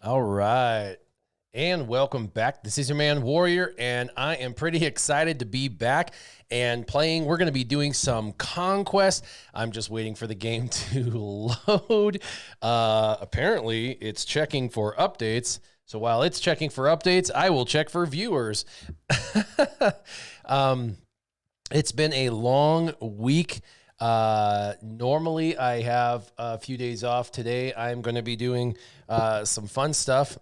All right. And welcome back. This is your man Warrior, and I am pretty excited to be back and playing. We're going to be doing some Conquest. I'm just waiting for the game to load. Apparently, it's checking for updates. So while it's checking for updates, I will check for viewers. It's been a long week. Normally I have a few days off. Today I'm going to be doing some fun stuff,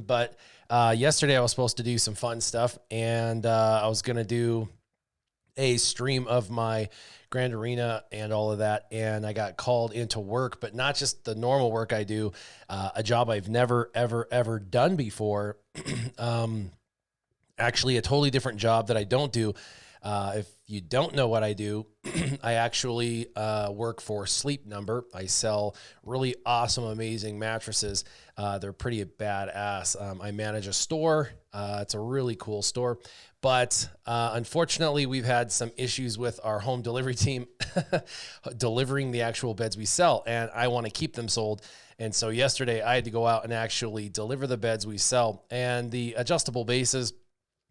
but yesterday I was supposed to do some fun stuff, and I was going to do a stream of my Grand Arena and all of that, and I got called into work, but not just the normal work I do, a job I've never, ever done before. Actually, a totally different job that I don't do. If you don't know what I do, I actually work for Sleep Number. I sell really awesome, amazing mattresses. They're pretty badass. I manage a store. It's a really cool store. But unfortunately, we've had some issues with our home delivery team delivering the actual beds we sell, and I want to keep them sold. And so yesterday, I had to go out and actually deliver the beds we sell. And the adjustable bases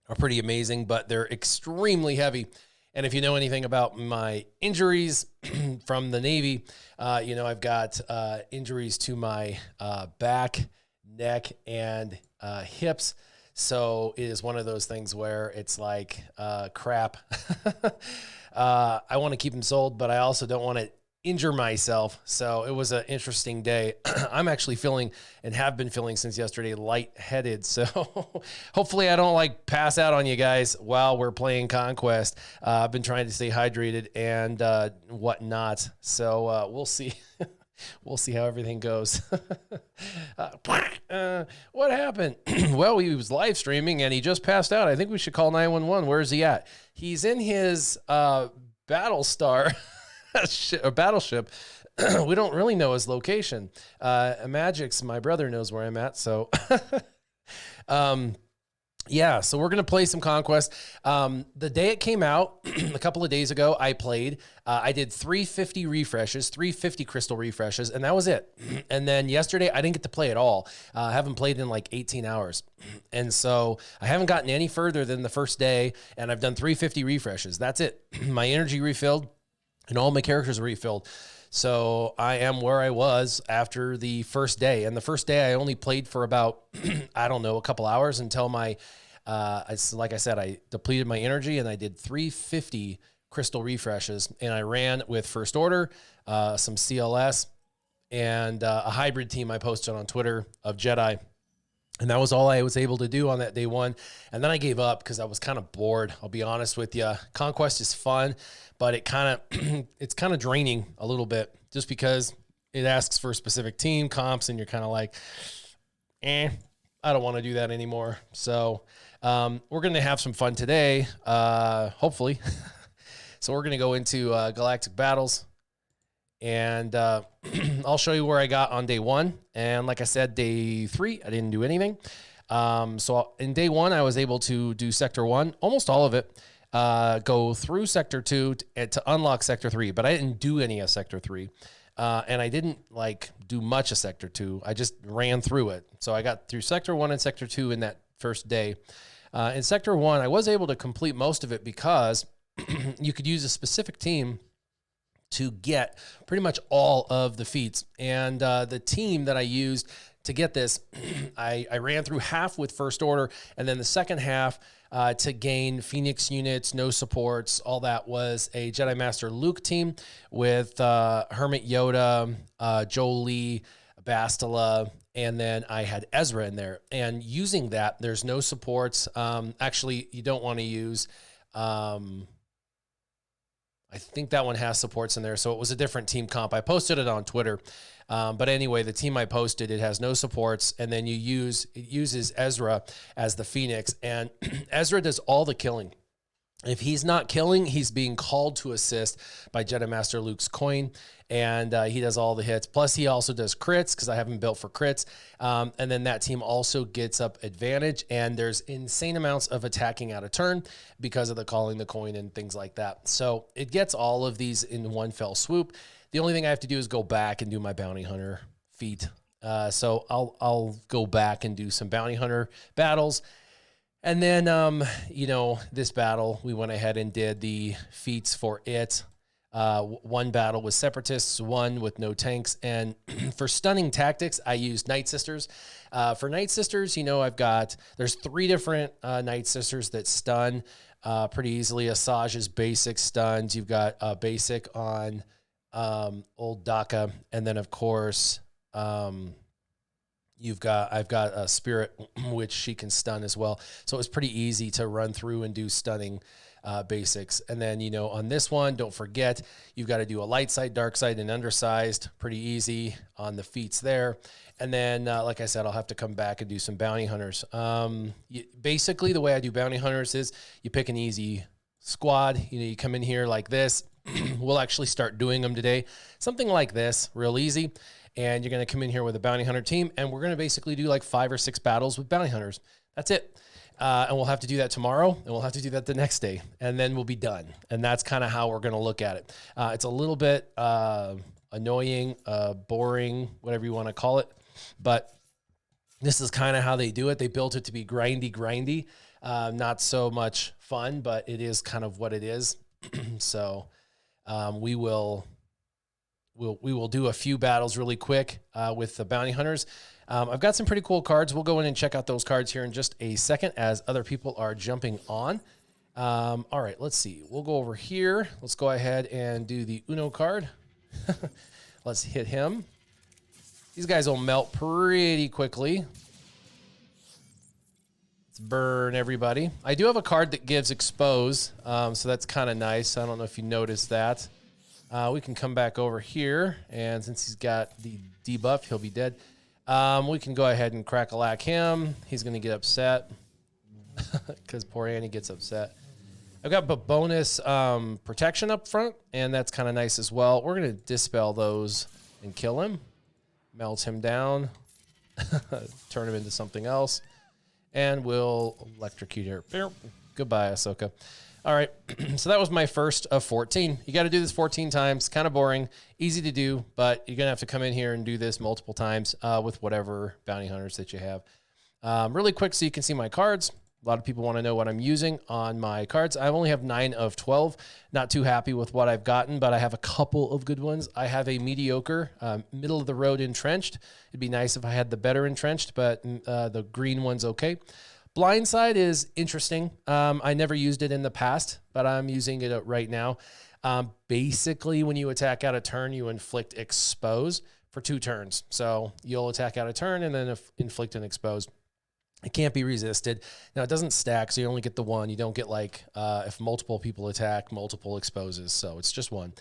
are pretty amazing, but they're extremely heavy. And if you know anything about my injuries from the Navy, I've got injuries to my back, neck, and hips. So it is one of those things where it's like crap. I want to keep them sold, but I also don't want to injure myself. So it was an interesting day. I'm actually feeling, and have been feeling since yesterday, lightheaded. So hopefully I don't pass out on you guys while we're playing Conquest. I've been trying to stay hydrated and whatnot. So we'll see. We'll see how everything goes. What happened? Well, he was live streaming and he just passed out. I think we should call 911. Where is he at? He's in his Battlestar battleship. We don't really know his location. Magix, my brother, knows where I'm at. So, yeah, so we're going to play some Conquest. The day it came out, a couple of days ago, I played. I did 350 refreshes, 350 crystal refreshes, and that was it. And then yesterday, I didn't get to play at all. I haven't played in like 18 hours. And so I haven't gotten any further than the first day, and I've done 350 refreshes. That's it. My energy refilled, and all my characters are refilled. So I am where I was after the first day. And the first day I only played for about, I don't know, a couple hours until like I said, I depleted my energy, and I did 350 crystal refreshes, and I ran with First Order, some CLS, and a hybrid team I posted on Twitter of Jedi. And that was all I was able to do on that day one. And then I gave up because I was kind of bored. I'll be honest with you. Conquest is fun, but it's kind of draining a little bit just because it asks for a specific team comps, and you're kind of like, I don't want to do that anymore. So we're going to have some fun today, hopefully. So we're going to go into galactic battles. And I'll show you where I got on day one. And like I said, day 3, I didn't do anything. So in day 1, I was able to do Sector 1, almost all of it, go through Sector 2 to unlock Sector 3. But I didn't do any of Sector 3. And I didn't do much of Sector 2. I just ran through it. So I got through Sector 1 and Sector 2 in that first day. In Sector 1, I was able to complete most of it because you could use a specific team to get pretty much all of the feats. And the team that I used to get this, I ran through half with First Order, and then the second half to gain Phoenix units, no supports, all that was a Jedi Master Luke team with Hermit Yoda, Jolie, Bastila, and then I had Ezra in there. And using that, there's no supports. Actually, you don't want to use... I think that one has supports in there, so it was a different team comp. I posted it on Twitter. But anyway, the team I posted, it has no supports, and then it uses Ezra as the Phoenix, and Ezra does all the killing. If he's not killing, he's being called to assist by Jedi Master Luke's coin, and he does all the hits. Plus, he also does crits, because I have him built for crits. And then that team also gets up advantage, and there's insane amounts of attacking out of turn because of the calling the coin and things like that. So it gets all of these in one fell swoop. The only thing I have to do is go back and do my bounty hunter feat So I'll go back and do some bounty hunter battles. And then, you know, this battle, we went ahead and did the feats for it. One battle with separatists, one with no tanks. And for stunning tactics, I used Nightsisters. For Nightsisters, you know, there's 3 different Nightsisters that stun pretty easily. Asajj's basic stuns. You've got basic on old Daka. And then, of course, I've got a Spirit, which she can stun as well. So it was pretty easy to run through and do stunning basics. And then, you know, on this one, don't forget, you've got to do a light side, dark side, and undersized. Pretty easy on the feats there. And then, like I said, I'll have to come back and do some bounty hunters. Basically, the way I do bounty hunters is you pick an easy squad. You know, you come in here like this. We'll actually start doing them today. Something like this, real easy. And you're going to come in here with a bounty hunter team, and we're going to basically do like 5 or 6 battles with bounty hunters. That's it. And we'll have to do that tomorrow, and we'll have to do that the next day, and then we'll be done. And that's kind of how we're going to look at it. It's a little bit annoying, boring, whatever you want to call it, but this is kind of how they do it. They built it to be grindy, not so much fun, but it is kind of what it is. So we will do a few battles really quick with the bounty hunters. I've got some pretty cool cards. We'll go in and check out those cards here in just a second as other people are jumping on. All right, let's see. We'll go over here. Let's go ahead and do the Uno card. Let's hit him. These guys will melt pretty quickly. Let's burn everybody. I do have a card that gives expose, so that's kind of nice. I don't know if you noticed that. We can come back over here, and since he's got the debuff, he'll be dead. We can go ahead and crack-a-lack him. He's going to get upset because poor Annie gets upset. I've got bonus protection up front, and that's kind of nice as well. We're going to dispel those and kill him. Melt him down. Turn him into something else. And we'll electrocute her. Goodbye, Ahsoka. All right, so that was my first of 14. You got to do this 14 times. Kind of boring, easy to do, but you're going to have to come in here and do this multiple times with whatever bounty hunters that you have. Really quick so you can see my cards. A lot of people want to know what I'm using on my cards. I only have 9 of 12. Not too happy with what I've gotten, but I have a couple of good ones. I have a mediocre, middle-of-the-road entrenched. It'd be nice if I had the better entrenched, but the green one's okay. Blindside is interesting. I never used it in the past, but I'm using it right now. Basically, when you attack out a turn, you inflict expose for 2 turns. So you'll attack out a turn and then inflict an expose. It can't be resisted. Now, it doesn't stack, so you only get the 1. You don't get, like, if multiple people attack, multiple exposes. So it's just 1.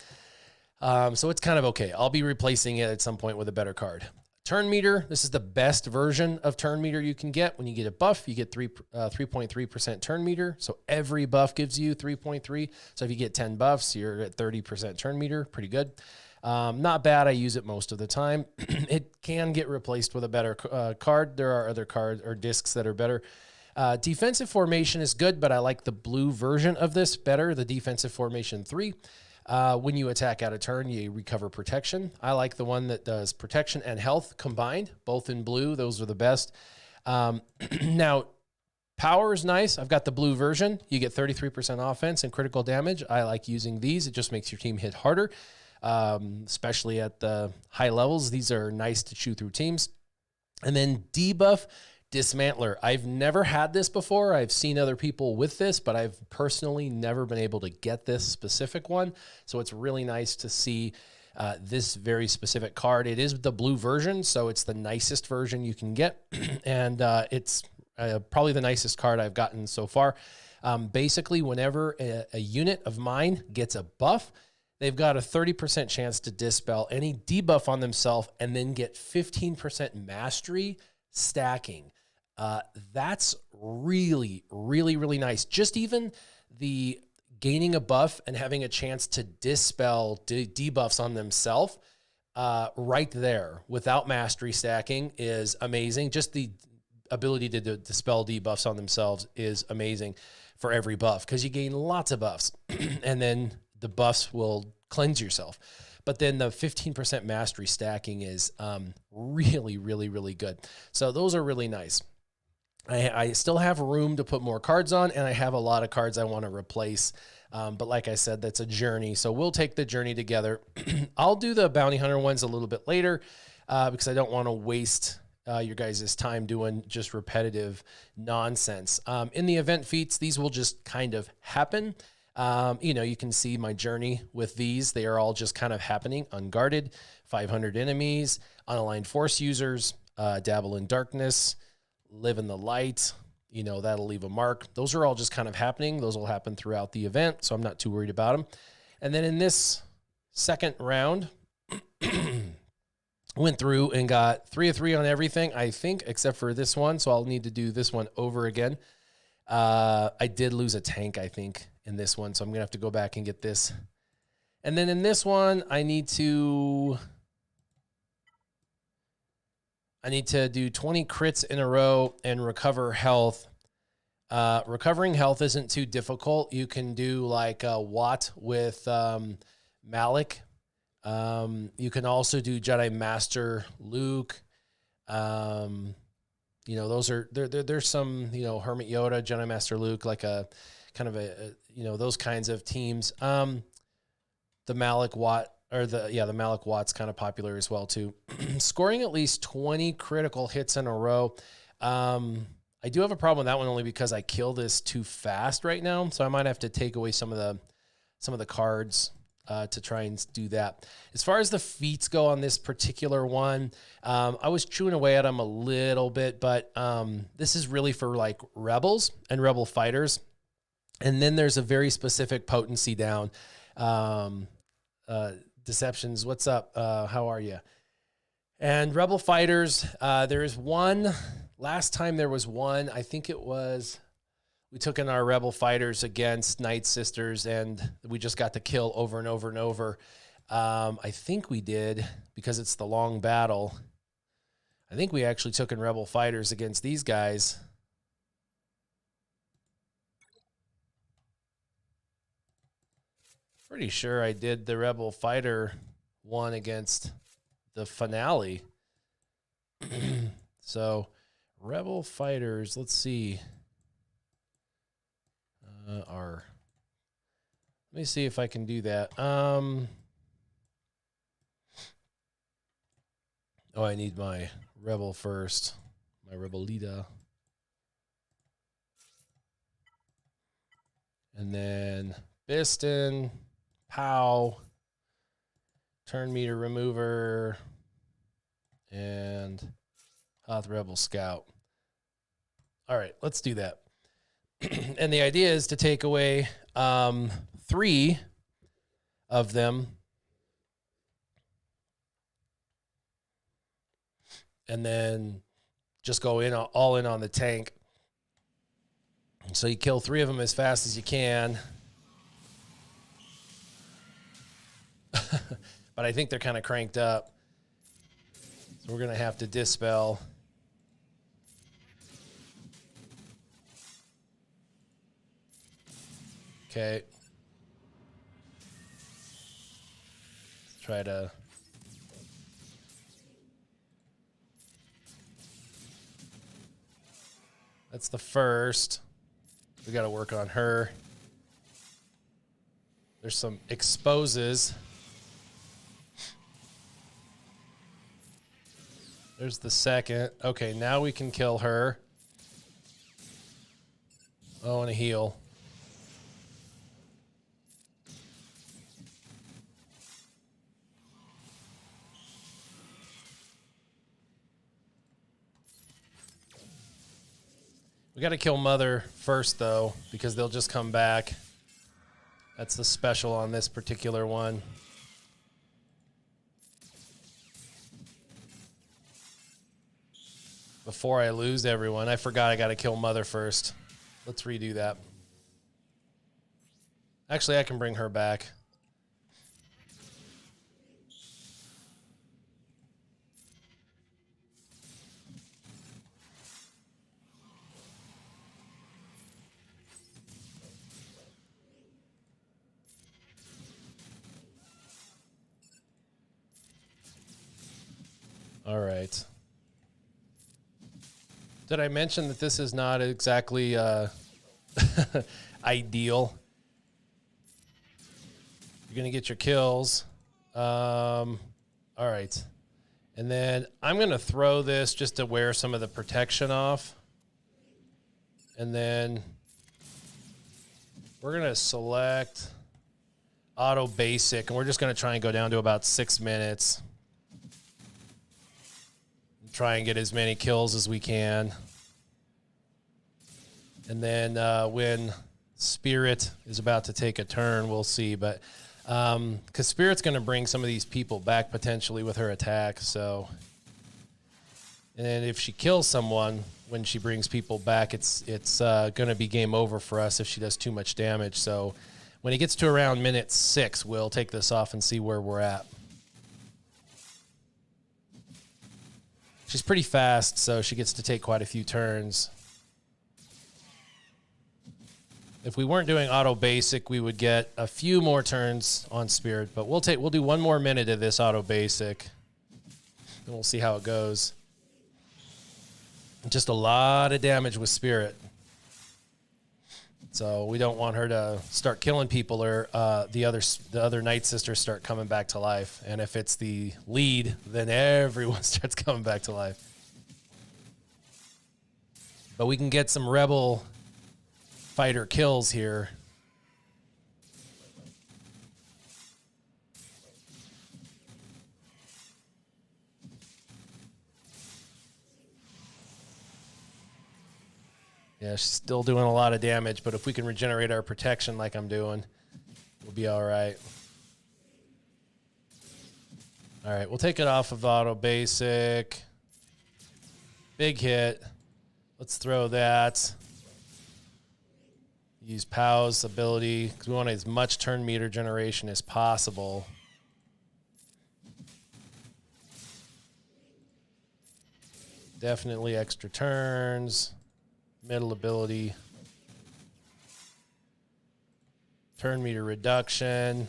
So it's kind of okay. I'll be replacing it at some point with a better card. Turn meter, this is the best version of turn meter you can get. When you get a buff, you get 3.3% turn meter. So every buff gives you 3.3. So if you get 10 buffs, you're at 30% turn meter. Pretty good. Not bad. I use it most of the time. It can get replaced with a better card. There are other cards or discs that are better. Defensive formation is good, but I like the blue version of this better, the defensive formation 3. When you attack out a turn, you recover protection. I like the one that does protection and health combined, both in blue. Those are the best. Now, power is nice. I've got the blue version. You get 33% offense and critical damage. I like using these. It just makes your team hit harder, especially at the high levels. These are nice to chew through teams. And then debuff Dismantler. I've never had this before. I've seen other people with this, but I've personally never been able to get this specific one. So it's really nice to see this very specific card. It is the blue version, so it's the nicest version you can get. And it's probably the nicest card I've gotten so far. Basically, whenever a unit of mine gets a buff, they've got a 30% chance to dispel any debuff on themselves and then get 15% mastery stacking. That's really, really, really nice. Just even the gaining a buff and having a chance to dispel debuffs on themselves right there without mastery stacking is amazing. Just the ability to dispel debuffs on themselves is amazing for every buff because you gain lots of buffs and then the buffs will cleanse yourself. but then the 15% mastery stacking is really, really, really good. So those are really nice. I still have room to put more cards on, and I have a lot of cards I want to replace. But like I said, that's a journey. So we'll take the journey together. I'll do the bounty hunter ones a little bit later because I don't want to waste your guys' time doing just repetitive nonsense. In the event feats, these will just kind of happen. You know, you can see my journey with these. They are all just kind of happening. Unguarded, 500 enemies, unaligned force users, dabble in darkness, live in the light, you know, that'll leave a mark. Those are all just kind of happening. Those will happen throughout the event, so I'm not too worried about them. And then in this second round, went through and got 3 of 3 on everything, I think, except for this one, so I'll need to do this one over again. I did lose a tank, I think, in this one, so I'm going to have to go back and get this. And then in this one, I need to do 20 crits in a row and recover health. Recovering health isn't too difficult. You can do like a Watt with Malik. You can also do Jedi Master Luke. You know, those are there's some, you know, Hermit Yoda, Jedi Master Luke, like a kind of a you know, those kinds of teams. The Malik Watt, or the Malik Watt's kind of popular as well too. Scoring at least 20 critical hits in a row. I do have a problem with that one only because I kill this too fast right now, so I might have to take away some of the cards to try and do that. As far as the feats go on this particular one, I was chewing away at them a little bit, but this is really for like rebels and rebel fighters. And then there's a very specific potency down. Deceptions, what's up? How are you? And rebel fighters, there is one. Last time there was one, I think it was, we took in our rebel fighters against Nightsisters, and we just got to kill over and over and over. I think we did, because it's the long battle. I think we actually took in rebel fighters against these guys. Pretty sure I did the rebel fighter one against the finale. So rebel fighters, let's see. Let me see if I can do that. Oh, I need my rebel first, my rebelita. And then Biston, Pow, turn meter remover, and Hoth Rebel Scout. All right, let's do that. And the idea is to take away 3 of them, and then just go in all in on the tank. So you kill 3 of them as fast as you can. But I think they're kind of cranked up. So we're going to have to dispel. Okay. Let's try to... That's the first. We got to work on her. There's some exposes. There's the second. Okay, now we can kill her. Oh, and a heal. We got to kill Mother first, though, because they'll just come back. That's the special on this particular one. Before I lose everyone, I forgot I got to kill Mother first. Let's redo that. Actually, I can bring her back. All right. Did I mention that this is not exactly ideal? You're going to get your kills. All right. And then I'm going to throw this just to wear some of the protection off. And then we're going to select auto basic, and we're just going to try and go down to about 6 minutes. Try and get as many kills as we can. And then when Spirit is about to take a turn, we'll see. But because Spirit's going to bring some of these people back potentially with her attack. So, and then if she kills someone when she brings people back, it's going to be game over for us if she does too much damage. So when it gets to around minute 6, we'll take this off and see where we're at. She's pretty fast, so she gets to take quite a few turns. If we weren't doing auto basic, we would get a few more turns on Spirit, but we'll do 1 more minute of this auto basic, and we'll see how it goes. Just a lot of damage with Spirit. So we don't want her to start killing people, or the other Nightsisters start coming back to life. And if it's the lead, then everyone starts coming back to life. But we can get some rebel fighter kills here. Yeah, she's still doing a lot of damage, but if we can regenerate our protection like I'm doing, we'll be all right. All right, we'll take it off of auto basic. Big hit. Let's throw that. Use Pow's ability because we want as much turn meter generation as possible. Definitely extra turns. Middle ability. Turn meter reduction.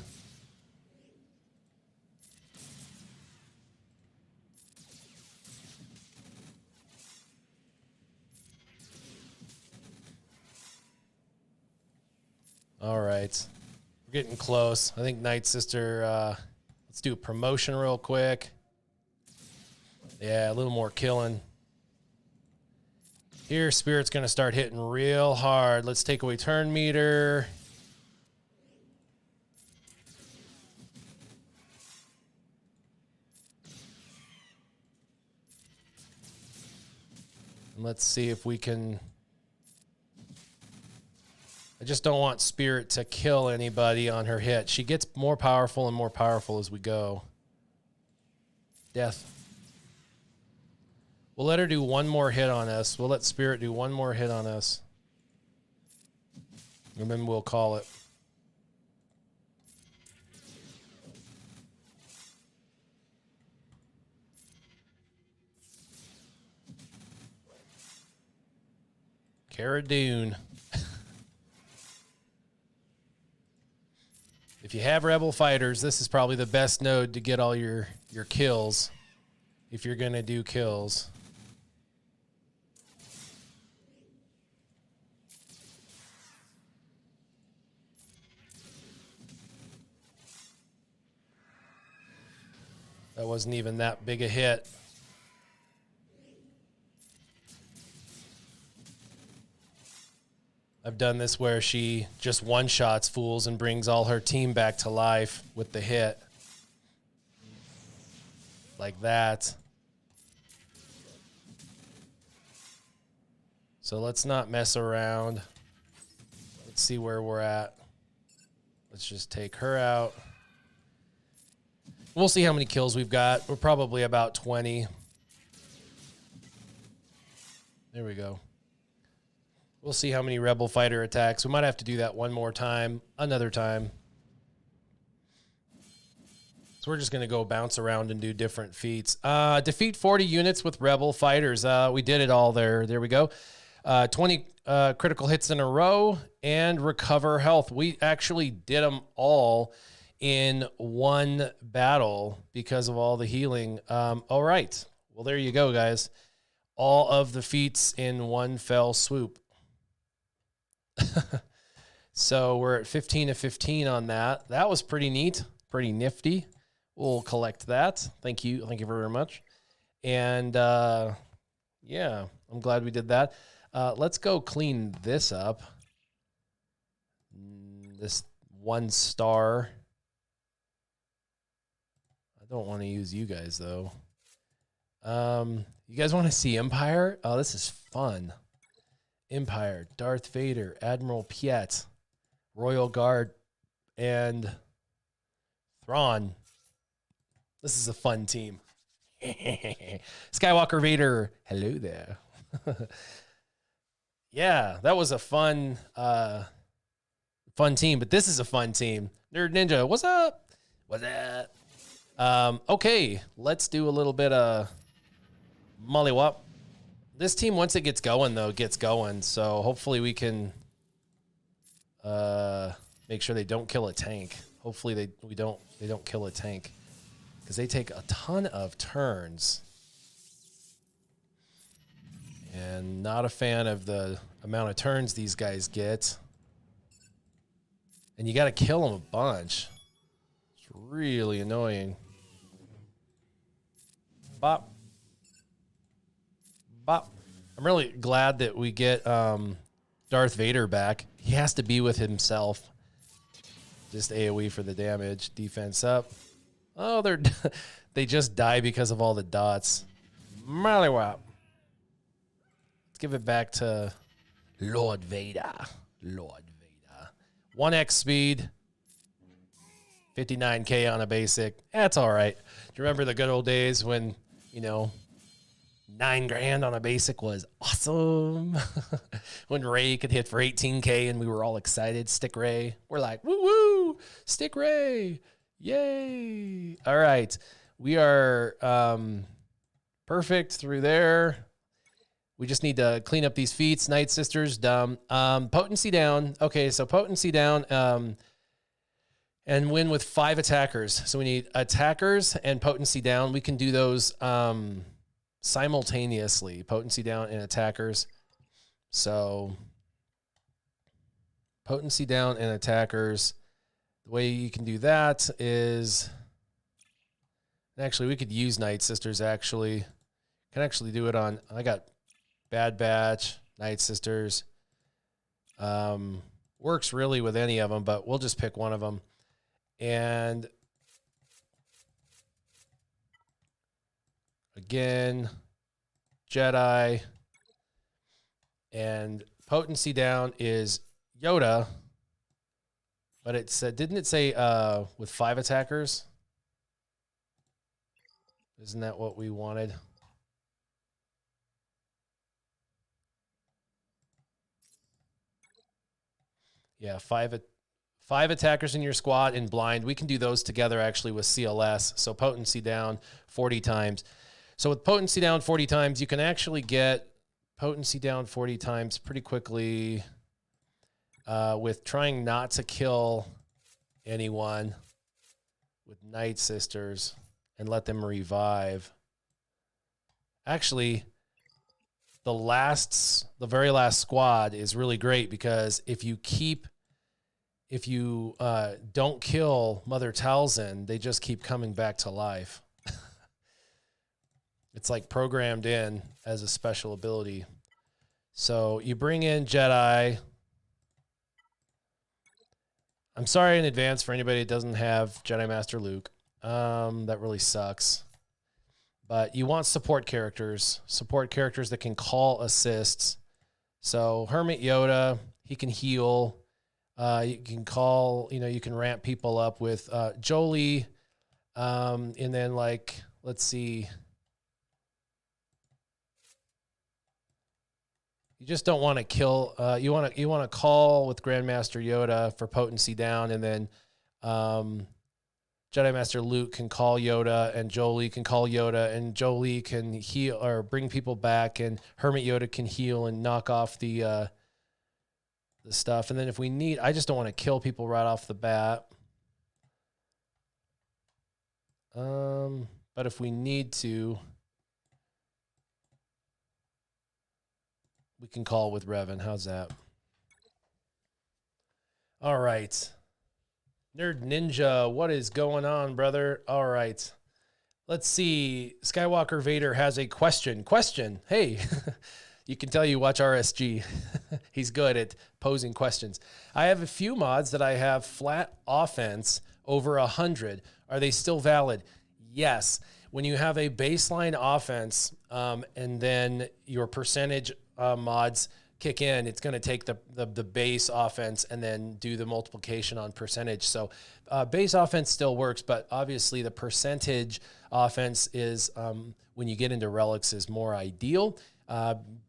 All right. We're getting close. I think Nightsister, let's do a promotion real quick. Yeah, a little more killing. Here, Spirit's going to start hitting real hard. Let's take away turn meter. And let's see if we can... I just don't want Spirit to kill anybody on her hit. She gets more powerful and more powerful as we go. Death. We'll let her do 1 more hit on us. We'll let Spirit do 1 more hit on us. And then we'll call it. Cara Dune. If you have Rebel Fighters, this is probably the best node to get all your kills. If you're going to do kills. That wasn't even that big a hit. I've done this where she just one-shots fools and brings all her team back to life with the hit. Like that. So let's not mess around. Let's see where we're at. Let's just take her out. We'll see how many kills we've got. We're probably about 20. There we go. We'll see how many Rebel Fighter attacks. We might have to do that 1 more time, another time. So we're just going to go bounce around and do different feats. Defeat 40 units with Rebel Fighters. We did it all there. There we go. 20 critical hits in a row and recover health. We actually did them all in 1 battle because of all the healing. All right. Well, there you go, guys. All of the feats in one fell swoop. So we're at 15 to 15 on that. That was pretty neat, pretty nifty. We'll collect that. Thank you. Thank you very much. And yeah, I'm glad we did that. Let's go clean this up. This 1 star. I don't want to use you guys, though. You guys want to see Empire? Oh, this is fun. Empire, Darth Vader, Admiral Piet, Royal Guard, and Thrawn. This is a fun team. Skywalker Vader, hello there. Yeah, that was a fun team, but this is a fun team. Nerd Ninja, what's up? What's up? Okay, let's do a little bit of mollywop. This team, once it gets going, though, gets going. So hopefully we can make sure they don't kill a tank. Hopefully they don't kill a tank, because they take a ton of turns. And not a fan of the amount of turns these guys get. And you got to kill them a bunch. It's really annoying. Bop. Bop. I'm really glad that we get Darth Vader back. He has to be with himself. Just AoE for the damage. Defense up. Oh, they just die because of all the dots. Mollywop. Let's give it back to Lord Vader. Lord Vader. 1x speed. 59k on a basic. That's all right. Do you remember the good old days when, you know, 9 grand on a basic was awesome? When Ray could hit for 18k and we were all excited. Stick Ray. We're like, woo woo, Stick Ray. Yay. All right. We are perfect through there. We just need to clean up these feats. Nightsisters, dumb. Potency down. Okay, so potency down. And win with 5 attackers. So we need attackers and potency down. We can do those simultaneously. Potency down and attackers. So potency down and attackers. The way you can do that is, actually we could use Nightsisters. Actually, can actually do it on. I got Bad Batch, Nightsisters. Works really with any of them, but we'll just pick one of them. And again, Jedi, and potency down is Yoda, but it said, didn't it say with 5 attackers? Isn't that what we wanted? Yeah, 5 attackers in your squad in blind. We can do those together actually with CLS. So potency down 40 times. So with potency down 40 times, you can actually get potency down 40 times pretty quickly with trying not to kill anyone with Nightsisters and let them revive. Actually, the very last squad is really great, because if you don't kill Mother Talzin, they just keep coming back to life. It's like programmed in as a special ability. So you bring in Jedi. I'm sorry in advance for anybody that doesn't have Jedi Master Luke. That really sucks. But you want support characters that can call assists. So Hermit Yoda, he can heal. You can call, you can ramp people up with Jolie. And then, like, let's see. You just don't want to kill. You want to call with Grandmaster Yoda for potency down, and then Jedi Master Luke can call Yoda, and Jolie can call Yoda, and Jolie can heal or bring people back, and Hermit Yoda can heal and knock off the stuff. And then if we need, I just don't want to kill people right off the bat. But if we need to, we can call with Revan. How's that? All right. Nerd Ninja, what is going on, brother? All right. Let's see. Skywalker Vader has a question. Hey, you can tell you watch RSG. He's good at posing questions. I have a few mods that I have flat offense over 100. Are they still valid? Yes. When you have a baseline offense and then your percentage mods kick in, it's going to take the base offense and then do the multiplication on percentage. So base offense still works, but obviously the percentage offense is when you get into relics is more ideal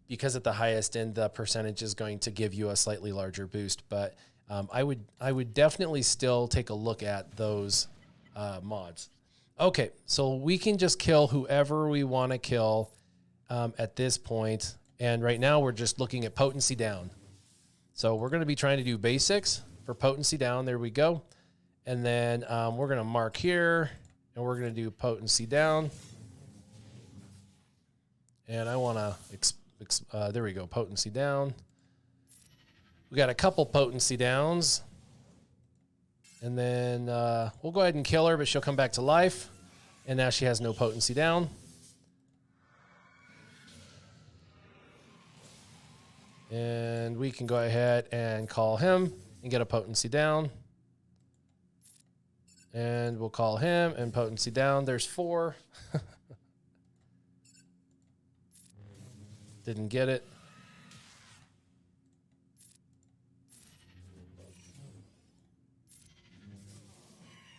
because at the highest end, the percentage is going to give you a slightly larger boost. But I would definitely still take a look at those mods. Okay, so we can just kill whoever we want to kill at this point. And right now we're just looking at potency down. So we're going to be trying to do basics for potency down. There we go. And then we're going to mark here and we're going to do potency down. And I want to, there we go, potency down. We got a couple potency downs. And then we'll go ahead and kill her, but she'll come back to life. And now she has no potency down. And we can go ahead and call him and get a potency down. And we'll call him and potency down. There's 4. Didn't get it.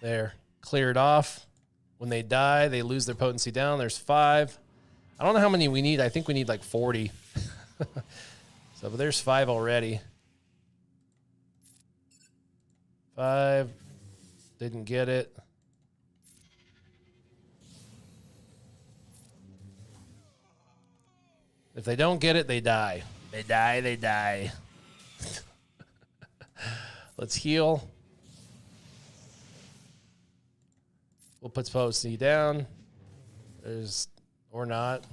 There. Cleared off. When they die, they lose their potency down. There's 5. I don't know how many we need. I think we need like 40. So, but there's 5 already. 5. Didn't get it. If they don't get it, they die. They die. Let's heal. We'll put potency down. There's, or not.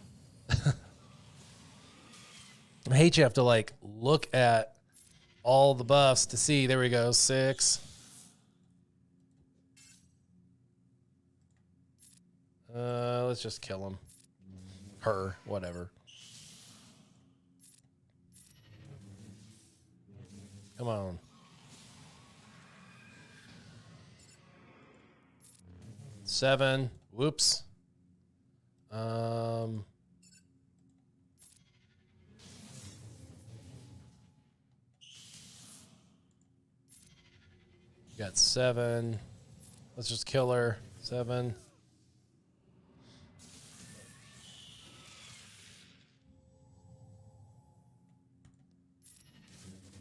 I hate you have to like look at all the buffs to see. There we go. 6. Let's just kill him. Her, whatever. Come on. Seven. Whoops. Got 7. Let's just kill her. 7.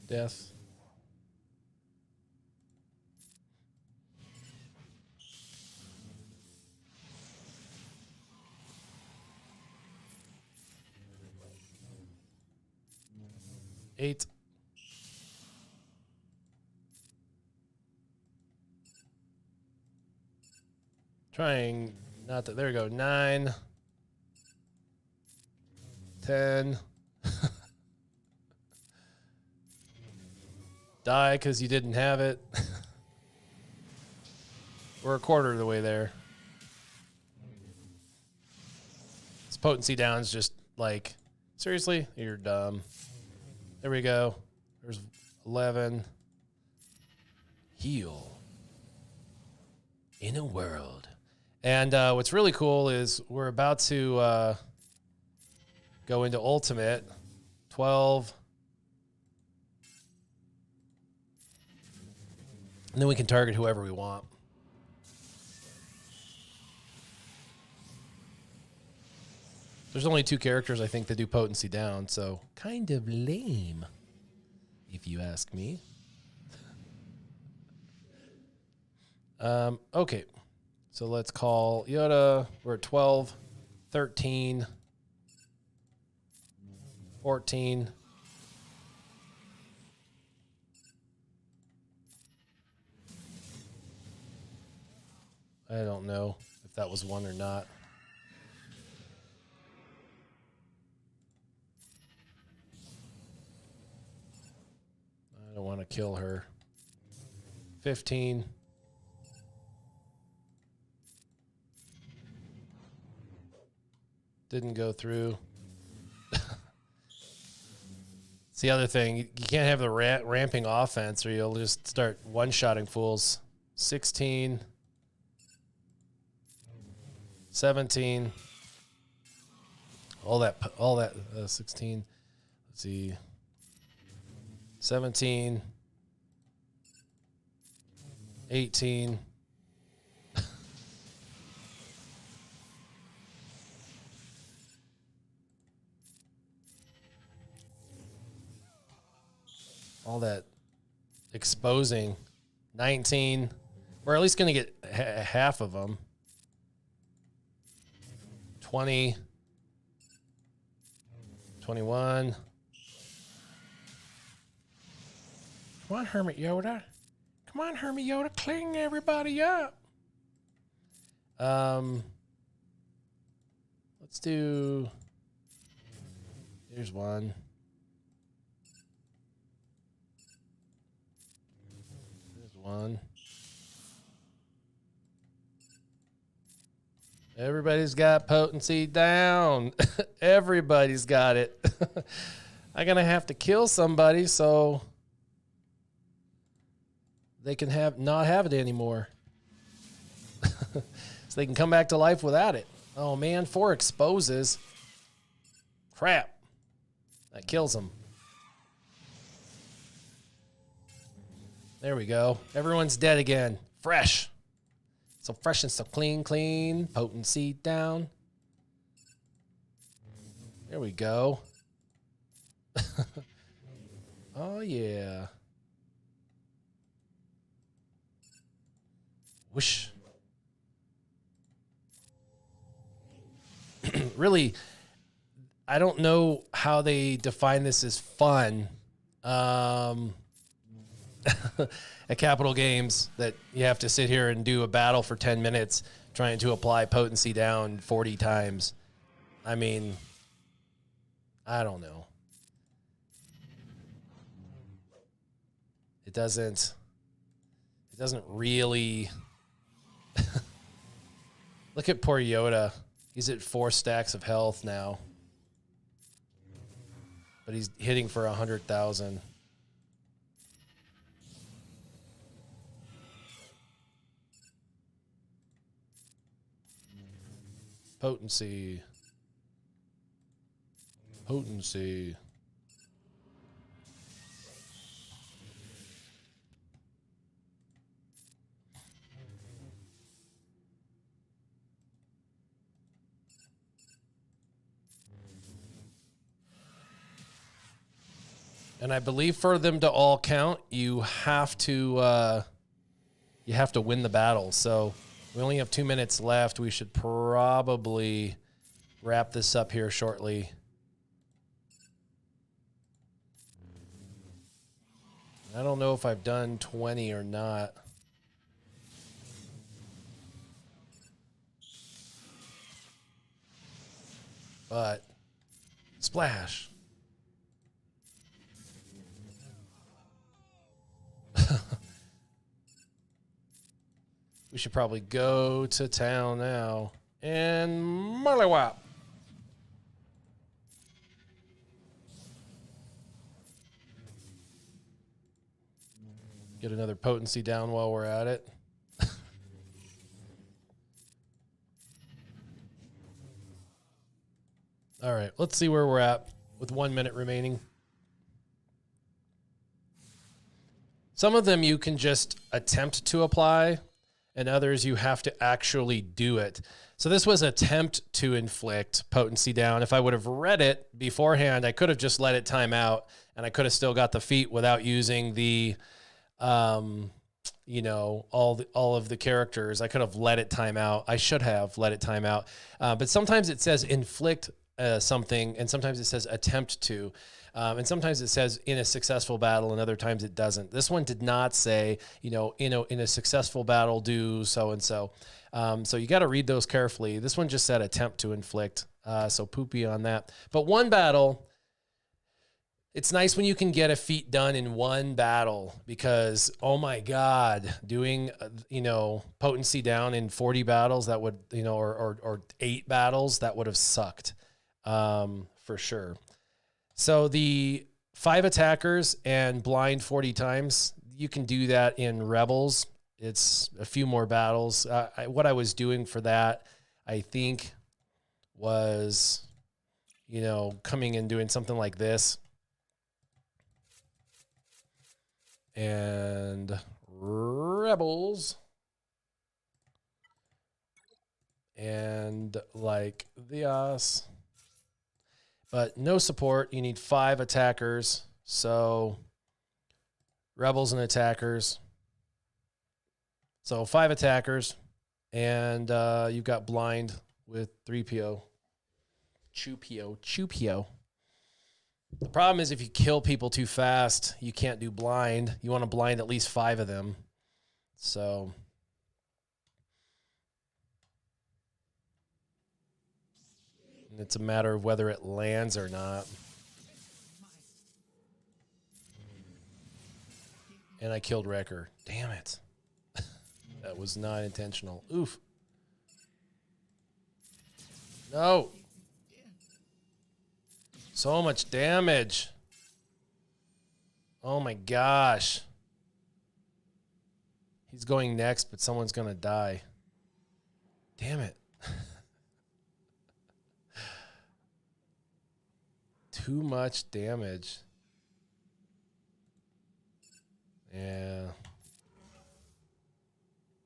Death. Eight. Trying not to. There we go. 9. 10. Die because you didn't have it. We're a quarter of the way there. This potency down is just like, seriously? You're dumb. There we go. There's 11. Heal. In a world. And what's really cool is we're about to go into ultimate. 12. And then we can target whoever we want. There's only 2 characters, I think, that do potency down, so kind of lame, if you ask me. Okay, so let's call Yoda. We're at 12, 13, 14. I don't know if that was 1 or not. Don't want to kill her. 15. Didn't go through. It's the other thing. You can't have the ramping offense or you'll just start one-shotting fools. 16. 17. All that 16. Let's see. 17. 18. All that exposing. 19. We're at least going to get half of them. 20. 21. Come on, Hermit Yoda. Come on, Hermit Yoda. Clean everybody up. Let's do... Here's one. There's one. Everybody's got potency down. Everybody's got it. I'm going to have to kill somebody so they can not have it anymore. So they can come back to life without it. Oh, man, 4 exposes. Crap. That kills them. There we go. Everyone's dead again. Fresh. So fresh and so clean. Potency down. There we go. Oh, yeah. Whoosh. Really, I don't know how they define this as fun. At Capital Games, that you have to sit here and do a battle for 10 minutes trying to apply potency down 40 times. I mean, I don't know. It doesn't really... Look at poor Yoda. He's at 4 stacks of health now. But he's hitting for 100,000. Potency. Potency. And I believe for them to all count, you have to win the battle. So we only have 2 minutes left. We should probably wrap this up here shortly. I don't know if I've done 20 or not. But splash. We should probably go to town now. And Marlywop. Get another potency down while we're at it. All right, let's see where we're at with 1 minute remaining. Some of them you can just attempt to apply, and others you have to actually do it. So this was attempt to inflict potency down. If I would have read it beforehand, I could have just let it time out, and I could have still got the feat without using the, you know, all of the characters. I could have let it time out. I should have let it time out. But sometimes it says inflict something, and sometimes it says attempt to. And sometimes it says in a successful battle, and other times it doesn't. This one did not say, in a successful battle, do so-and-so. So you got to read those carefully. This one just said attempt to inflict. So poopy on that. But one battle, It's nice when you can get a feat done in one battle because, oh my God, doing, potency down in 40 battles, that would, or 8 battles, that would have sucked for sure. So the 5 attackers and blind 40 times, you can do that in Rebels. It's a few more battles. What I was doing for that, I think, was, coming and doing something like this. And Rebels. And like this. But no support. You need 5 attackers. So Rebels and attackers. So 5 attackers. And you've got blind with 3PO. Chupio. The problem is if you kill people too fast, you can't do blind. You want to blind at least 5 of them. So it's a matter of whether it lands or not. And I killed Wrecker. Damn it. That was not intentional. Oof. No. So much damage. Oh my gosh. He's going next, but someone's going to die. Damn it. Too much damage. Yeah.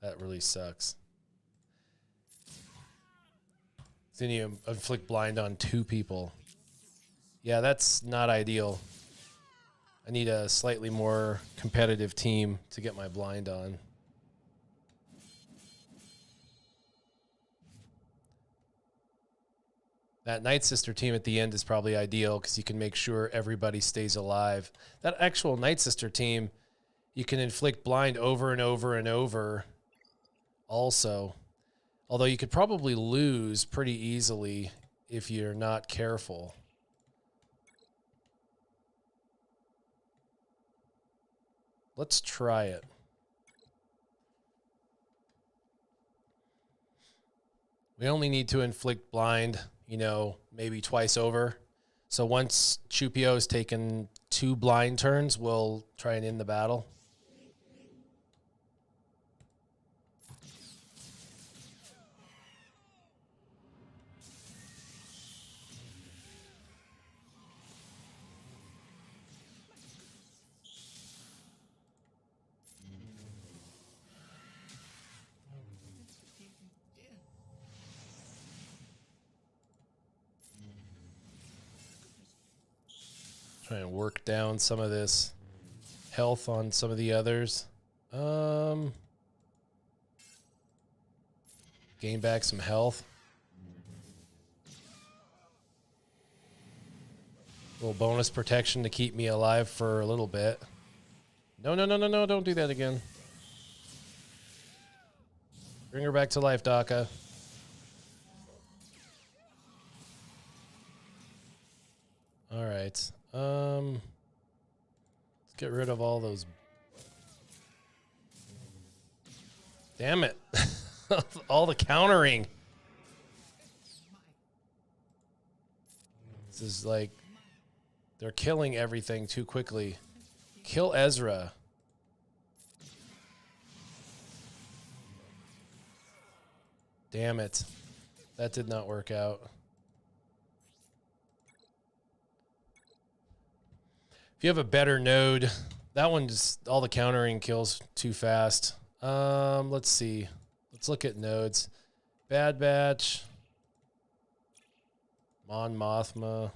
That really sucks. Then you inflict blind on 2 people. Yeah, that's not ideal. I need a slightly more competitive team to get my blind on. That Nightsister team at the end is probably ideal because you can make sure everybody stays alive. That actual Nightsister team, you can inflict blind over and over and over also. Although you could probably lose pretty easily if you're not careful. Let's try it. We only need to inflict blind, maybe twice over. So once Chupio has taken 2 blind turns, we'll try and end the battle. Try and work down some of this health on some of the others. Gain back some health. A little bonus protection to keep me alive for a little bit. No, don't do that again. Bring her back to life, Daka. All right. Let's get rid of all those. Damn it. All the countering. This is like they're killing everything too quickly. Kill Ezra. Damn it. That did not work out. If you have a better node, that one just all the countering kills too fast. Let's see. Let's look at nodes. Bad Batch. Mon Mothma.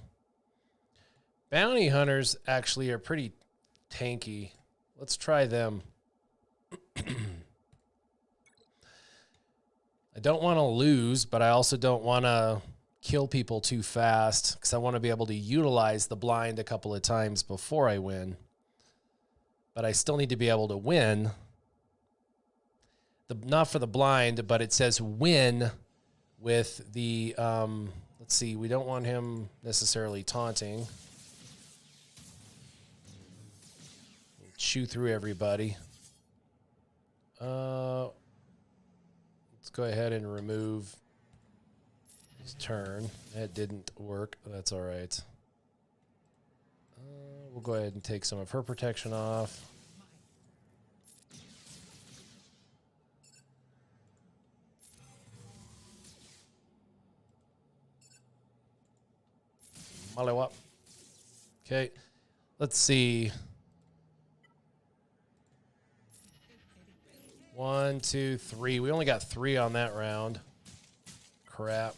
Bounty Hunters actually are pretty tanky. Let's try them. I don't want to lose, but I also don't want to kill people too fast because I want to be able to utilize the blind a couple of times before I win. But I still need to be able to win. Not for the blind, but it says win with the, let's see, we don't want him necessarily taunting. chew through everybody. Let's go ahead and remove his turn. That didn't work. That's all right. We'll go ahead and take some of her protection off. Maliwap. Okay, let's see. 1, 2, 3. We only got 3 on that round. Crap.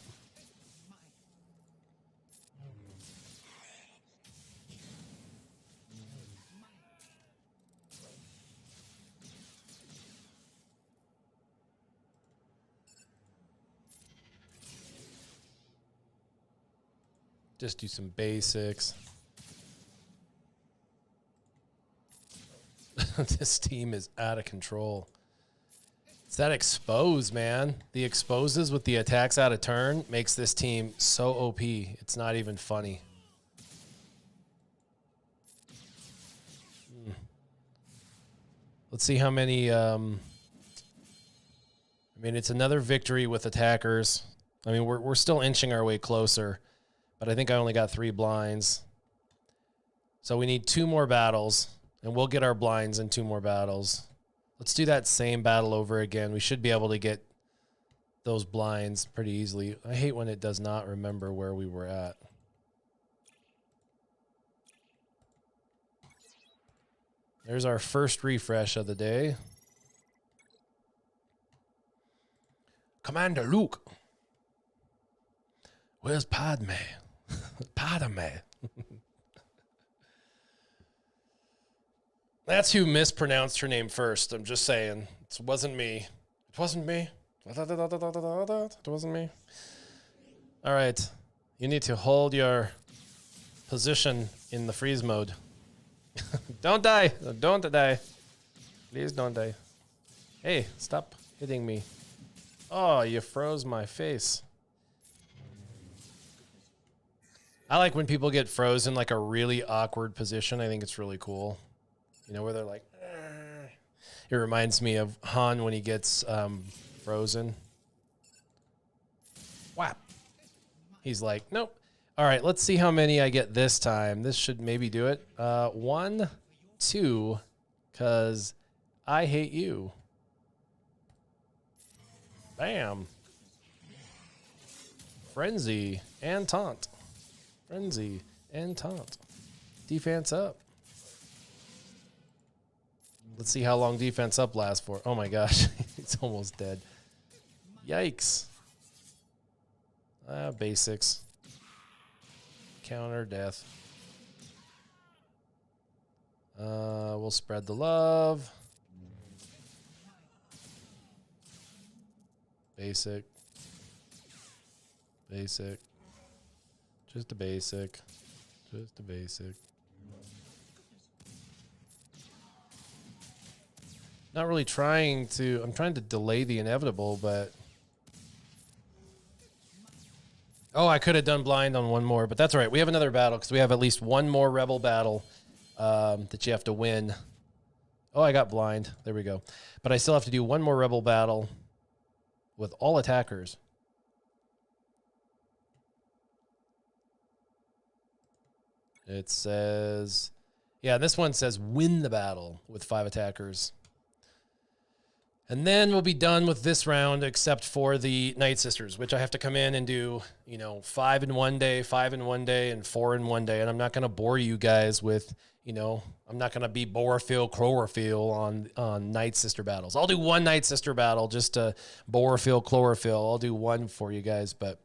Just do some basics. This team is out of control. It's that expose, man. The exposes with the attacks out of turn makes this team so OP. It's not even funny. Let's see how many... I mean, it's another victory with attackers. I mean, we're still inching our way closer. But I think I only got 3 blinds. So we need 2 more battles. And we'll get our blinds in 2 more battles. Let's do that same battle over again. We should be able to get those blinds pretty easily. I hate when it does not remember where we were at. There's our first refresh of the day. Commander Luke. Where's Padme? Padme. That's who mispronounced her name first. I'm just saying. It wasn't me. It wasn't me. It wasn't me. All right. You need to hold your position in the freeze mode. Don't die. Don't die. Please don't die. Hey, stop hitting me. Oh, you froze my face. I like when people get frozen like a really awkward position. I think it's really cool. You know, where they're like, "Argh." It reminds me of Han when he gets frozen. Whap. He's like, nope. All right, let's see how many I get this time. This should maybe do it. 1, 2, because I hate you. Bam. Frenzy and taunt. Frenzy and taunt. Defense up. Let's see how long defense up lasts for. Oh my gosh, he's almost dead. Yikes. Basics. Counter death. We'll spread the love. Basic. Basic. Just a basic. Just a basic. Not really trying to... I'm trying to delay the inevitable, but... Oh, I could have done blind on one more, but that's all right. We have another battle because we have at least one more rebel battle that you have to win. Oh, I got blind. There we go. But I still have to do one more rebel battle with all attackers. It says... Yeah, this one says win the battle with 5 attackers. And then we'll be done with this round, except for the Nightsisters, which I have to come in and do, you know, 5 in one day, 5 in one day, and 4 in one day. And I'm not going to bore you guys with, you know, I'm not going to be chlorophyll on Nightsister battles. I'll do one Nightsister battle just to chlorophyll. I'll do one for you guys, but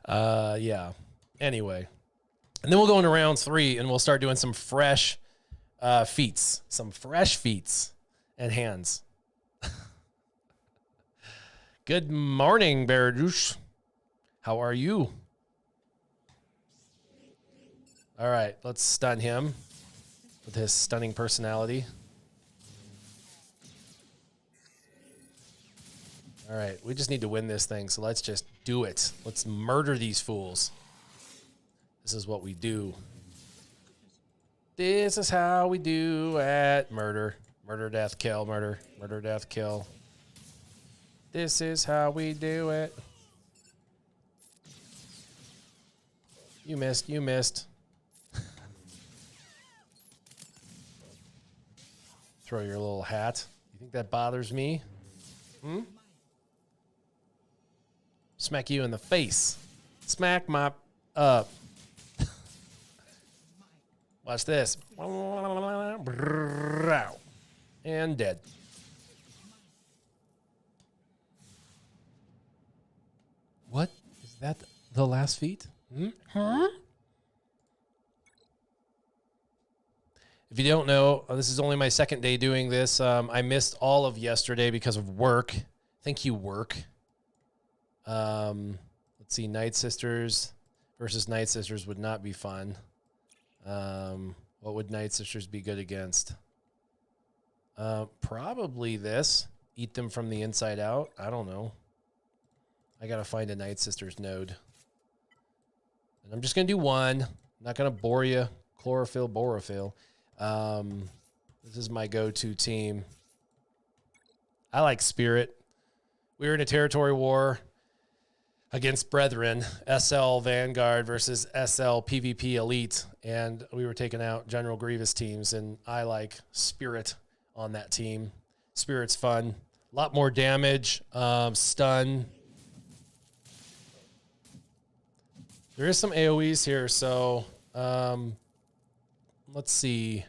yeah. Anyway, and then we'll go into round 3, and we'll start doing some fresh feats, some fresh feats and hands. Good morning, Baradush. How are you? All right, let's stun him with his stunning personality. All right, we just need to win this thing, so let's just do it. Let's murder these fools. This is what we do. This is how we do at murder. Murder, death, kill, murder. Murder, death, kill. This is how we do it. You missed. You missed. Throw your little hat. You think that bothers me? Hmm? Smack you in the face. Smack my up. Watch this. And dead. What? Is that the last feat? Hmm? Huh? If you don't know, this is only my second day doing this. I missed all of yesterday because of work. Thank you, work. Let's see. Nightsisters versus Nightsisters would not be fun. What would Nightsisters be good against? Probably this. Eat them from the inside out. I don't know. I got to find a Nightsisters node. And I'm just going to do one. I'm not going to bore you. Chlorophyll, borophyll. This is my go-to team. I like Spirit. We were in a territory war against Brethren, SL Vanguard versus SL PvP Elite, and we were taking out General Grievous teams, and I like Spirit on that team. Spirit's fun. A lot more damage, stun. There is some AoEs here, so let's see.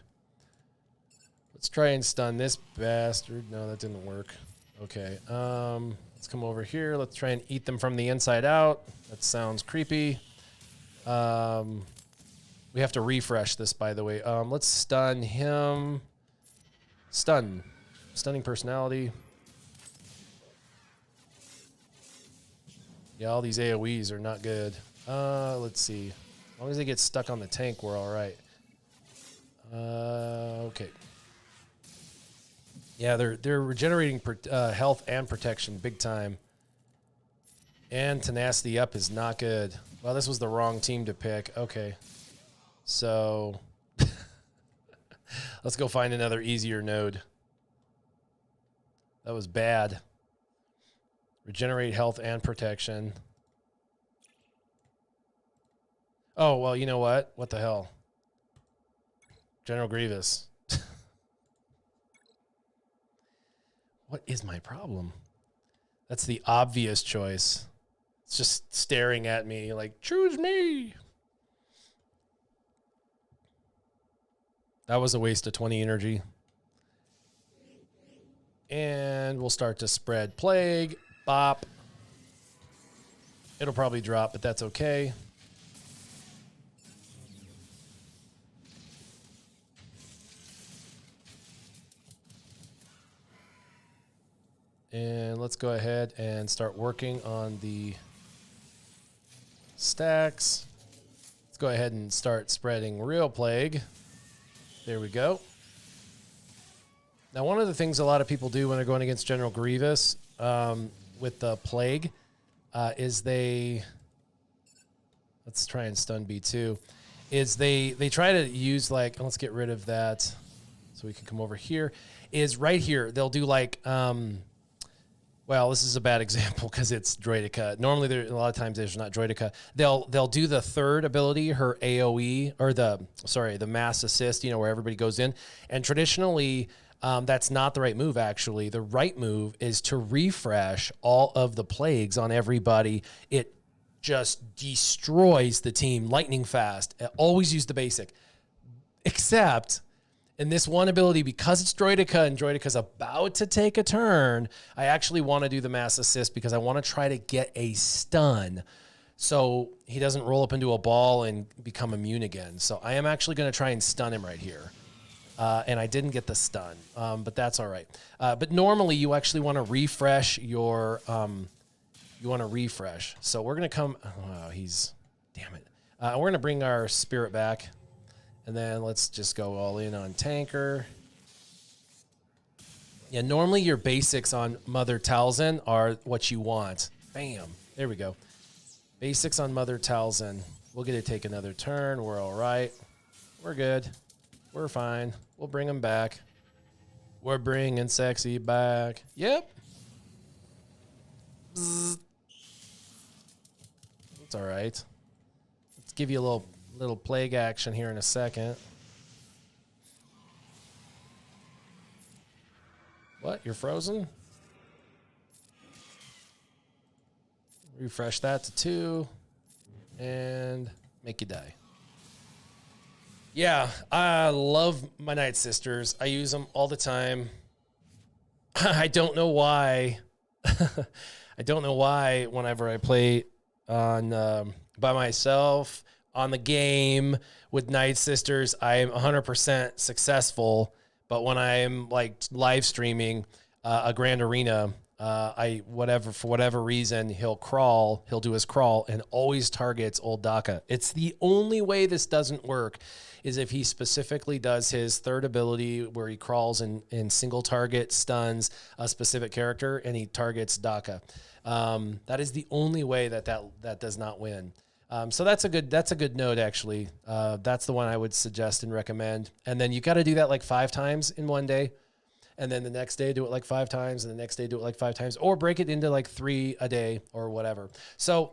Let's try and stun this bastard. No, that didn't work. Okay. Let's come over here. Let's try and eat them from the inside out. That sounds creepy. We have to refresh this, by the way. Let's stun him. Stun. Stunning personality. Yeah, all these AoEs are not good. Let's see. As long as they get stuck on the tank, we're all right. Okay. Yeah, they're regenerating health and protection big time. And tenacity up is not good. Well, this was the wrong team to pick. Okay. So let's go find another easier node. That was bad. Regenerate health and protection. Oh, well, you know what? What the hell? General Grievous. What is my problem? That's the obvious choice. It's just staring at me like, choose me. That was a waste of 20 energy. And we'll start to spread plague. Bop. It'll probably drop, but that's okay. And let's go ahead and start working on the stacks. Let's go ahead and start spreading real plague. There we go. Now, one of the things a lot of people do when they're going against General Grievous with the plague is they... Let's try and stun B2. Is they try to use like... Let's get rid of that so we can come over here. Is right here. They'll do like... well, this is a bad example because it's Droidica. Normally, a lot of times there's not Droidica. They'll do the third ability, her AOE, or the mass assist, where everybody goes in. And traditionally, that's not the right move, actually. The right move is to refresh all of the plagues on everybody. It just destroys the team lightning fast. Always use the basic. Except... in this one ability, because it's Droidica and Droidica's about to take a turn, I actually want to do the mass assist because I want to try to get a stun so he doesn't roll up into a ball and become immune again. So I am actually going to try and stun him right here. And I didn't get the stun, but that's all right. But normally you actually want to refresh your... you want to refresh. So we're going to come... Oh, damn it. We're going to bring our spirit back. And then let's just go all in on tanker. Yeah, normally your basics on Mother Talzin are what you want. Bam. There we go. Basics on Mother Talzin. We'll get to take another turn. We're all right. We're good. We're fine. We'll bring him back. We're bringing sexy back. Yep. Bzz. It's all right. Let's give you a little plague action here in a second. What? You're frozen? Refresh that to 2 and make you die. Yeah, I love my Nightsisters. I use them all the time. I don't know why. I don't know why whenever I play on by myself on the game with Nightsisters, I am 100% successful. But when I'm like live streaming a grand arena, for whatever reason, he'll do his crawl and always targets old Daka. It's the only way this doesn't work is if he specifically does his third ability where he crawls and single target stuns a specific character and he targets Daka. That is the only way that does not win. So that's a good note, actually. That's the one I would suggest and recommend. And then you got to do that like 5 times in one day. And then the next day do it like 5 times, and the next day do it like 5 times, or break it into like 3 a day or whatever. So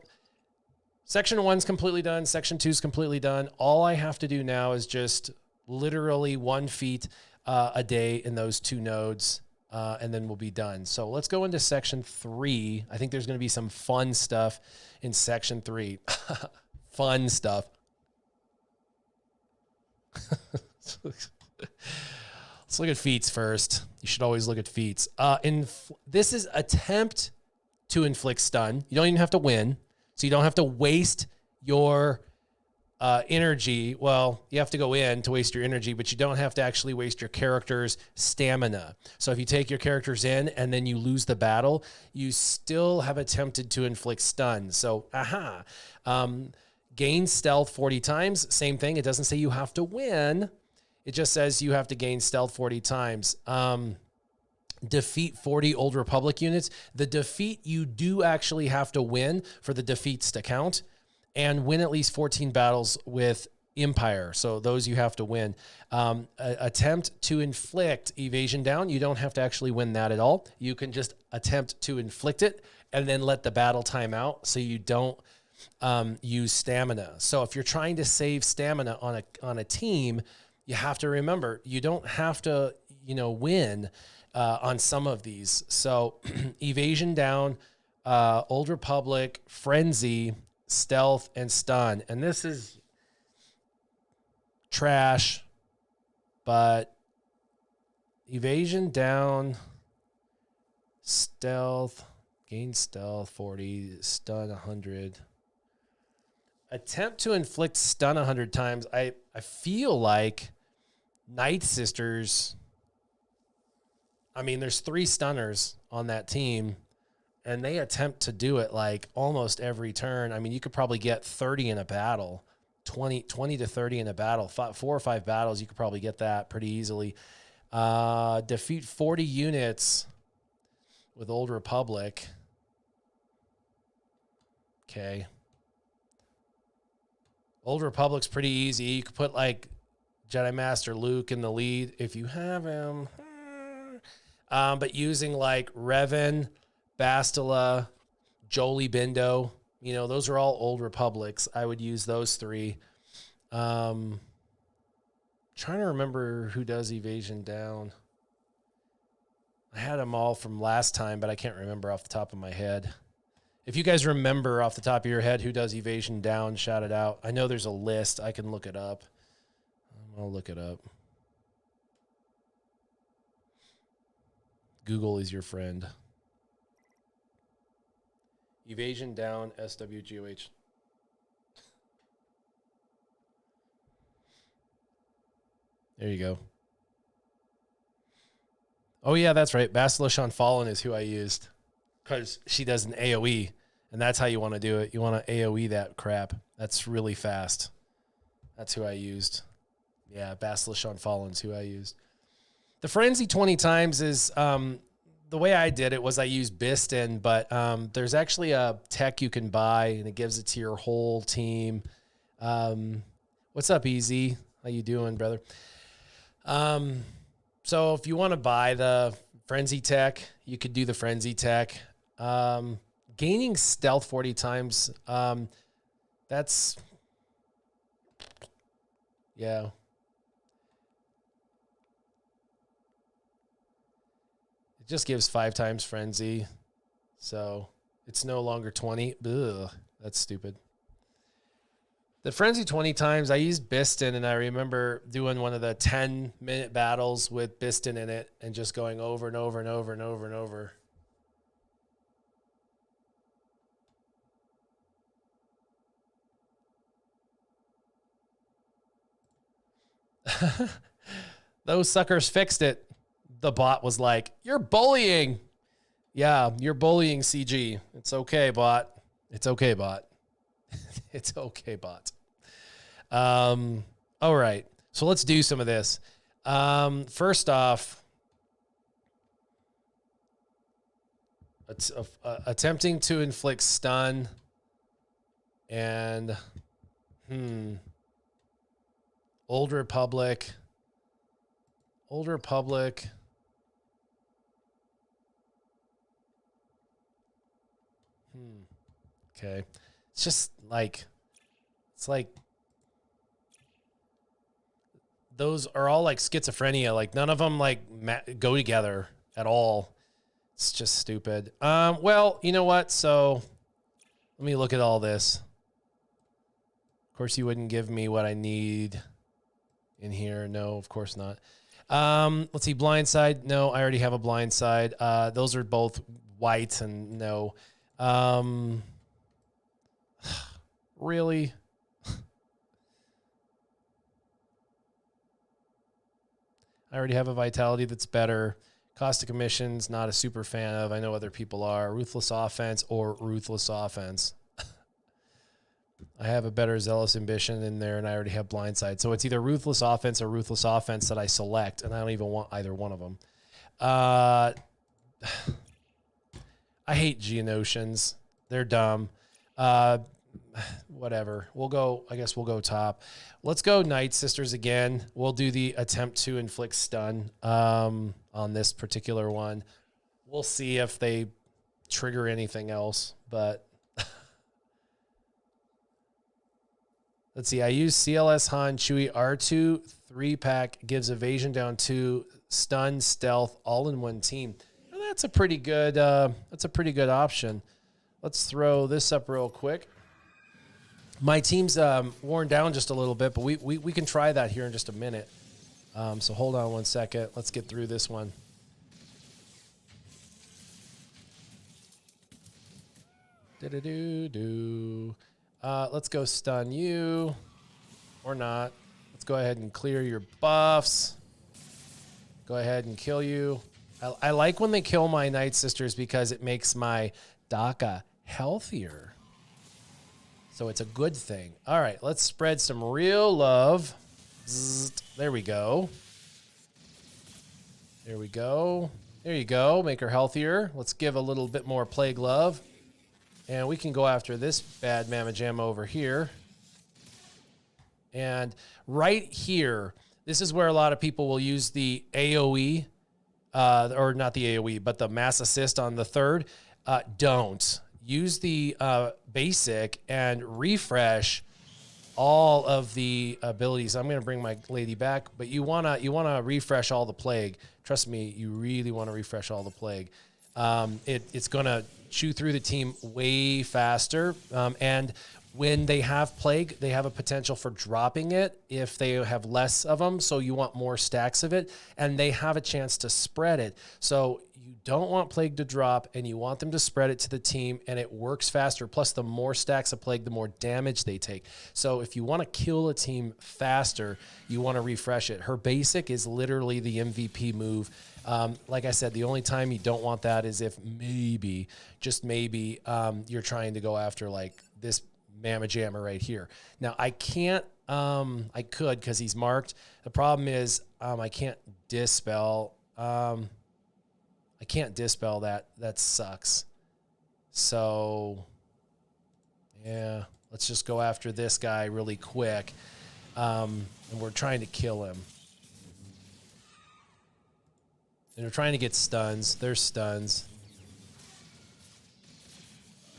section 1's completely done. Section 2's completely done. All I have to do now is just literally 1 feat a day in those 2 nodes, and then we'll be done. So let's go into section 3. I think there's going to be some fun stuff in section 3. Fun stuff. Let's look at feats first. You should always look at feats. This is attempt to inflict stun. You don't even have to win. So you don't have to waste your energy. Well, you have to go in to waste your energy, but you don't have to actually waste your character's stamina. So if you take your characters in and then you lose the battle, you still have attempted to inflict stun. So, gain stealth 40 times. Same thing. It doesn't say you have to win. It just says you have to gain stealth 40 times. Defeat 40 Old Republic units. The defeat, you do actually have to win for the defeats to count, and win at least 14 battles with Empire. So those you have to win. Attempt to inflict evasion down. You don't have to actually win that at all. You can just attempt to inflict it and then let the battle time out so you don't use stamina. So if you're trying to save stamina on a team, you have to remember you don't have to, win on some of these. So evasion down, Old Republic, frenzy, stealth, and stun. And this is trash, but evasion down, stealth, gain stealth 40, stun 100. Attempt to inflict stun 100 times. I feel like Nightsisters, there's 3 stunners on that team, and they attempt to do it like almost every turn. You could probably get 30 in a battle, 20 to 30 in a battle, 4 or 5 battles. You could probably get that pretty easily. Defeat 40 units with Old Republic. Okay. Old Republic's pretty easy. You could put like Jedi Master Luke in the lead if you have him. But using like Revan, Bastila, Jolie Bindo, those are all Old Republics. I would use those 3. Trying to remember who does evasion down. I had them all from last time, but I can't remember off the top of my head. If you guys remember off the top of your head who does evasion down, shout it out. I know there's a list. I can look it up. I'll look it up. Google is your friend. Evasion down, SWGOH. There you go. Oh, yeah, that's right. Bastila Fallen is who I used because she does an AoE, and that's how you want to do it. You want to AoE that crap. That's really fast. That's who I used. Yeah, Bastila Fallen's who I used. The Frenzy 20 times is the way I did it was I used Biston, but there's actually a tech you can buy, and it gives it to your whole team. What's up, Easy? How you doing, brother? So if you want to buy the Frenzy Tech, you could do the Frenzy Tech. Gaining stealth 40 times, that's, yeah. It just gives 5 times Frenzy. So it's no longer 20. Ugh, that's stupid. The Frenzy 20 times, I used Biston, and I remember doing one of the 10-minute battles with Biston in it and just going over and over and over and over and over. Those suckers fixed it. The bot was like, "You're bullying." Yeah, you're bullying CG. It's okay, bot. It's okay, bot. It's okay, bot. All right. So let's do some of this. First off, attempting to inflict stun and Old Republic. Old Republic. Okay. It's just like, it's like, those are all like schizophrenia. Like none of them like go together at all. It's just stupid. Well, you know what? So let me look at all this. Of course, you wouldn't give me what I need in here. No, of course not. Let's see. Blindside. No, I already have a blindside. Those are both white and no. Really? I already have a vitality that's better. Cost of commissions, not a super fan of. I know other people are. Ruthless offense or ruthless offense. I have a better zealous ambition in there, and I already have blindside. So it's either ruthless offense or ruthless offense that I select, and I don't even want either one of them. I hate Geonosians. They're dumb. Whatever. We'll go, I guess we'll go top. Let's go Nightsisters again. We'll do the attempt to inflict stun on this particular one. We'll see if they trigger anything else, but let's see. I use CLS Han Chewy R2 3-pack, gives evasion down 2, stun, stealth, all in one team. Well, that's a pretty good option. Let's throw this up real quick. My team's worn down just a little bit, but we can try that here in just a minute. So hold on one second. Let's get through this one. Let's go stun you. Or not. Let's go ahead and clear your buffs. Go ahead and kill you. I like when they kill my Nightsisters because it makes my Daka healthier. So it's a good thing. All right, let's spread some real love. Zzzt, there we go. There we go. There you go. Make her healthier. Let's give a little bit more plague love. And we can go after this bad Mamma Jamma over here. And right here, this is where a lot of people will use the AoE, or not the AoE, but the mass assist on the third. Don't. Use the basic and refresh all of the abilities. I'm going to bring my lady back, but you wanna refresh all the plague. Trust me, you really want to refresh all the plague. It's going to chew through the team way faster. And when they have plague, they have a potential for dropping it if they have less of them. So you want more stacks of it, and they have a chance to spread it. So you don't want plague to drop, and you want them to spread it to the team, and it works faster. Plus, the more stacks of plague, the more damage they take. So if you want to kill a team faster, you want to refresh it. Her basic is literally the MVP move. Like I said, the only time you don't want that is if maybe, just maybe, you're trying to go after like this Mamma Jamma right here. Now I can't, I could because he's marked. The problem is I can't dispel. I can't dispel that. That sucks. So yeah, let's just go after this guy really quick. And we're trying to kill him. And we're trying to get stuns. There's stuns.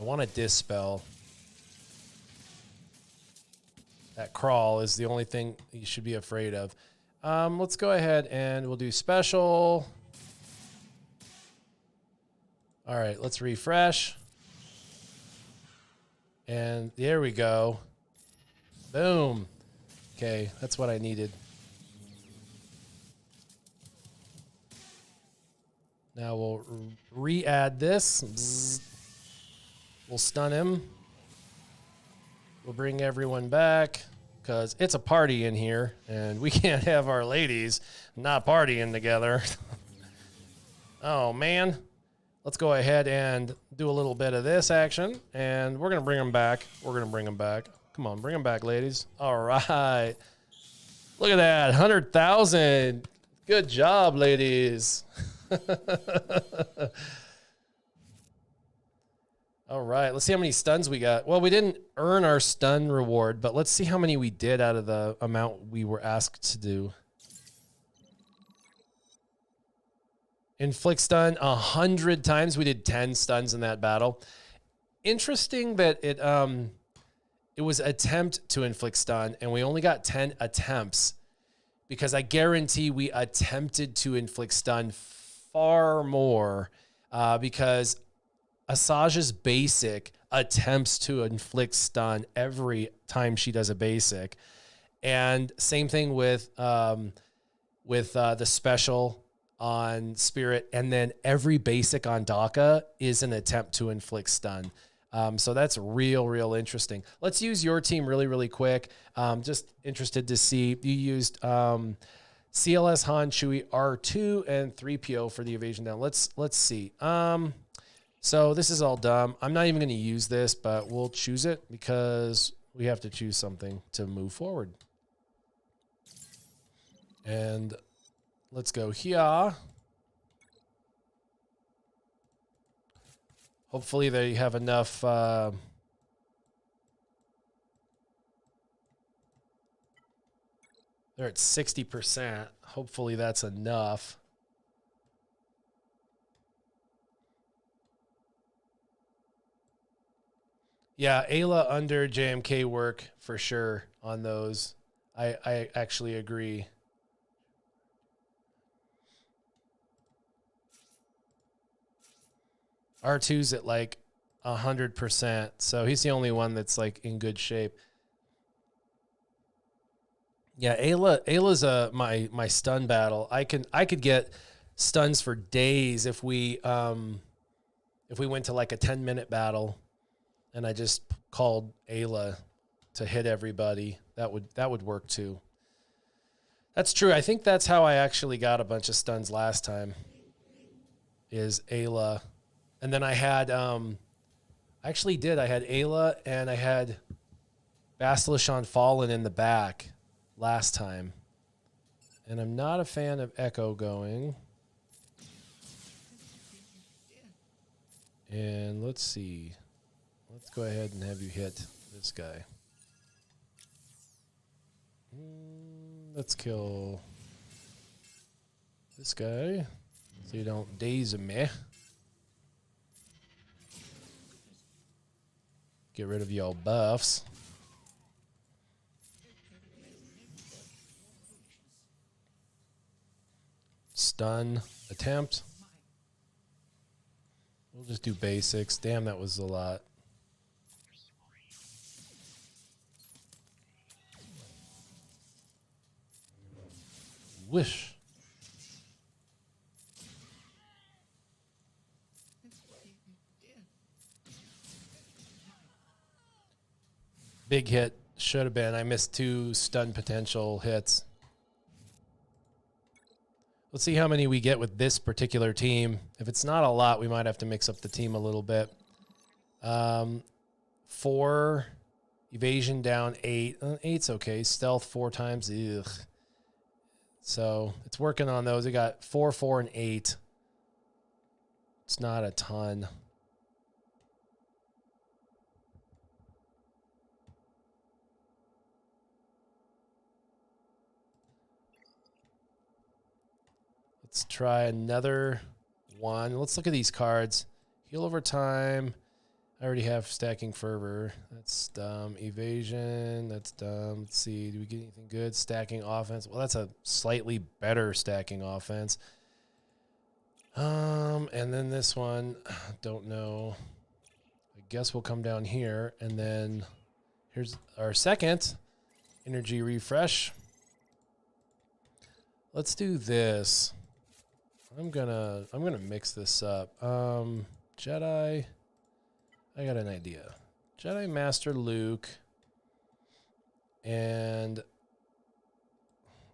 I want to dispel. That crawl is the only thing you should be afraid of. Let's go ahead and we'll do special. All right, let's refresh. And there we go. Boom. Okay, that's what I needed. Now we'll re-add this. Bzz. We'll stun him. We'll bring everyone back because it's a party in here, and we can't have our ladies not partying together. Oh, man. Let's go ahead and do a little bit of this action, and we're going to bring them back. We're going to bring them back. Come on, bring them back, ladies. All right. Look at that, 100,000. Good job, ladies. All right, let's see how many stuns we got. Well, we didn't earn our stun reward, but let's see how many we did out of the amount we were asked to do. Inflict stun 100 times. We did 10 stuns in that battle. Interesting that it was attempt to inflict stun, and we only got 10 attempts because I guarantee we attempted to inflict stun far more because Asajj's basic attempts to inflict stun every time she does a basic. And same thing with the special on Spirit, and then every basic on Daka is an attempt to inflict stun. So that's real interesting. Let's use your team really quick. Just interested to see you used CLS, Han, Chewie, R2, and 3PO for the evasion down. Let's see. So this is all dumb. I'm not even going to use this, but we'll choose it because we have to choose something to move forward. And let's go here. Hopefully they have enough. They're at 60%. Hopefully that's enough. Yeah, Ayla under JMK work for sure on those. I actually agree. R2's at like 100%, so he's the only one that's like in good shape. Yeah, Ayla's my stun battle. I could get stuns for days if we went to like a 10-minute battle, and I just called Ayla to hit everybody. That would work too. That's true. I think that's how I actually got a bunch of stuns last time. Is Ayla. And then I had, I actually did. I had Ayla and I had Basilisk on Fallen in the back last time. And I'm not a fan of Echo going. And let's see. Let's go ahead and have you hit this guy. Let's kill this guy so you don't daze me. Get rid of y'all buffs. Stun attempt. We'll just do basics. Damn, that was a lot. Wish. Big hit. Should have been. I missed 2 stun potential hits. Let's see how many we get with this particular team. If it's not a lot, we might have to mix up the team a little bit. 4. Evasion down 8. 8's okay. Stealth 4 times. Ugh. So it's working on those. We got 4, 4, and 8. It's not a ton. Let's Let's try another one. Let's look at these cards. Heal over time. I already have Stacking Fervor. That's dumb. Evasion. That's dumb. Let's see. Do we get anything good? Stacking Offense. Well, that's a slightly better Stacking Offense. And then this one, don't know. I guess we'll come down here, and then here's our second energy refresh. Let's do this. I'm gonna mix this up. Jedi. I got an idea. Jedi Master Luke. And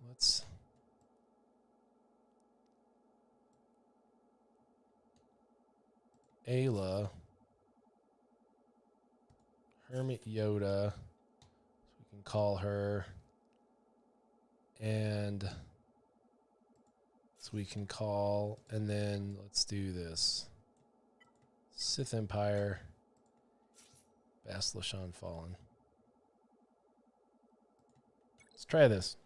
let's Ayla. Hermit Yoda. So we can call her. And so we can call, and then let's do this. Sith Empire. Basileus Fallen. Let's try this.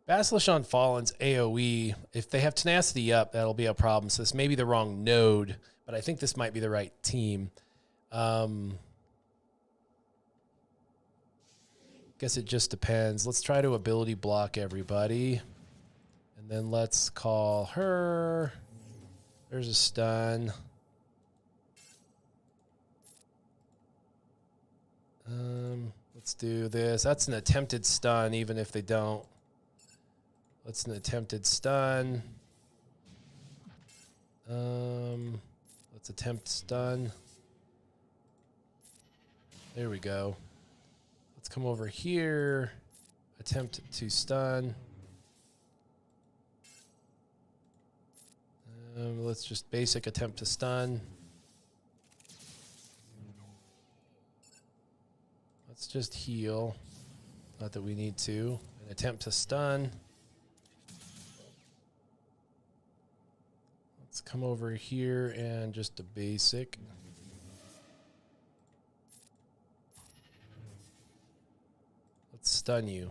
Basileus Fallen's AoE, if they have Tenacity up, that'll be a problem. So this may be the wrong node, but I think this might be the right team. Guess it just depends. Let's try to ability block everybody. And then let's call her. There's a stun. Let's do this. That's an attempted stun, even if they don't. That's an attempted stun. Let's attempt stun. There we go. Let's come over here. Attempt to stun. Let's just basic attempt to stun. Let's just heal. Not that we need to. An attempt to stun. Let's come over here and just a basic. Let's stun you.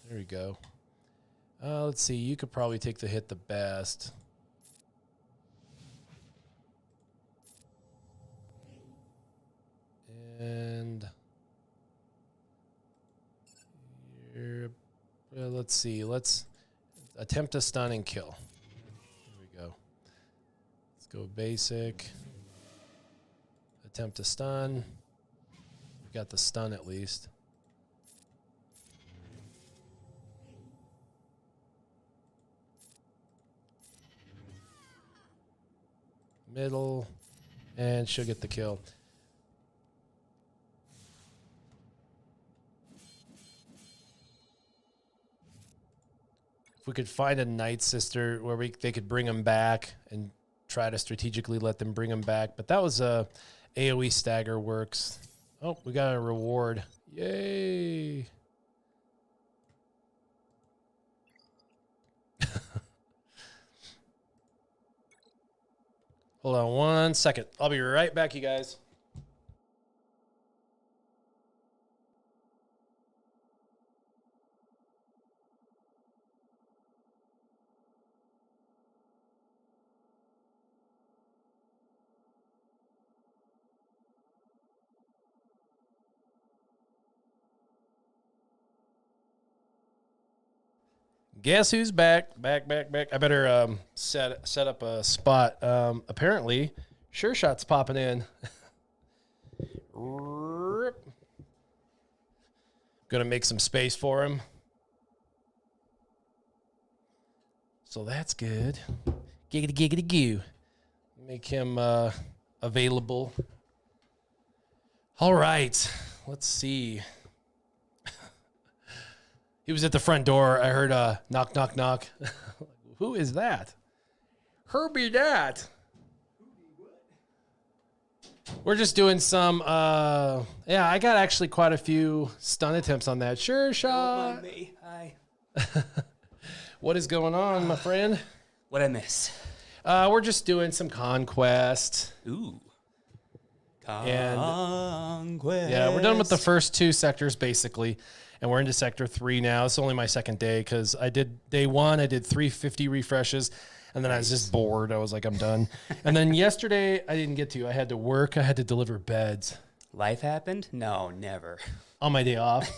There we go. Let's see. You could probably take the hit the best. And let's see. Let's attempt to stun and kill. There we go. Let's go basic. Attempt to stun. We got the stun at least. Middle. And she'll get the kill. If we could find a Nightsister where they could bring them back and try to strategically let them bring them back. But that was a AoE stagger works. Oh, we got a reward. Yay. Hold on 1 second. I'll be right back, you guys. Guess who's back? Back. I better set up a spot. Apparently, Sure Shot's popping in. Gonna make some space for him. So that's good. Giggity goo. Make him available. All right. Let's see. He was at the front door. I heard knock, knock, knock. Who is that? Herbie that. We're just doing some, yeah, I got actually quite a few stun attempts on that. Sure shot. Me. Hi. What is going on, my friend? What'd I miss? We're just doing some Conquest. Ooh. Conquest. Yeah, we're done with the first 2 sectors basically, and we're into sector 3 now. It's only my second day because I did day 1. I did 350 refreshes, and then I was just bored. I was like, I'm done. And then yesterday I didn't get to. I had to work. I had to deliver beds. Life happened? No, never. On my day off,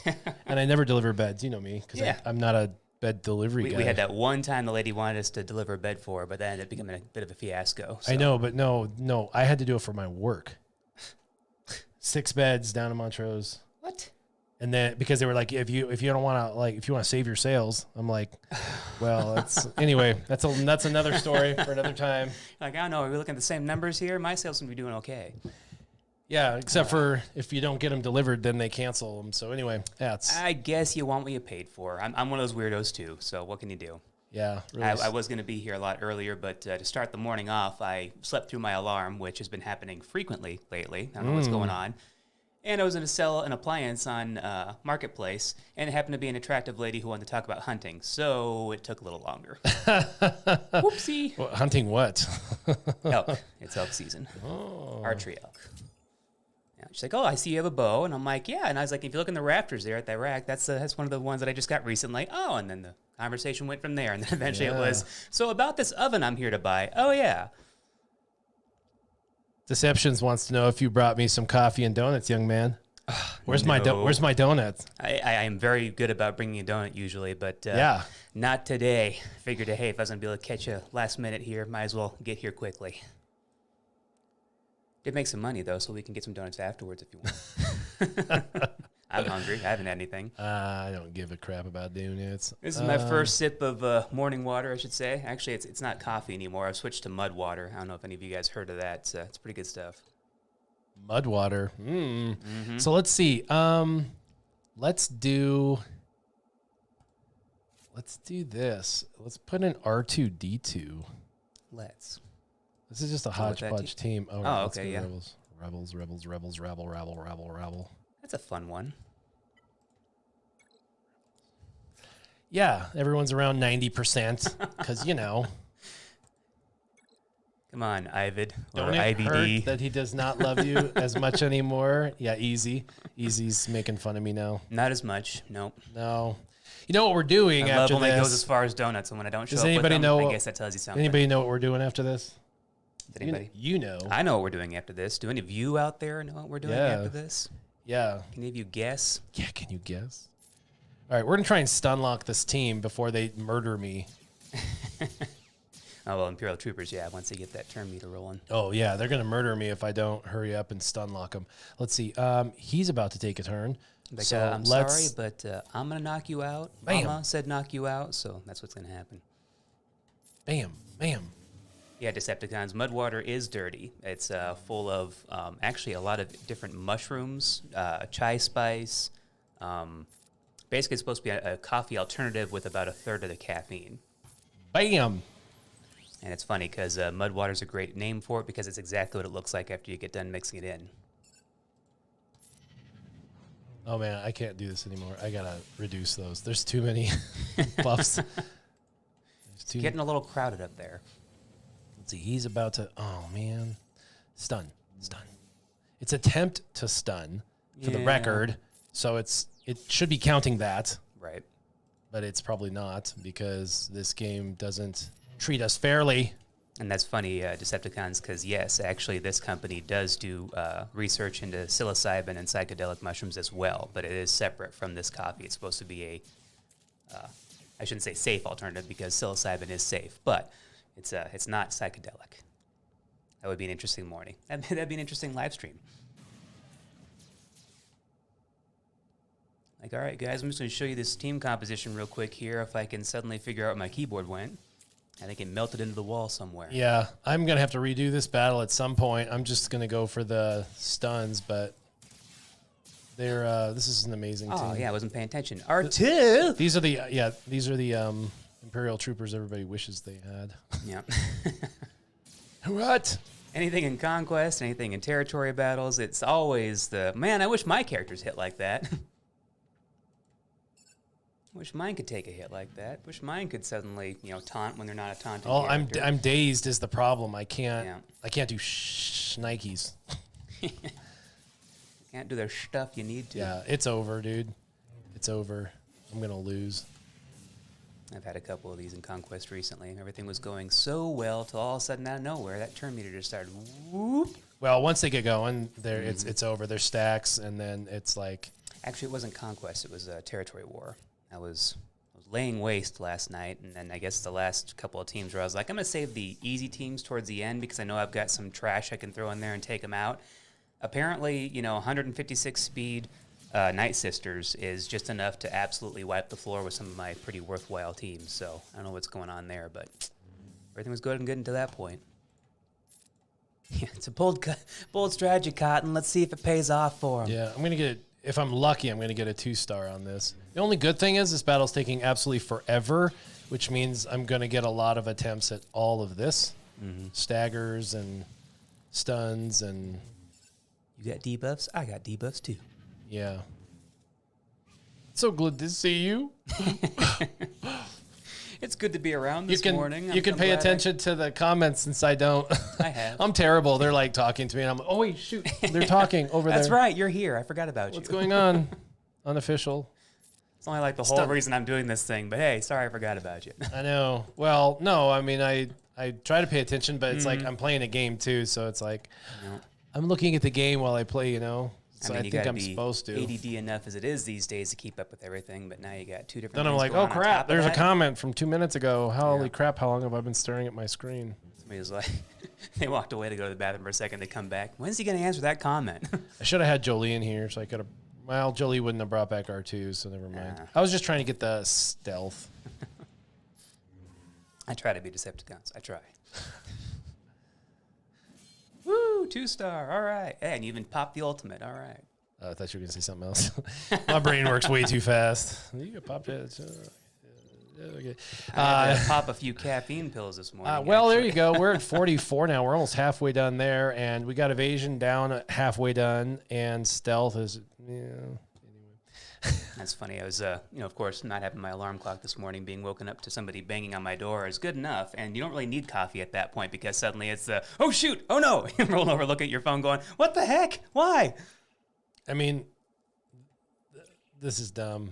and I never deliver beds. You know me, because I'm not a bed delivery guy. We had that one time the lady wanted us to deliver a bed for her, but that ended up becoming a bit of a fiasco. So. I know, but no, I had to do it for my work. 6 beds down in Montrose. What? And then because they were like, if you don't want to if you want to save your sales, I'm like, well, that's another story for another time. Like, I don't know, are we looking at the same numbers here? My sales seem to be doing okay. Yeah, except for if you don't get them delivered, then they cancel them. So anyway, I guess you want what you paid for. I'm one of those weirdos too. So what can you do? Yeah, really. I was going to be here a lot earlier, but to start the morning off, I slept through my alarm, which has been happening frequently lately. I don't know what's going on. And I was going to sell an appliance on Marketplace, and it happened to be an attractive lady who wanted to talk about hunting, so it took a little longer. Whoopsie. Well, hunting what? Elk. It's elk season. Archery elk. Yeah, she's like, oh, I see you have a bow. And I'm like, yeah. And I was like, if you look in the rafters there at that rack, that's one of the ones that I just got recently. Oh, and then the conversation went from there. And then eventually it was, so about this oven I'm here to buy. Oh, yeah. Deceptions wants to know if you brought me some coffee and donuts, young man. Where's my donuts? I am very good about bringing a donut usually, but not today. Figured, hey, if I was going to be able to catch you last minute here, might as well get here quickly. Did make some money, though, so we can get some donuts afterwards if you want. I'm hungry. I haven't had anything. I don't give a crap about donuts. This is my first sip of morning water, I should say. Actually, it's not coffee anymore. I've switched to mud water. I don't know if any of you guys heard of that. It's pretty good stuff. Mud water. So let's see. Let's do this. Let's put in R2D2. Let's. This is just a hodgepodge team. Oh, let's okay, go yeah. Rebels, rabble. That's a fun one. Yeah, everyone's around 90% because, Come on, Ivid or Don't it IVD. hurt that he does not love you as much anymore? Yeah, Easy. Easy's making fun of me now. Not as much, nope. No. You know what we're doing My after love only this? goes as far as donuts, and when I don't show Does up anybody with them, know? I guess that tells you something. Anybody know what we're doing after this? Does anybody? You know. I know what we're doing after this. Do any of you out there know what we're doing after this? Yeah. Can any of you guess? Yeah, can you guess? All right, we're going to try and stun lock this team before they murder me. Oh, well, Imperial Troopers, yeah, once they get that turn meter rolling. Oh, yeah, they're going to murder me if I don't hurry up and stun lock them. Let's see. He's about to take a turn. Like, so I'm sorry, but I'm going to knock you out. Bam. Mama said knock you out, so that's what's going to happen. Bam. Yeah, Decepticons. Mudwater is dirty. It's full of actually a lot of different mushrooms, chai spice. Basically, it's supposed to be a coffee alternative with about a third of the caffeine. Bam. And it's funny because Mudwater is a great name for it because it's exactly what it looks like after you get done mixing it in. Oh, man, I can't do this anymore. I got to reduce those. There's too many buffs. Getting a little crowded up there. Let's see. He's about to... Oh, man. Stun. It's attempt to stun for the record. So it should be counting that. Right. But it's probably not because this game doesn't treat us fairly. And that's funny, Decepticons, because yes, actually this company does do research into psilocybin and psychedelic mushrooms as well, but it is separate from this coffee. It's supposed to be a, I shouldn't say safe alternative because psilocybin is safe, but it's not psychedelic. That would be an interesting morning. That'd be an interesting live stream. Like, all right, guys, I'm just going to show you this team composition real quick here if I can suddenly figure out where my keyboard went. I think it melted into the wall somewhere. Yeah, I'm going to have to redo this battle at some point. I'm just going to go for the stuns, but this is an amazing team. Oh, yeah, I wasn't paying attention. R2! These are the Imperial Troopers everybody wishes they had. Yeah. What? Anything in Conquest, anything in territory battles, it's always man, I wish my characters hit like that. Wish mine could take a hit like that. Wish mine could suddenly, taunt when they're not a taunting character. I'm dazed is the problem. I can't do Nikes. Can't do their stuff you need to. Yeah, it's over, dude. It's over. I'm going to lose. I've had a couple of these in Conquest recently, and everything was going so well till all of a sudden out of nowhere, that turn meter just started whoop. Well, once they get going, it's over. There's stacks, and then it's like... Actually, it wasn't Conquest. It was Territory War. I was laying waste last night, and then I guess the last couple of teams where I was like, I'm going to save the easy teams towards the end because I know I've got some trash I can throw in there and take them out. Apparently, 156 speed Nightsisters is just enough to absolutely wipe the floor with some of my pretty worthwhile teams. So I don't know what's going on there, but everything was good and good until that point. Yeah, it's a bold strategy, Cotton. Let's see if it pays off for him. Yeah, I'm going to get... If I'm lucky, I'm going to get a 2-star on this. The only good thing is this battle's taking absolutely forever, which means I'm going to get a lot of attempts at all of this. Staggers and stuns and... You got debuffs? I got debuffs too. Yeah. So good to see you. It's good to be around this morning. You can pay attention to the comments since I don't. I have. I'm terrible. They're like talking to me, and I'm like, oh, wait, shoot. They're talking over there. That's right. You're here. I forgot about you. What's going on? Unofficial. It's only like the whole reason I'm doing this thing, but hey, sorry I forgot about you. I know. Well, no, I mean, I try to pay attention, but it's like I'm playing a game too, so it's like I'm looking at the game while I play, So I think I'm supposed to. ADD enough as it is these days to keep up with everything, but now you got two different. Then I'm like, oh crap! There's a comment from 2 minutes ago. Holy crap! How long have I been staring at my screen? Somebody was like, they walked away to go to the bathroom for a second. They come back. When's he going to answer that comment? I should have had Jolie in here, so I could have. Well, Jolie wouldn't have brought back R2, so never mind. I was just trying to get the stealth. I try to be Decepticons. I try. Woo, 2-star. All right. Hey, and you even popped the ultimate. All right. I thought you were going to say something else. My brain works way too fast. You could pop it. Okay. I had to pop a few caffeine pills this morning. Well, there you go. We're at 44 now. We're almost halfway done there, and we got evasion down at halfway done, and stealth is, anyway. That's funny. I was, of course, not having my alarm clock this morning, being woken up to somebody banging on my door is good enough, and you don't really need coffee at that point because suddenly it's oh shoot, oh no, you roll over, look at your phone, going, what the heck? Why? I mean, this is dumb.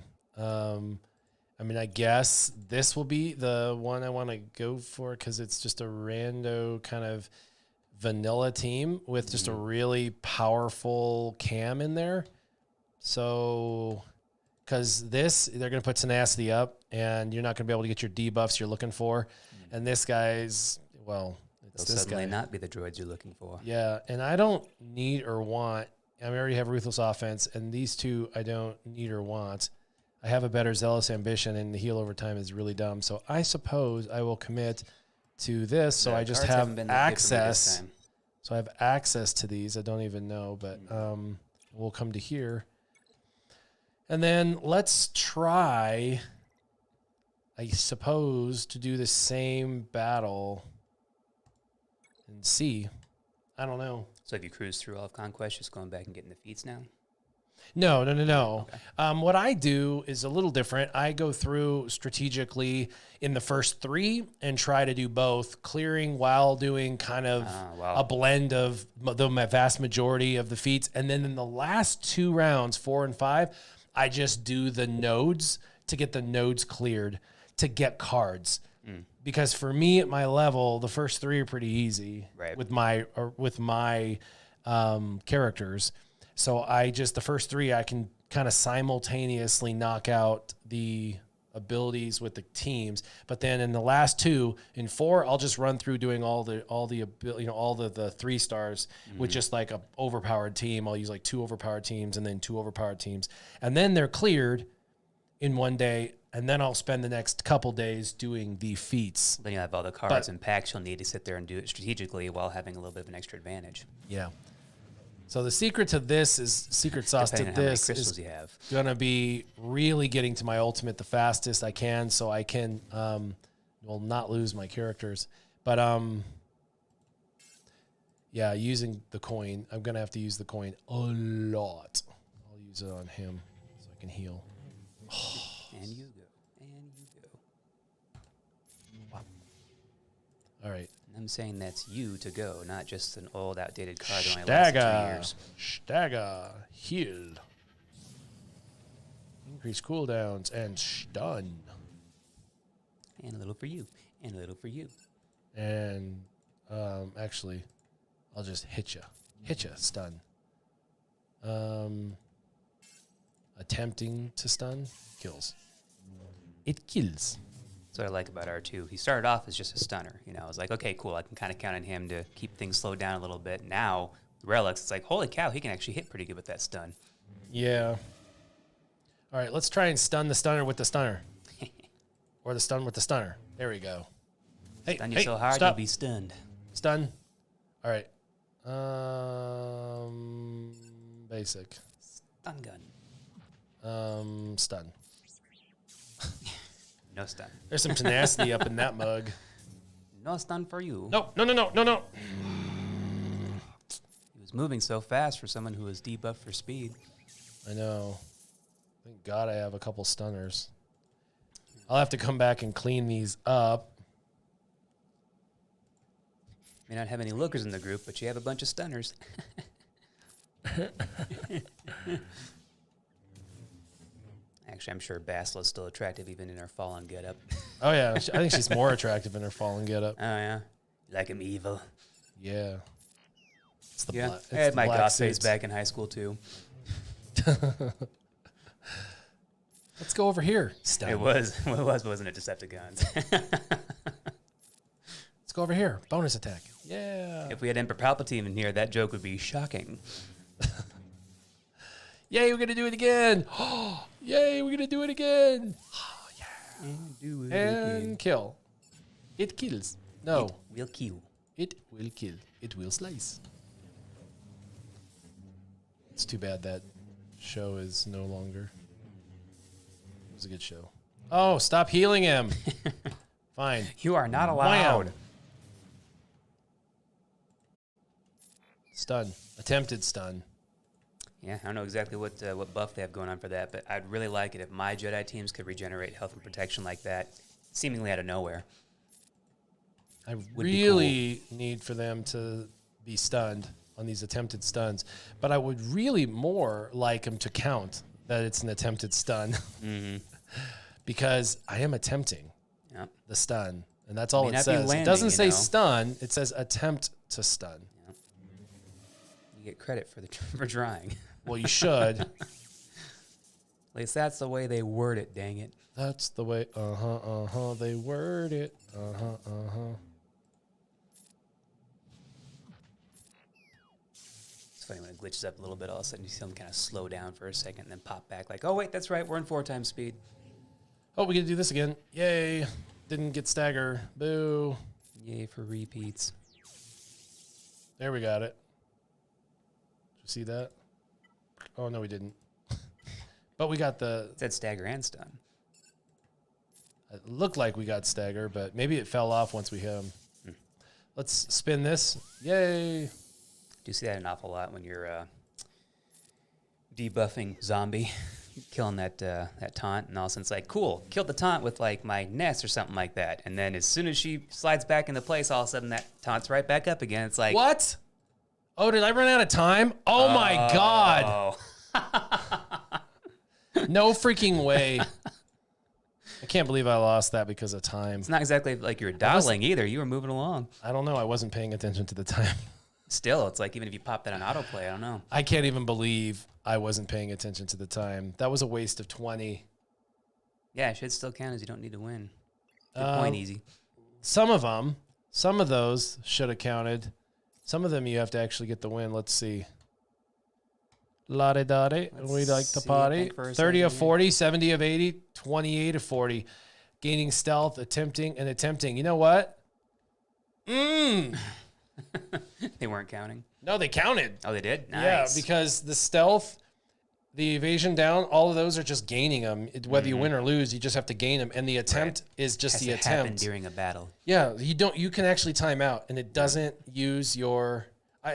I guess this will be the one I want to go for because it's just a rando kind of vanilla team with just a really powerful cam in there. So, because they're going to put tenacity up, and you're not going to be able to get your debuffs you're looking for. And this guy's, well, it's They'll this suddenly guy. not be the droids you're looking for. Yeah, and I don't need or want. I already have Ruthless Offense, and these two I don't need or want. I have a better Zealous Ambition, and the heal over time is really dumb. So I suppose I will commit to this, so I just have access. So I have access to these. I don't even know, but we'll come to here. And then let's try, I suppose, to do the same battle and see. I don't know. So have you cruised through all of Conquest, just going back and getting the feats now? No. Okay. What I do is a little different. I go through strategically in the first 3 and try to do both, clearing while doing kind of a blend of the vast majority of the feats. And then in the last 2 rounds, 4 and 5, I just do the nodes to get the nodes cleared to get cards. Because for me at my level, the first 3 are pretty easy with my characters. So the first 3, I can kind of simultaneously knock out the abilities with the teams. But then in the last 2, in 4, I'll just run through doing all the 3 stars with just like a overpowered team. I'll use like 2 overpowered teams and then 2 overpowered teams. And then they're cleared in one day. And then I'll spend the next couple days doing the feats. Then you'll have all the cards and packs you'll need to sit there and do it strategically while having a little bit of an extra advantage. Yeah. So the secret to this secret sauce to this is going to be really getting to my ultimate the fastest I can so I can not lose my characters. But using the coin. I'm going to have to use the coin a lot. I'll use it on him so I can heal. And you go. Wow. All right. And I'm saying that's you to go, not just an old, outdated card that only lasted 2 years. Stagger. Heal. Increase cooldowns and stun. And a little for you. And a little for you. And actually, I'll just hit you. Stun. Attempting to stun kills. It kills. That's what I like about R2. He started off as just a stunner. You know, I was like, okay, cool. I can kind of count on him to keep things slowed down a little bit. Now, Relics, it's like, holy cow, he can actually hit pretty good with that stun. Yeah. All right, let's try and stun the stunner with the stunner. Or the stun with the stunner. There we go. Hey, Stun you so hard, stop. you'll be stunned. Stun. All right. Basic. Stun gun. Stun. No stun. There's some tenacity up in that mug. No stun for you. No. He was moving so fast for someone who was debuffed for speed. I know. Thank God I have a couple stunners. I'll have to come back and clean these up. May not have any lookers in the group, but you have a bunch of stunners. Actually, I'm sure Basila's still attractive even in her fallen getup. Oh, yeah. I think she's more attractive in her fallen getup. Oh, yeah? Like him evil. Yeah. It's the Yeah, black, I had my black goth phase suits. back in high school, too. Let's go over here. Stun. It wasn't it, Decepticons? Let's go over here. Bonus attack. Yeah. If we had Emperor Palpatine in here, that joke would be shocking. Yay, we're going to do it again. Yay, we're going to do it again. Oh, yeah. And do it And again. kill. It kills. No. It will kill. It will kill. It will slice. It's too bad that show is no longer. It was a good show. Oh, stop healing him. Fine. You are not allowed. Wham. Stun. Attempted stun. Yeah, I don't know exactly what buff they have going on for that, but I'd really like it if my Jedi teams could regenerate health and protection like that, seemingly out of nowhere. I be really need for them to be stunned on these attempted stuns, but I would really more like them to count that it's an attempted stun Mm-hmm. because I am attempting Yep. the stun, and that's all May it not be says. It landing, doesn't you say know. stun; it says attempt to stun. You get credit for trying. Well, you should. At least that's the way they word it, dang it. That's the way. They word it. It's funny when it glitches up a little bit, all of a sudden you see them kind of slow down for a second and then pop back like, oh, wait, that's right, we're in 4 times speed. Oh, we get to do this again. Yay. Didn't get stagger. Boo. Yay for repeats. There we got it. Did you see that? Oh, no, we didn't. But we got the... It said stagger and stun. It looked like we got stagger, but maybe it fell off once we hit him. Let's spin this. Yay. Do you see that an awful lot when you're debuffing zombie, killing that taunt, and all of a sudden it's like, cool, killed the taunt with like my nest or something like that. And then as soon as she slides back into place, all of a sudden that taunt's right back up again. It's like... What? Oh, did I run out of time? Oh, my God. No freaking way. I can't believe I lost that because of time. It's not exactly like you were dawdling either. You were moving along. I don't know. I wasn't paying attention to the time. Still, it's like even if you pop that on autoplay, I don't know. I can't even believe I wasn't paying attention to the time. That was a waste of 20. Yeah, it should still count as you don't need to win. Good point, easy. Some of those should have counted. Some of them you have to actually get the win. Let's see. La-de-da-de. We like the party. 30 of 40, 70 of 80, 28 of 40. Gaining stealth, attempting. You know what? They weren't counting. No, they counted. Oh, they did? Nice. Yeah, because the stealth, the evasion down, all of those are just gaining them. Whether you win or lose, you just have to gain them. And the attempt is just Has the to happen attempt. during a battle. Yeah, you can actually time out, and it doesn't use your...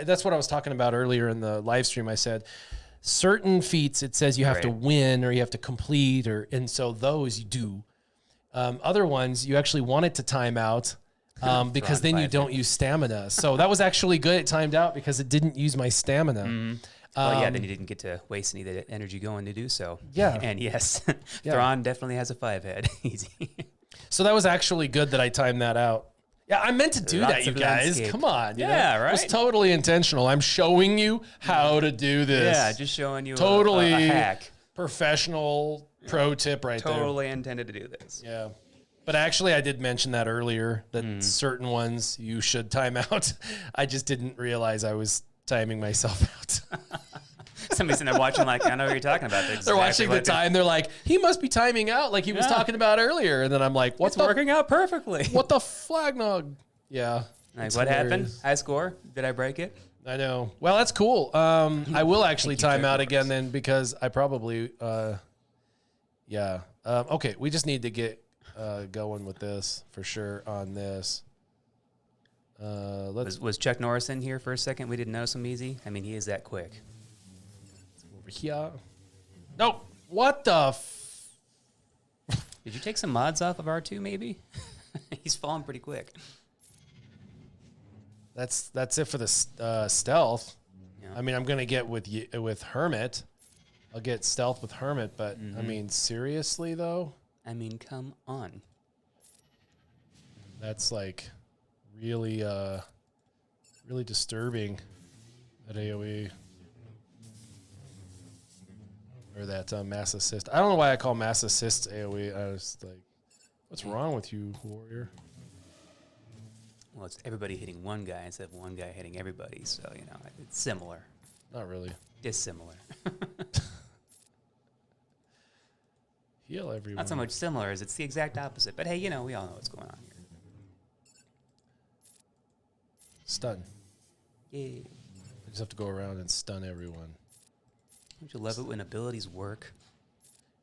that's what I was talking about earlier in the live stream. I said, certain feats, it says you have to win or you have to complete, and so those you do. Other ones, you actually want it to time out, because then you don't use stamina. So that was actually good. It timed out because it didn't use my stamina. Well, yeah, then you didn't get to waste any of the energy going to do so. Yeah. And yes, Yeah. Thrawn definitely has a 5-head. Easy. So that was actually good that I timed that out. Yeah, I meant to do Lots that, you of guys. landscape. Come on. You Yeah, know? It was right? totally intentional. I'm showing you how to do this. Yeah, just showing you Totally a hack. Professional pro tip right there. Totally intended to do this. Yeah. But actually, I did mention that earlier, that certain ones you should time out. I just didn't realize I was timing myself out. Somebody's sitting there watching like, I know what you're talking about. They're watching the time. They're like, he must be timing out like he was talking about earlier. And then I'm like, what's working out perfectly. What the flagnog? Yeah. Like, what happened? High score? Did I break it? I know. Well, that's cool. I will actually time out again then because I probably, yeah. Okay, we just need to get going with this for sure on this. Was Chuck Norris in here for a second? We didn't know some easy. I mean, he is that quick. Over here. Nope. What the? Did you take some mods off of R2? Maybe. He's falling pretty quick. That's it for the stealth. Yeah. I mean, I'm gonna get with Hermit. I'll get stealth with Hermit, but I mean, seriously though. I mean, come on. That's like really, really disturbing. That AOE or that mass assist. I don't know why I call mass assists AOE. I was like, what's wrong with you, warrior? Well, it's everybody hitting one guy instead of one guy hitting everybody. So, you know, it's similar. Not really. Dissimilar. Heal everyone. Not so much similar as it's the exact opposite. But hey, you know, we all know what's going on here. Stun. Yay. I just have to go around and stun everyone. Don't you love it when abilities work?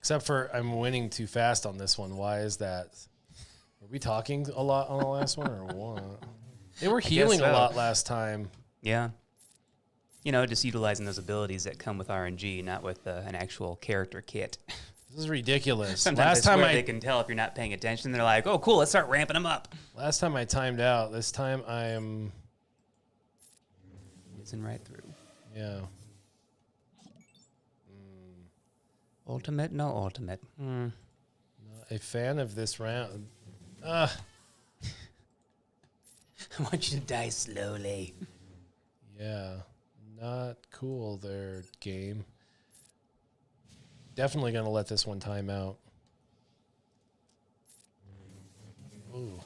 Except for I'm winning too fast on this one. Why is that? Were we talking a lot on the last one or what? They were healing a lot last time. Yeah. You know, just utilizing those abilities that come with RNG, not with an actual character kit. This is ridiculous. Sometimes they can tell if you're not paying attention. They're like, oh, cool, let's start ramping them up. Last time I timed out. This time I am... Whizzing right through. Yeah. Ultimate? No ultimate. Not a fan of this round. I want you to die slowly. Yeah. Not cool there, game. Definitely going to let this one time out. Ooh.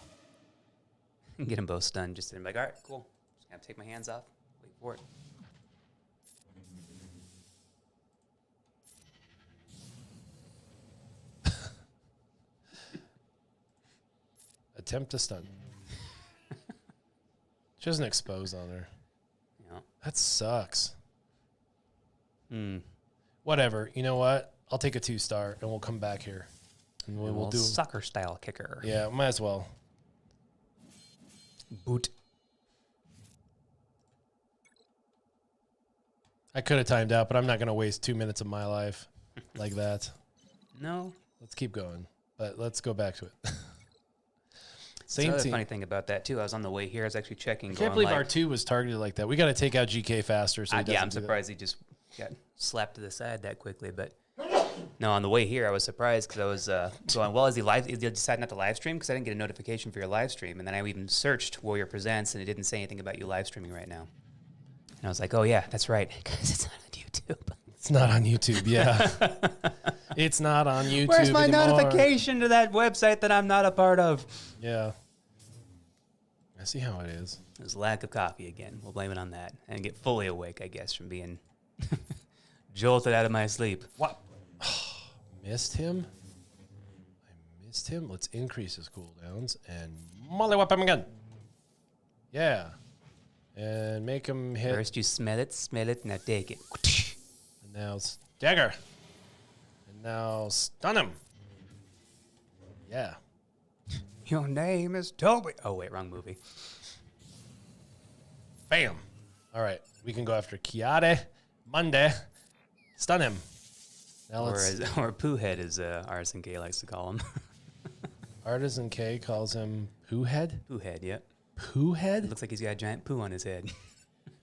Get them both stunned. Just like, all right, cool. Just gotta take my hands off. Wait for it. Attempt to stun. She doesn't expose on her. Yeah. That sucks. Hmm. Whatever. You know what? I'll take a 2-star and we'll come back here. And we'll do soccer style kicker. Yeah, might as well. Boot. I could have timed out, but I'm not going to waste 2 minutes of my life like that. No. Let's keep going. But let's go back to it. Same team. funny thing about that too. I was on the way here. I was actually checking. I can't believe R2 was targeted like that. We got to take out GK faster. So yeah, I'm surprised he just got slapped to the side that quickly. But no, on the way here, I was surprised because I was going, well, is he decided not to live stream? Because I didn't get a notification for your live stream. And then I even searched Warrior Presents, and it didn't say anything about you live streaming right now. And I was like, oh, yeah, that's right. Because it's not on YouTube. It's not on YouTube, yeah. It's not on YouTube Where's my anymore. notification to that website that I'm not a part of? Yeah. I see how it is. It was lack of coffee again. We'll blame it on that. And get fully awake, I guess, from being jolted out of my sleep. What? Missed him? I missed him? Let's increase his cooldowns and mollywhip him again. Yeah. And make him hit. First you smell it, now take it. And now dagger. And now stun him. Yeah. Your name is Toby. Oh, wait, wrong movie. Bam. All right. We can go after Kiade. Monday. Stun him. Now let's... Or Pooh Head, as RSNK likes to call him. Artisan K calls him Pooh Head. Pooh head, yep. Pooh Head? Looks like he's got a giant poo on his head.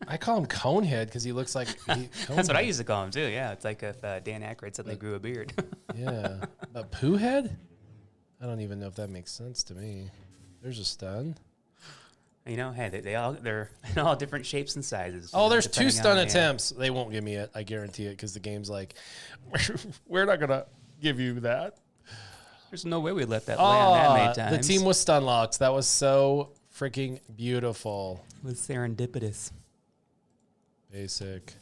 I call him Cone Head because he looks like. That's what I used to call him too. Yeah, it's like if Dan Aykroyd suddenly grew a beard. Yeah, but Pooh Head? I don't even know if that makes sense to me. There's a stun. You know, hey, they're in all different shapes and sizes. Oh, there's 2 depending stun on- attempts. They won't give me it. I guarantee it because the game's like, we're not gonna give you that. There's no way we'd let that land that many times. The team was stun locks. That was so freaking beautiful. was serendipitous. Basic.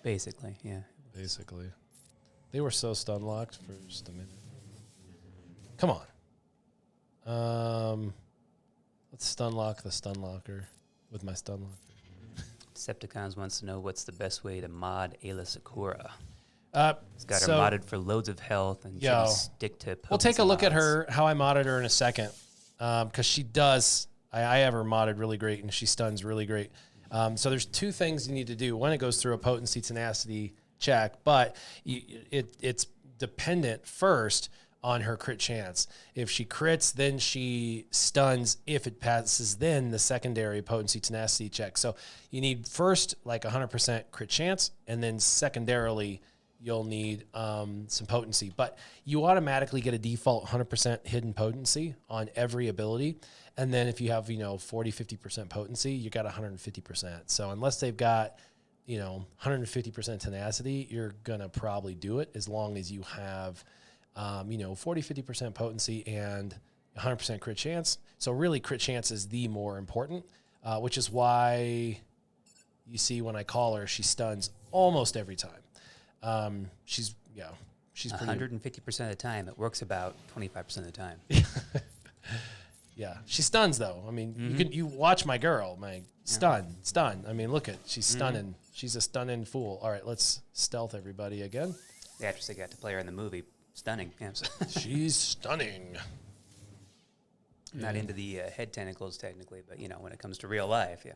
Basically, yeah. Basically. They were so stun locked for just a minute. Come on. Let's stun lock the stun locker with my stun locker. Decepticons wants to know what's the best way to mod Ayla Sakura. It's got so- her modded for loads of health and Yo. should stick to We'll take a potency look at mods. her, how I modded her in a second. Because she does, I have her modded really great and she stuns really great. So there's 2 things you need to do. One, it goes through a potency tenacity check, but it's dependent first on her crit chance. If she crits, then she stuns. If it passes, then the secondary potency tenacity check. So you need first like 100% crit chance, and then secondarily you'll need some potency. But you automatically get a default 100% hidden potency on every ability. And then if you have, 40, 50% potency, you got 150%. So unless they've got, 150% tenacity, you're going to probably do it as long as you have, 40, 50% potency and 100% crit chance. So really crit chance is the more important, which is why you see when I call her, she stuns almost every time. She's pretty 150% of the time. It works about 25% of the time. Yeah, she stuns though. I mean, you watch my girl, stun. I mean, look at she's stunning. She's a stunning fool. All right, let's stealth everybody again. The actress that got to play her in the movie, stunning. Yeah, She's stunning. not into the head tentacles technically, but when it comes to real life, yeah.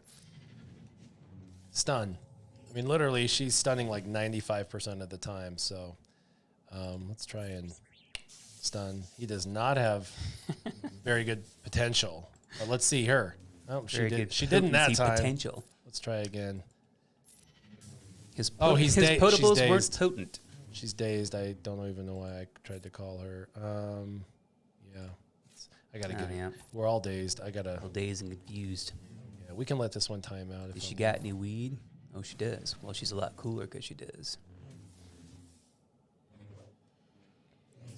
Stun. I mean, literally, she's stunning like 95% of the time. So let's try and stun. He does not have very good potential. But let's see her. Oh, Very good she didn't that potency time. Potential. Let's try again. His he's his she's potables weren't dazed. potent. She's dazed. I don't even know why I tried to call her. Yeah. I got to get her. Yeah. We're all dazed. I got to. All dazed and confused. Yeah, we can let this one time out. Does she got any weed? Oh, she does. Well, she's a lot cooler because she does.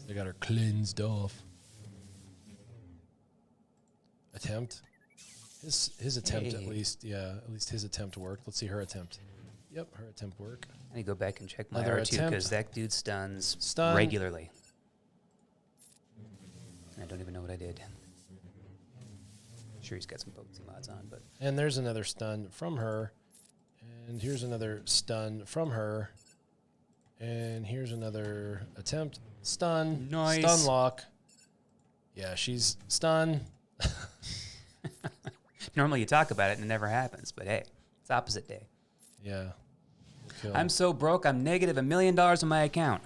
They got her cleansed off. Attempt. His attempt Hey. at least his attempt worked. Let's see her attempt. Yep, her attempt worked. I need to go back and check my Another R2 attempt. because that dude stuns Stun. regularly. I don't even know what I did. Sure, he's got some potency mods on, but And there's another stun from her. And here's another stun from her. And here's another attempt. Stun. Nice. Stun lock. Yeah, she's stun. normally you talk about it and it never happens. But hey, it's opposite day. Yeah. Kill. I'm so broke, I'm negative $1 million on my account.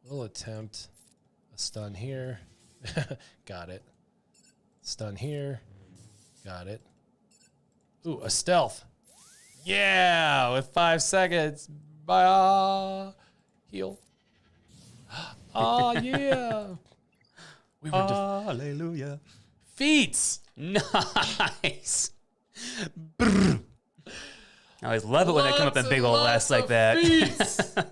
We'll attempt a stun here. Got it. Stun here. Got it. Ooh, a stealth. Yeah, with 5 seconds. Heal. Oh, yeah. We were Hallelujah. feats. Nice. Brr. I always love it when they come up in big old lasts like that.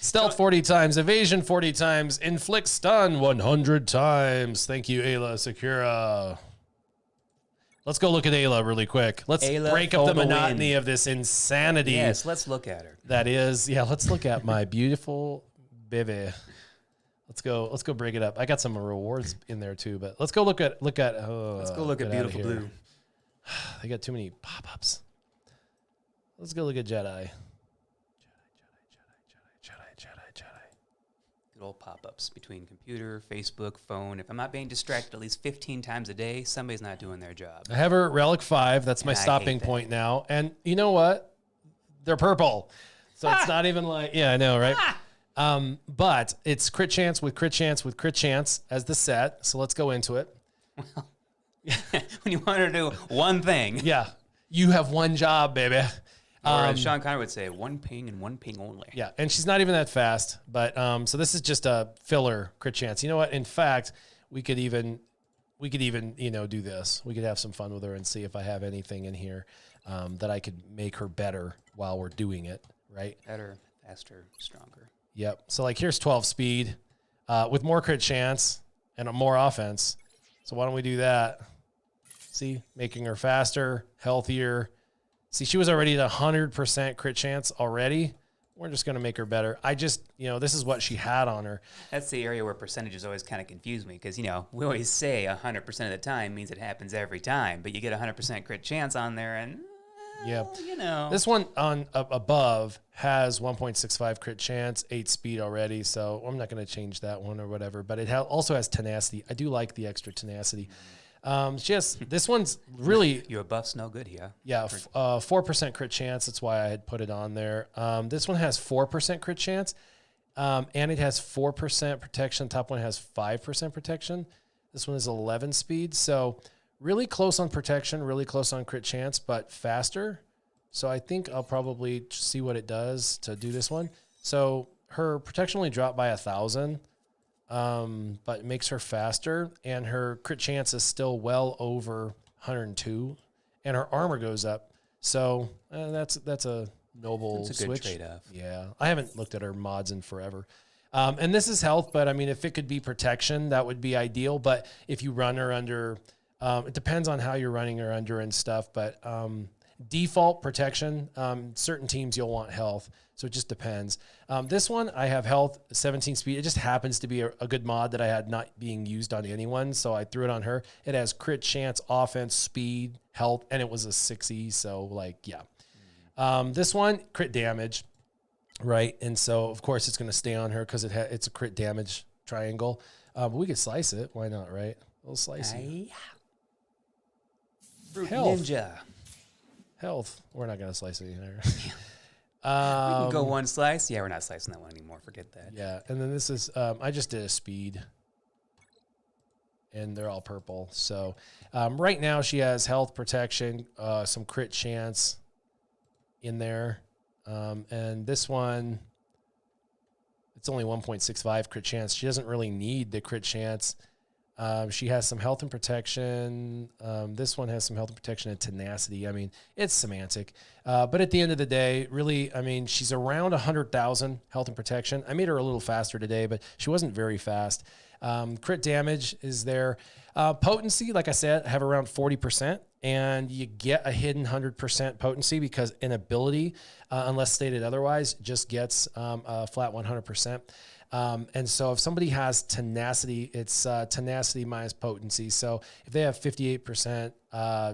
Stealth 40 times, evasion 40 times, inflict stun 100 times. Thank you, Ayla Sakura. Let's go look at Ayla really quick. Let's Ayla break up the for the monotony win. of this insanity. Yes, let's look at her. That is, let's look at my beautiful baby. Let's go break it up. I got some rewards in there too, but let's go look at Let's go look at get outta Beautiful here. Blue. They got too many pop-ups. Let's go look at Jedi. Good old pop-ups between computer, Facebook, phone. If I'm not being distracted at least 15 times a day, somebody's not doing their job. I have her at Relic 5. That's my And I hate stopping that. point now. And you know what? They're purple. So it's not even like, yeah, I know, right? But it's crit chance with crit chance with crit chance as the set. So let's go into it. When you want to do one thing. Yeah. You have one job, baby. Or as Sean Connery would say, one ping and one ping only. Yeah, and she's not even that fast. But so this is just a filler crit chance. You know what? In fact, we could even do this. We could have some fun with her and see if I have anything in here that I could make her better while we're doing it. Right? Better, faster, stronger. Yep. So like here's 12 speed with more crit chance and more offense. So why don't we do that? See, making her faster, healthier. See, she was already at 100% crit chance already. We're just going to make her better. I just, this is what she had on her. That's the area where percentages always kind of confuse me because, we always say 100% of the time means it happens every time, but you get 100% crit chance on there and, yeah, this one on above has 1.65 crit chance, 8 speed already, so I'm not going to change that one or whatever, but it also has tenacity. I do like the extra tenacity. This one's really... Your buff's no good here. Yeah, 4% crit chance. That's why I had put it on there. This one has 4% crit chance, and it has 4% protection. Top one has 5% protection. This one is 11 speed. So really close on protection, really close on crit chance, but faster. So I think I'll probably see what it does to do this one. So her protection only dropped by 1,000. But it makes her faster, and her crit chance is still well over 102, and her armor goes up. So that's a noble switch. It's a good trade-off. Yeah, I haven't looked at her mods in forever. And this is health, but I mean, if it could be protection, that would be ideal. But if you run her under, it depends on how you're running her under and stuff. But default protection, certain teams you'll want health. So it just depends. This one, I have health, 17 speed. It just happens to be a good mod that I had not being used on anyone, so I threw it on her. It has crit chance, offense, speed, health, and it was a 6E, so yeah. This one, crit damage, right? And so, of course, it's going to stay on her because it's a crit damage triangle. But we could slice it. Why not, right? We'll slice it. Health. Ninja. Health. We're not going to slice it either. We can go one slice. Yeah, we're not slicing that one anymore. Forget that. Yeah, and then this is, I just did a speed, and they're all purple. So right now she has health, protection, some crit chance in there. And this one, it's only 1.65 crit chance. She doesn't really need the crit chance. She has some health and protection. This one has some health and protection and tenacity. I mean, it's semantic. But at the end of the day, really, I mean, she's around 100,000 health and protection. I made her a little faster today, but she wasn't very fast. Crit damage is there. Potency, like I said, I have around 40%. And you get a hidden 100% potency because an ability, unless stated otherwise, just gets a flat 100%. And so if somebody has tenacity, it's tenacity minus potency. So if they have 58%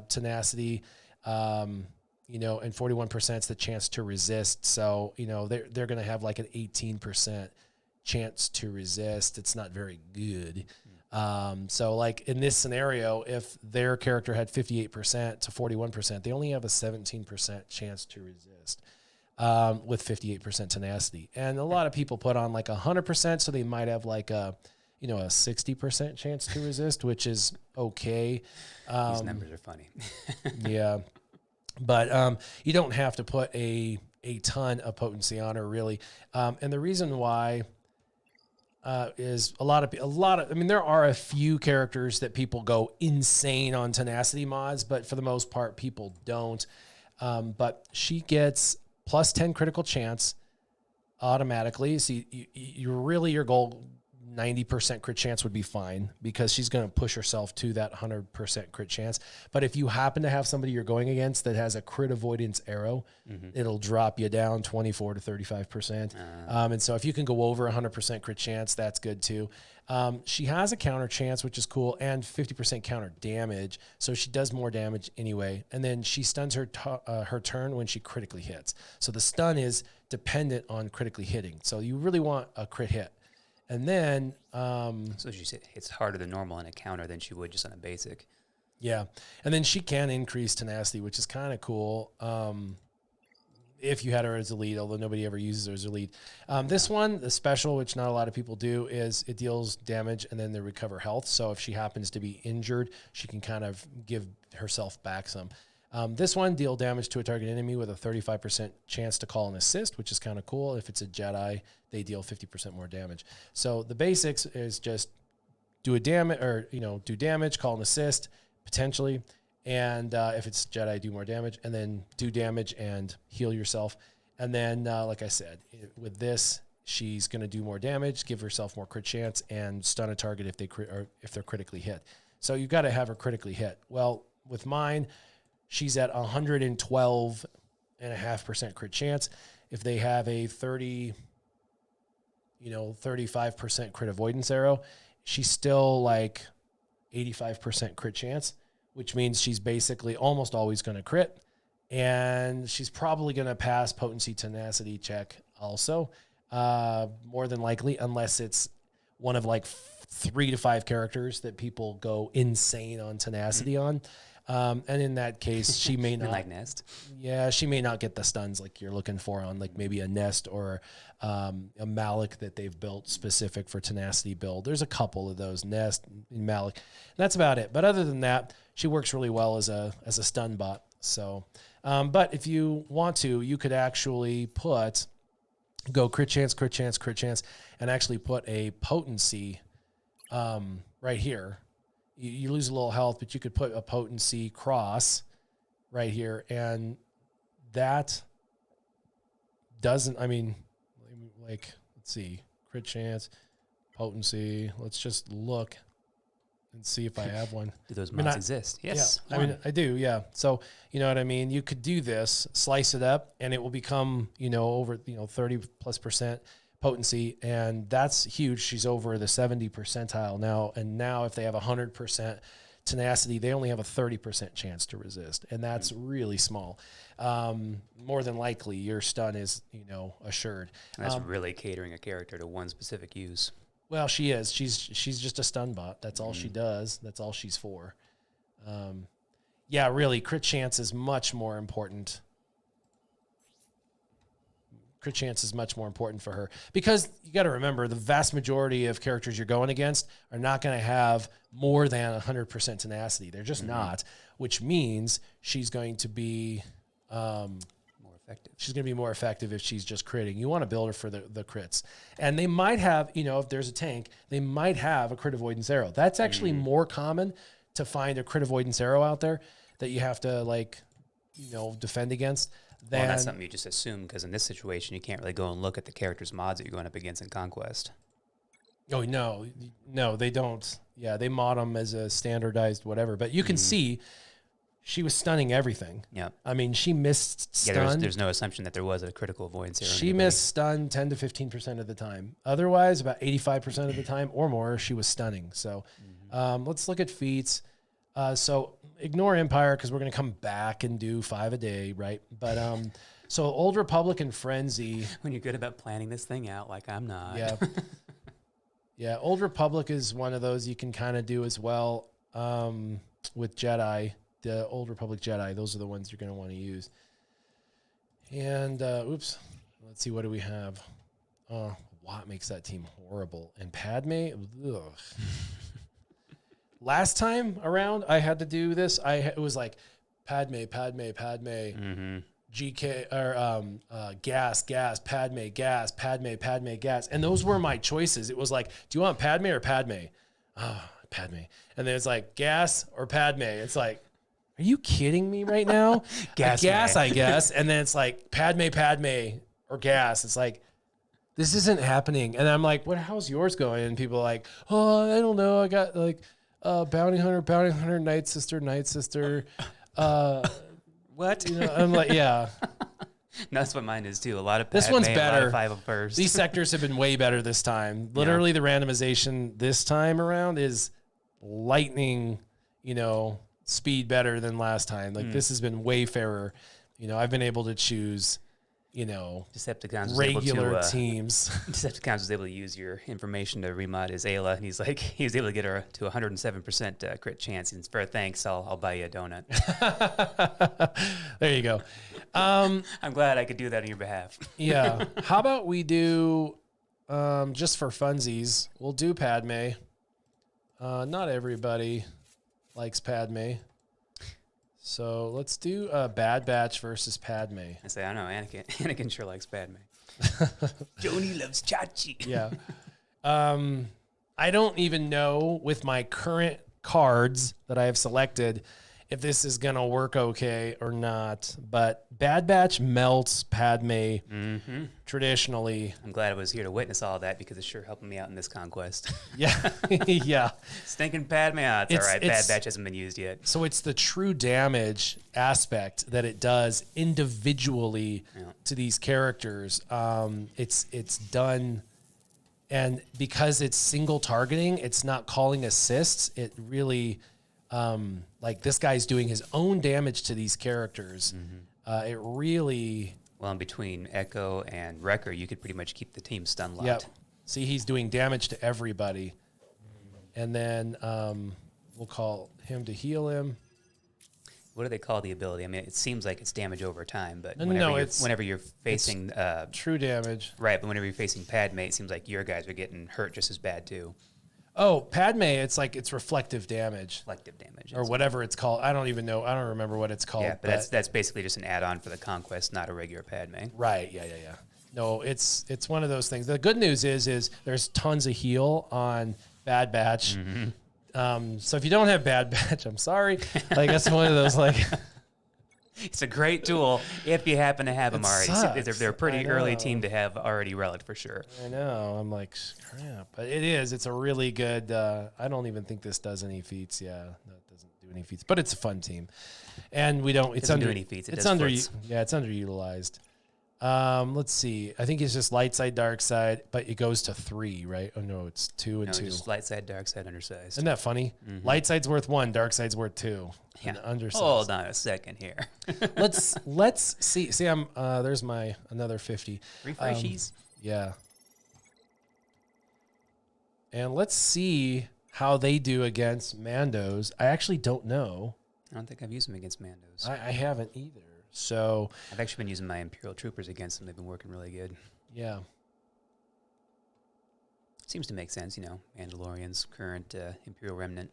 tenacity, and 41% is the chance to resist. So, they're going to have like an 18% chance to resist. It's not very good. So like in this scenario, if their character had 58% to 41%, they only have a 17% chance to resist. With 58% tenacity. And a lot of people put on like 100%, so they might have like a 60% chance to resist, which is okay. These numbers are funny. Yeah. But you don't have to put a ton of potency on her, really. And the reason why is a lot of, I mean, there are a few characters that people go insane on tenacity mods, but for the most part, people don't. But she gets plus 10 critical chance automatically. So your goal, 90% crit chance would be fine because she's going to push herself to that 100% crit chance. But if you happen to have somebody you're going against that has a crit avoidance arrow, it'll drop you down 24 to 35%. And so if you can go over 100% crit chance, that's good too. She has a counter chance, which is cool, and 50% counter damage. So she does more damage anyway. And then she stuns her turn when she critically hits. So the stun is dependent on critically hitting. So you really want a crit hit. And then... so she hits harder than normal on a counter than she would just on a basic. Yeah. And then she can increase tenacity, which is kind of cool. if you had her as a lead, although nobody ever uses her as a lead. This one, the special, which not a lot of people do, is it deals damage and then they recover health. So if she happens to be injured, she can kind of give herself back some. This one, deal damage to a target enemy with a 35% chance to call an assist, which is kind of cool. If it's a Jedi, they deal 50% more damage. So the basics is just do damage, call an assist, potentially. And if it's Jedi, do more damage, and then do damage and heal yourself. And then, like I said, with this, she's going to do more damage, give herself more crit chance, and stun a target if they're critically hit. So you've got to have her critically hit. Well, with mine, she's at 112.5% crit chance. If they have a 35% crit avoidance arrow, she's still like 85% crit chance, which means she's basically almost always going to crit. And she's probably going to pass potency tenacity check also, more than likely, unless it's one of like 3 to 5 characters that people go insane on tenacity on. And in that case, she may not like Nest. Yeah, she may not get the stuns like you're looking for on like maybe a Nest or a Malik that they've built specific for tenacity build. There's a couple of those, Nest and Malik. That's about it. But other than that, she works really well as a stun bot. So, but if you want to, you could actually go crit chance, and actually put a potency right here. You lose a little health, but you could put a potency cross right here. And that doesn't, let's see, crit chance, potency. Let's just look and see if I have one. Do those mods exist? Yes. Yeah, I do. Yeah. So, you know what I mean? You could do this, slice it up, and it will become, over, 30+% potency, and that's huge. She's over the 70 percentile now, and now if they have 100% tenacity, they only have a 30% chance to resist, and that's really small. More than likely, your stun is assured. That's really catering a character to one specific use. Well, she is. She's just a stun bot. That's all she does. That's all she's for. Yeah, really, crit chance is much more important. Crit chance is much more important for her because you got to remember the vast majority of characters you're going against are not going to have more than 100% tenacity. They're just not, which means she's going to be more effective. She's going to be more effective if she's just critting. You want to build her for the crits. And they might have, if there's a tank, they might have a crit avoidance arrow. That's actually more common to find a crit avoidance arrow out there that you have to defend against. Well, that's something you just assume because in this situation, you can't really go and look at the character's mods that you're going up against in Conquest. Oh, no, they don't. Yeah, they mod them as a standardized whatever. But you can see she was stunning everything. Yeah. I mean, she missed stun. Yeah, there's no assumption that there was a critical avoidance error. She missed stun 10 to 15% of the time. Otherwise, about 85% of the time or more, she was stunning. So let's look at feats. So ignore Empire because we're going to come back and do 5 a day, right? But so Old Republic and Frenzy. When you're good about planning this thing out, like I'm not. Yeah. Yeah, Old Republic is one of those you can kind of do as well with Jedi. The Old Republic Jedi, those are the ones you're going to want to use. And, let's see, what do we have? Watt makes that team horrible. And Padme, ugh. Last time around, I had to do this. It was like Padme, GK or gas, Padme, gas, Padme, gas, and those were my choices. It was like, do you want Padme or Padme? Padme, and then it's like gas or Padme. It's like, are you kidding me right now? Gas, I guess, and then it's like Padme, or gas. It's like, this isn't happening, and I'm like, how's yours going? And people are like, oh, I don't know, I got like. Bounty Hunter, Nightsister. What? I'm like, yeah. That's what mine is too. A lot of this one's better. 5 first. These sectors have been way better this time. Literally, the randomization this time around is lightning, speed better than last time. Like this has been way fairer. I've been able to choose, Decepticons was regular able to, teams. Decepticons was able to use your information to remod his Ayla, and he was able to get her to 107% crit chance. And for thanks, I'll buy you a donut. There you go. I'm glad I could do that on your behalf. Yeah. How about we do, just for funsies, we'll do Padme. Not everybody likes Padme. So let's do Bad Batch versus Padme. I say, I don't know, Anakin sure likes Padme. Joni loves Chachi. Yeah. I don't even know with my current cards that I have selected if this is going to work okay or not. But Bad Batch melts Padme traditionally. I'm glad I was here to witness all that because it's sure helping me out in this conquest. Yeah. Yeah. Stinking Padme out. It's all right. Bad Batch hasn't been used yet. So it's the true damage aspect that it does individually to these characters. It's done, and because it's single targeting, it's not calling assists. It really, like this guy's doing his own damage to these characters. It really. Well, in between Echo and Wrecker, you could pretty much keep the team stun locked. Yep. See, he's doing damage to everybody. And then we'll call him to heal him. What do they call the ability? I mean, it seems like it's damage over time, but No, whenever you're facing true damage. Right, but whenever you're facing Padme, it seems like your guys are getting hurt just as bad too. Oh, Padme, it's like it's reflective damage. Reflective damage. Or whatever it's called. I don't even know. I don't remember what it's called. Yeah, but that's basically just an add-on for the Conquest, not a regular Padme. Right, yeah. No, it's one of those things. The good news is there's tons of heal on Bad Batch. So if you don't have Bad Batch, I'm sorry. Like that's one of those like. It's a great tool if you happen to have them already. Sucks. They're a pretty early team to have already relic for sure. I know. I'm like, crap. But it is. It's a really good. I don't even think this does any feats. Yeah, that doesn't do any feats. But it's a fun team, and we don't. It's doesn't under do any feats. It's under. Yeah, it's underutilized. Let's see. I think it's just light side, dark side, but it goes to 3, right? Oh no, it's 2 and 2. Just light side, dark side, undersized. Isn't that funny? Light side's worth 1, dark side's worth 2. Yeah. And undersized. Hold on a second here. let's see. See, I'm there's my another 50. Refreshies. Yeah. And let's see how they do against Mandos. I actually don't know. I don't think I've used them against Mandos. I haven't either. So I've actually been using my Imperial Troopers against them. They've been working really good. Yeah. Seems to make sense, Mandalorian's current Imperial Remnant.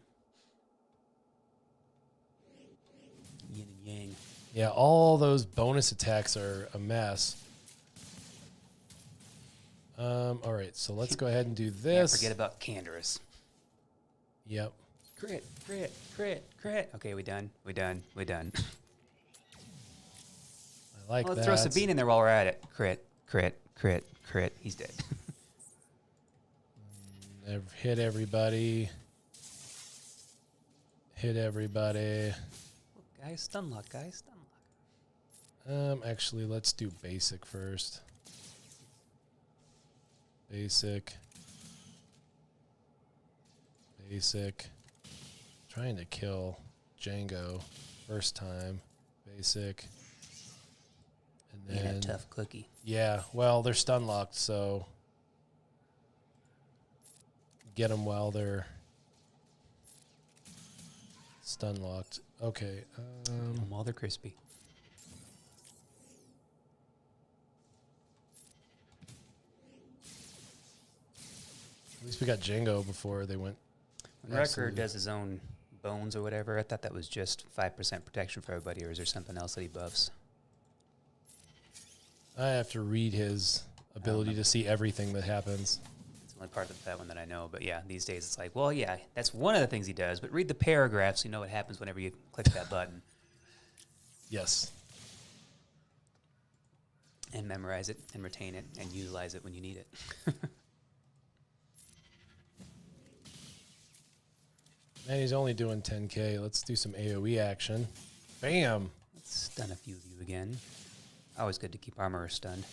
Yin and yang. Yeah, all those bonus attacks are a mess. All right, so let's go ahead and do this. Can't forget about Canderous. Yep. Crit, crit, crit, crit. Okay, we done. I like that. Let's throw Sabine in there while we're at it. Crit, crit, crit, crit. He's dead. Hit everybody. Hit everybody. Look, guys, stun lock, guys, stun lock. Actually, let's do basic first. Basic. Trying to kill Django first time. Basic. And then a tough cookie. Yeah, well, they're stun locked, so get them while they're stun locked. Okay. While they're crispy. At least we got Django before they went. When Wrecker does his own bones or whatever, I thought that was just 5% protection for everybody, or is there something else that he buffs? I have to read his ability to see everything that happens. It's the only part of that one that I know. But yeah, these days it's like, well, yeah, that's one of the things he does. But read the paragraphs so you know what happens whenever you click that button. Yes. And memorize it and retain it and utilize it when you need it. Man, he's only doing 10K. Let's do some AoE action. Bam. Let's stun a few of you again. Always good to keep armor stunned.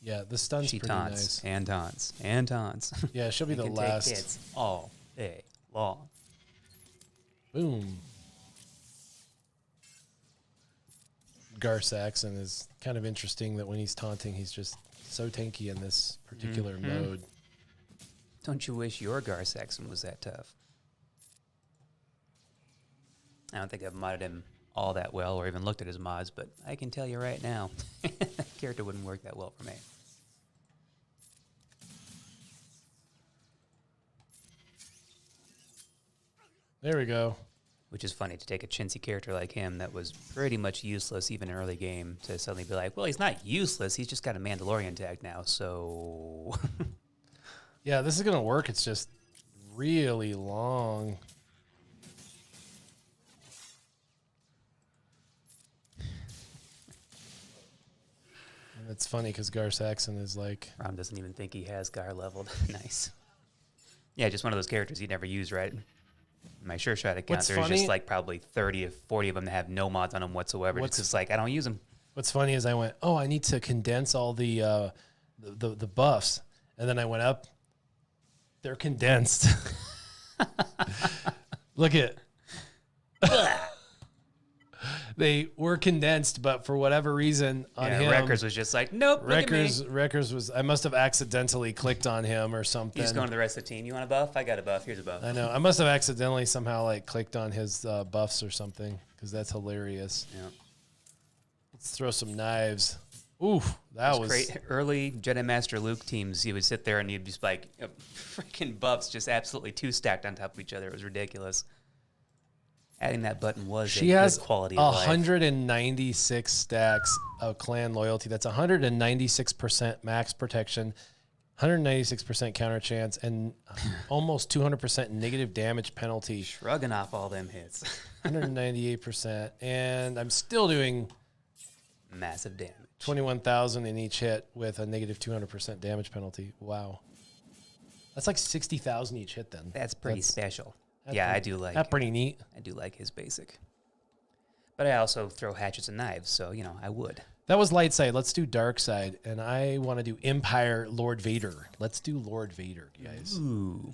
Yeah, the stun's She pretty taunts nice. and taunts and taunts. Yeah, she'll be the can last. take hits all day long. Boom. Gar Saxon is kind of interesting that when he's taunting, he's just so tanky in this particular mode. Don't you wish your Gar Saxon was that tough? I don't think I've modded him all that well or even looked at his mods, but I can tell you right now, that character wouldn't work that well for me. There we go. Which is funny to take a chintzy character like him that was pretty much useless even in early game to suddenly be like, well, he's not useless. He's just got a Mandalorian tag now, so... Yeah, this is going to work. It's just really long. And it's funny because Gar Saxon is like... Rom doesn't even think he has Gar leveled. Nice. Yeah, just one of those characters he'd never use, right? My sure shot account, there's just like probably 30 or 40 of them that have no mods on them whatsoever. It's just like, I don't use them. What's funny is I went, oh, I need to condense all the buffs. And then I went up. They're condensed. Look at they were condensed, but for whatever reason on him, Wreckers was just like, nope. Wreckers was. I must have accidentally clicked on him or something. He's going to the rest of the team. You want a buff? I got a buff. Here's a buff. I know. I must have accidentally somehow like clicked on his buffs or something because that's hilarious. Yeah. Let's throw some knives. Ooh, that was great. Early Jedi Master Luke teams, he would sit there and he'd just like freaking buffs just absolutely two stacked on top of each other. It was ridiculous. Adding that button was she has quality of life. 196 stacks of clan loyalty. That's 196% max protection, 196% counter chance, and almost 200% negative damage penalty. Shrugging off all them hits. 198%. And I'm still doing massive damage. 21,000 in each hit with a negative 200% damage penalty. Wow. That's like 60,000 each hit then. That's pretty special. Yeah, I do like. That's pretty neat. I do like his basic. But I also throw hatchets and knives, so, you know, I would. That was light side. Let's do dark side. And I want to do Empire Lord Vader. Let's do Lord Vader, guys. Ooh.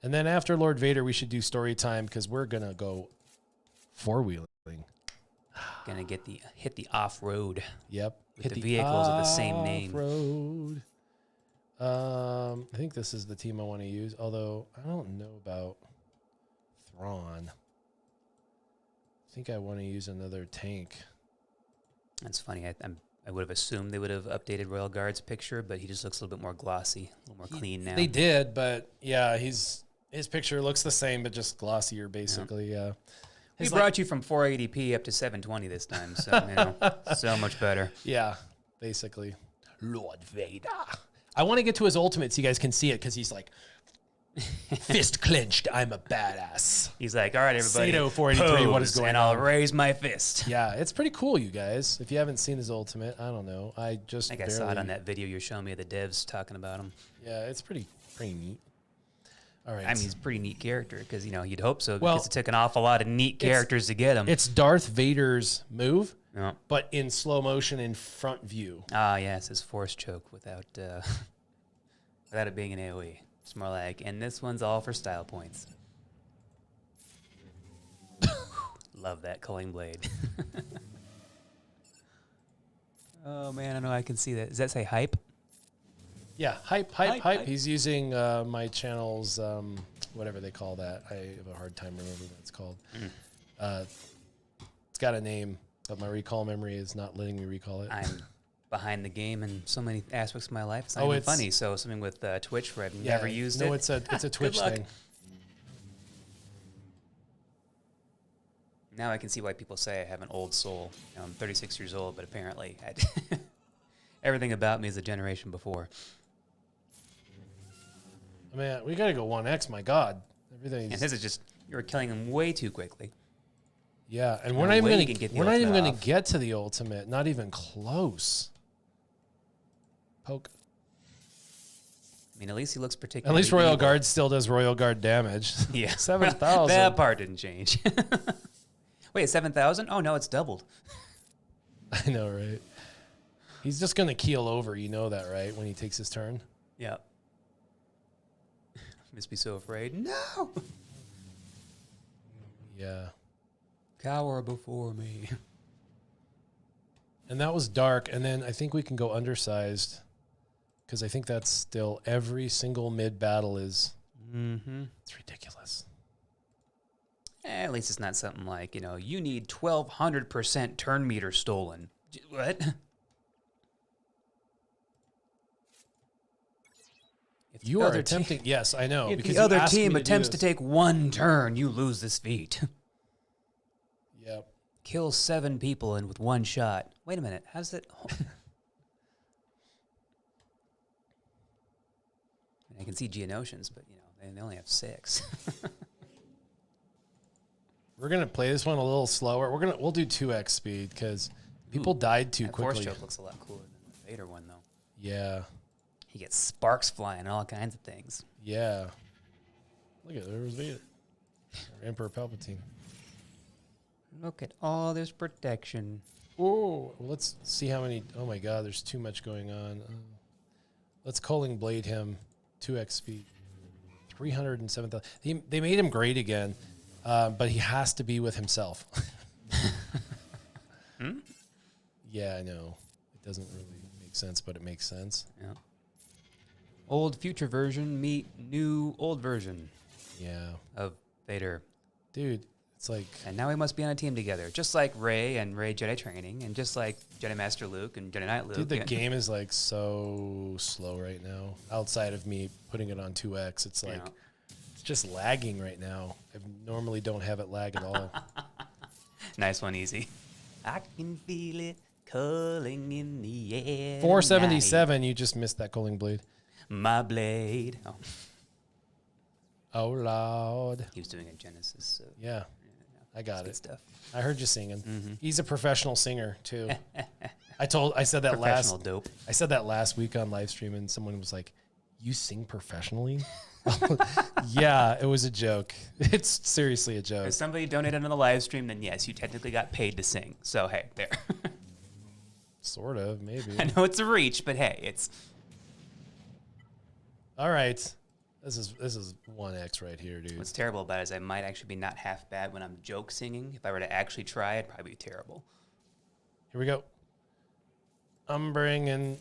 And then after Lord Vader, we should do story time because we're going to go four-wheeling. Gonna hit the off-road. Yep. With the vehicles of the same name. Off-road. I think this is the team I want to use, although I don't know about Thrawn. I think I want to use another tank. That's funny. I would have assumed they would have updated Royal Guard's picture, but he just looks a little bit more glossy, a little more clean now. They did, but yeah, his picture looks the same, but just glossier, basically. Yeah. We brought you from 480p up to 720 this time, so you know, so much better. Yeah, basically. Lord Vader. I want to get to his ultimate so you guys can see it because he's like, fist clenched, I'm a badass. He's like, all right, everybody, Sato 483, what is going and on? I'll raise my fist. Yeah, it's pretty cool, you guys. If you haven't seen his ultimate, I don't know. I think I saw it on that video you're showing me of the devs talking about him. Yeah, it's pretty neat. All right. I mean, he's a pretty neat character because, you know, you'd hope so because it took an awful lot of neat characters to get him. It's Darth Vader's move, yeah, but in slow motion in front view. Ah, yes, his force choke without it being an AoE. It's more like, and this one's all for style points. Love that culling blade. Oh, man, I know I can see that. Does that say hype? Yeah, hype. He's using my channel's, whatever they call that. I have a hard time remembering what it's called. It's got a name, but my recall memory is not letting me recall it. I'm behind the game in so many aspects of my life. It's not even funny. So something with Twitch where I've never used it. No, it's a Twitch thing. Now I can see why people say I have an old soul. You know, I'm 36 years old, but apparently everything about me is a generation before. Man, we gotta go 1x. My God, everything. And this is just you're killing them way too quickly. Yeah, and we're not even gonna get to the ultimate. Not even close. Poke. I mean, at least he looks particularly. At least Royal Guard still does Royal Guard damage. Yeah, 7,000. That part didn't change. Wait, 7,000? Oh no, it's doubled. I know, right? He's just gonna keel over. You know that, right? When he takes his turn. Yeah. Must be so afraid. No. Yeah. Cower before me. And that was dark. And then I think we can go undersized because I think that's still every single mid battle is. Mm-hmm. It's ridiculous. At least it's not something like, you need 1,200% turn meter stolen. What? If You are attempting. Yes, I know. If because the you other asked me team to do attempts to this. take one turn, you lose this feat. Yep. Kill 7 people in with one shot. Wait a minute. How's it? I can see Geonosians, but they only have 6. We're gonna play this one a little slower. We'll do 2x speed because people died too That quickly. Force choke looks a lot cooler than the Vader one, though. Yeah. He gets sparks flying and all kinds of things. Yeah. Look at there was Vader. Or Emperor Palpatine. Look at all this protection. Oh, well, let's see how many. Oh my God, there's too much going on. Let's Culling Blade him 2x speed. 307,000. They made him great again, but he has to be with himself. Yeah, I know. It doesn't really make sense, but it makes sense. Yeah. Old future version meet new old version Yeah. of Vader. Dude, it's like. And now we must be on a team together, just like Rey and Rey Jedi Training, and just like Jedi Master Luke and Jedi Knight Luke. Dude, the game is like so slow right now. Outside of me putting it on 2x, it's like it's just lagging right now. I normally don't have it lag at all. Nice one, easy. I can feel it calling in the air. 477, you just missed that Culling Blade. My blade. Oh, Oh, Lord. he was doing a Genesis. So Yeah, I got good it. stuff. I heard you singing. He's a professional singer too. I said that Professional dope. I said that last week on live stream, and someone was like, "You sing professionally?" Yeah, it was a joke. It's seriously a joke. If somebody donated on the live stream, then yes, you technically got paid to sing. So hey, there. Sort of, maybe. I know it's a reach, but hey, it's All right. This is 1x right here, dude. what's terrible about it is I might actually be not half bad when I'm joke singing. If I were to actually try, it'd probably be terrible. Here we go. I'm bringing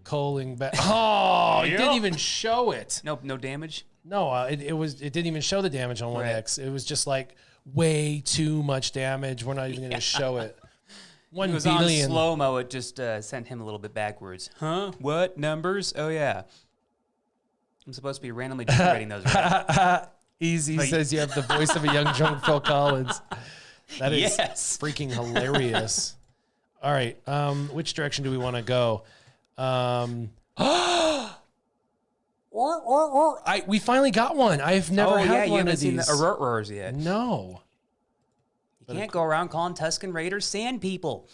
Culling back. Oh, it didn't even show it. Nope, no damage. No, it didn't even show the damage on 1x. It was just like way too much damage. We're not even going to show it. It 1 was on billion. slow mo. It just sent him a little bit backwards. Huh? What numbers? Oh yeah. I'm supposed to be randomly generating those. Right? Easy says you have the voice of a young Phil Collins. That is Yes. freaking hilarious. All right, which direction do we want to go? We finally got one. I've never had you one haven't of seen these. the Aurors yet. No. You can't go around calling Tusken Raiders sand people.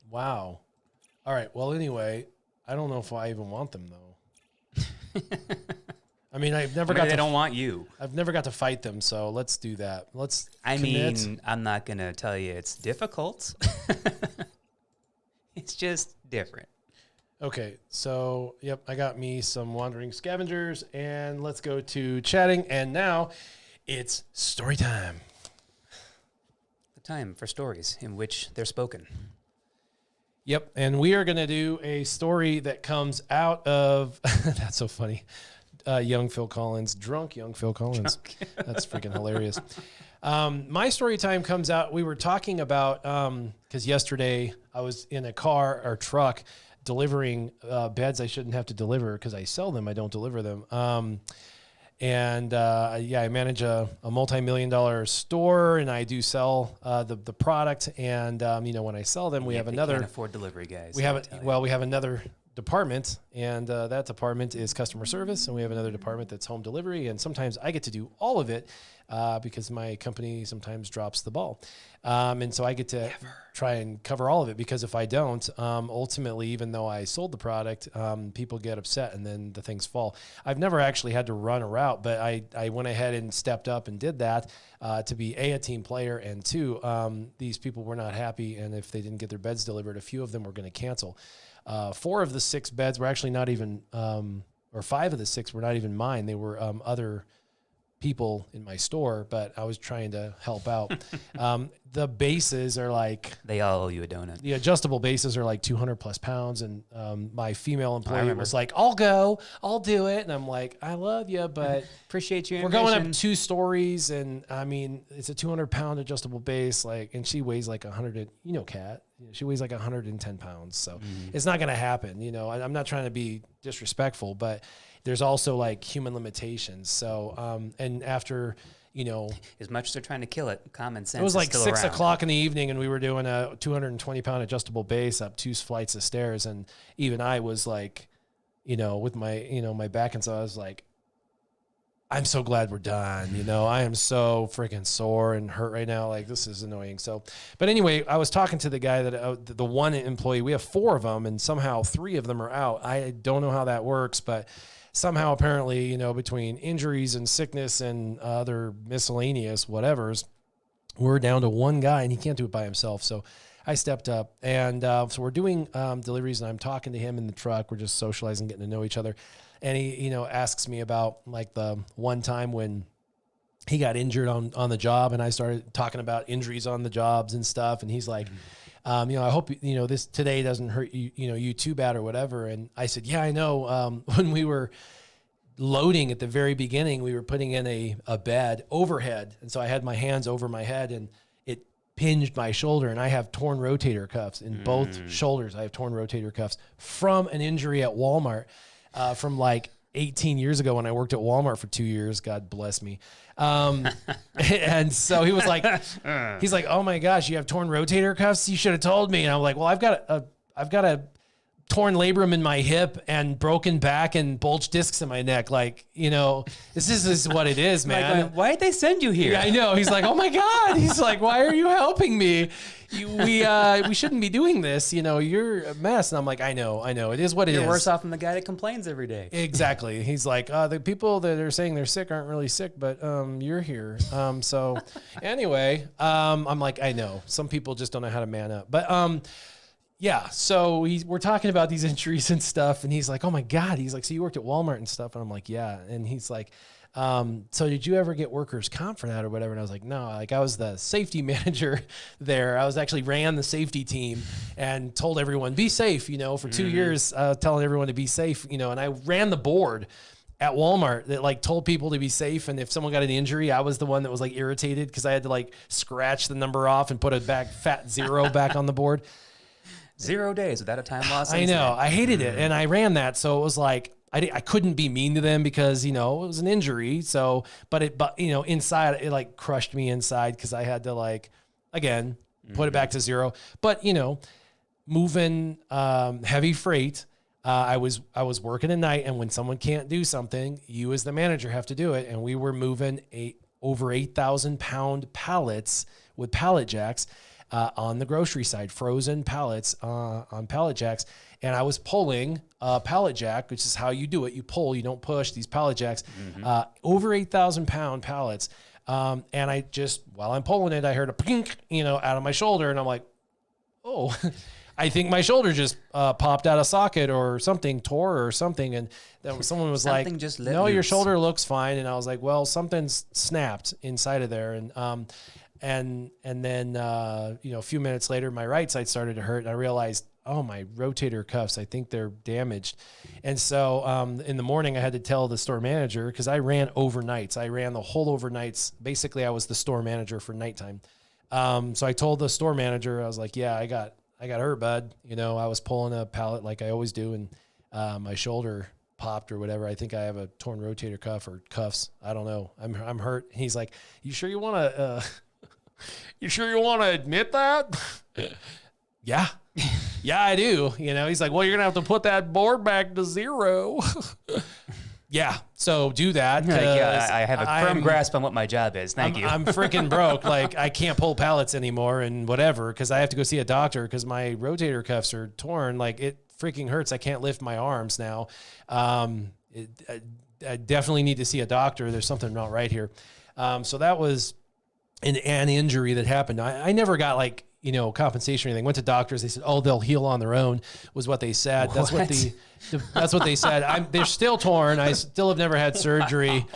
Wow. All right. Well, anyway, I don't know if I even want them though. I mean, I've never got. They don't want you. I've never got to fight them, so let's do that. Let's. I commit. mean, I'm not gonna tell you it's difficult. It's just different. Okay, so yep, I got me some wandering scavengers, and let's go to chatting. And now, it's story time. The time for stories in which they're spoken. Yep, and we are going to do a story that comes out of, that's so funny, young Phil Collins, drunk young Phil Collins. That's freaking hilarious. My story time comes out, we were talking about, because yesterday I was in a car or truck delivering beds I shouldn't have to deliver because I sell them, I don't deliver them. I manage a multi-million-dollar store, and I do sell the product. And when I sell them, we have another. Can't afford delivery, guys. We have we have another department, and that department is customer service, and we have another department that's home delivery. And sometimes I get to do all of it because my company sometimes drops the ball, and so I get to try and cover all of it. Because if I don't, ultimately, even though I sold the product, people get upset, and then the things fall. I've never actually had to run a route, but I went ahead and stepped up and did that to be a team player, and two, these people were not happy, and if they didn't get their beds delivered, a few of them were going to cancel. 4 of the 6 beds were actually not even, or 5 of the 6 were not even mine. They were other people in my store, but I was trying to help out. The bases are like, They all owe you a donut. the adjustable bases are like 200 plus pounds. And my female employee was like, I'll go, I'll do it. And I'm like, I love you, but Appreciate your we're going ambition. up 2 stories. And I mean, it's a 200-pound adjustable base. Like, and she weighs like 100, Kat, she weighs like 110 pounds. So it's not going to happen. I'm not trying to be disrespectful, but there's also like human limitations. So, and after, As much as they're trying to kill it, common sense it was is like still 6 around. o'clock in the evening, and we were doing a 220-pound adjustable base up 2 flights of stairs. And even I was like, with my, my back. And so I was like, I'm so glad we're done. I am so freaking sore and hurt right now. Like, this is annoying. So, but anyway, I was talking to the guy that the one employee, we have 4 of them, and somehow 3 of them are out. I don't know how that works, but somehow apparently, between injuries and sickness and other miscellaneous whatevers, we're down to 1 guy, and he can't do it by himself. So I stepped up, and so we're doing deliveries, and I'm talking to him in the truck. We're just socializing, getting to know each other. And he, asks me about like the one time when he got injured on the job, and I started talking about injuries on the jobs and stuff. And he's like, I hope, this today doesn't hurt you, you too bad or whatever. And I said, yeah, I know. When we were loading at the very beginning, we were putting in a bed overhead. And so I had my hands over my head, and it pinged my shoulder, and I have torn rotator cuffs in both shoulders. I have torn rotator cuffs from an injury at Walmart. From like 18 years ago when I worked at Walmart for 2 years, God bless me. And so he was like, he's like, oh my gosh, you have torn rotator cuffs? You should have told me. And I'm like, well, I've got a torn labrum in my hip and broken back and bulged discs in my neck. Like, this is what it is, man. Like, why'd they send you here? Yeah, I know. He's like, oh my God. He's like, why are you helping me? We shouldn't be doing this. You're a mess. And I'm like, I know. It is what it is. You're worse off than the guy that complains every day. Exactly. He's like, the people that are saying they're sick aren't really sick, but you're here. So anyway, I'm like, I know. Some people just don't know how to man up. But yeah, so we're talking about these injuries and stuff, and he's like, oh my God. He's like, so you worked at Walmart and stuff? And I'm like, yeah. And he's like, so did you ever get workers' comp for that or whatever? And I was like, no, like I was the safety manager there. I was actually ran the safety team and told everyone, be safe, for 2 years, telling everyone to be safe, and I ran the board at Walmart that like told people to be safe. And if someone got an injury, I was the one that was like irritated because I had to like scratch the number off and put a fat 0 back on the board. 0 days without a time loss. I know. I hated it. And I ran that. So it was like, I couldn't be mean to them because, it was an injury. So, but inside it like crushed me inside because I had to like, again, put it back to 0. But, moving heavy freight, I was working at night, and when someone can't do something, you as the manager have to do it. And we were moving over 8,000-pound pallets with pallet jacks on the grocery side, frozen pallets on pallet jacks. And I was pulling a pallet jack, which is how you do it. You pull, you don't push these pallet jacks, over 8,000-pound pallets. And I just, while I'm pulling it, I heard a pink, out of my shoulder. And I'm like, oh, I think my shoulder just popped out of socket or something, tore or something. And then someone was like, just let no, your loose. shoulder looks fine. And I was like, well, something's snapped inside of there. And then, a few minutes later, my right side started to hurt, and I realized, oh, my rotator cuffs, I think they're damaged. And so in the morning, I had to tell the store manager, because I ran overnights. I ran the whole overnights. Basically, I was the store manager for nighttime. So I told the store manager, I was like, yeah, I got hurt, bud. I was pulling a pallet like I always do, and my shoulder popped or whatever. I think I have a torn rotator cuff or cuffs. I don't know. I'm hurt. He's like, you sure you want to... You sure you want to admit that? Yeah. Yeah, I do. He's like, well, you're going to have to put that board back to 0. Yeah. So do that. Yeah, I have a firm grasp on what my job is. Thank you. I'm freaking broke. Like, I can't pull pallets anymore and whatever, because I have to go see a doctor because my rotator cuffs are torn. Like, it freaking hurts. I can't lift my arms now. I definitely need to see a doctor. There's something not right here. So that was an injury that happened. I never got like, compensation or anything. Went to doctors. They said, oh, they'll heal on their own, was what they said. That's what that's what they said. They're still torn. I still have never had surgery.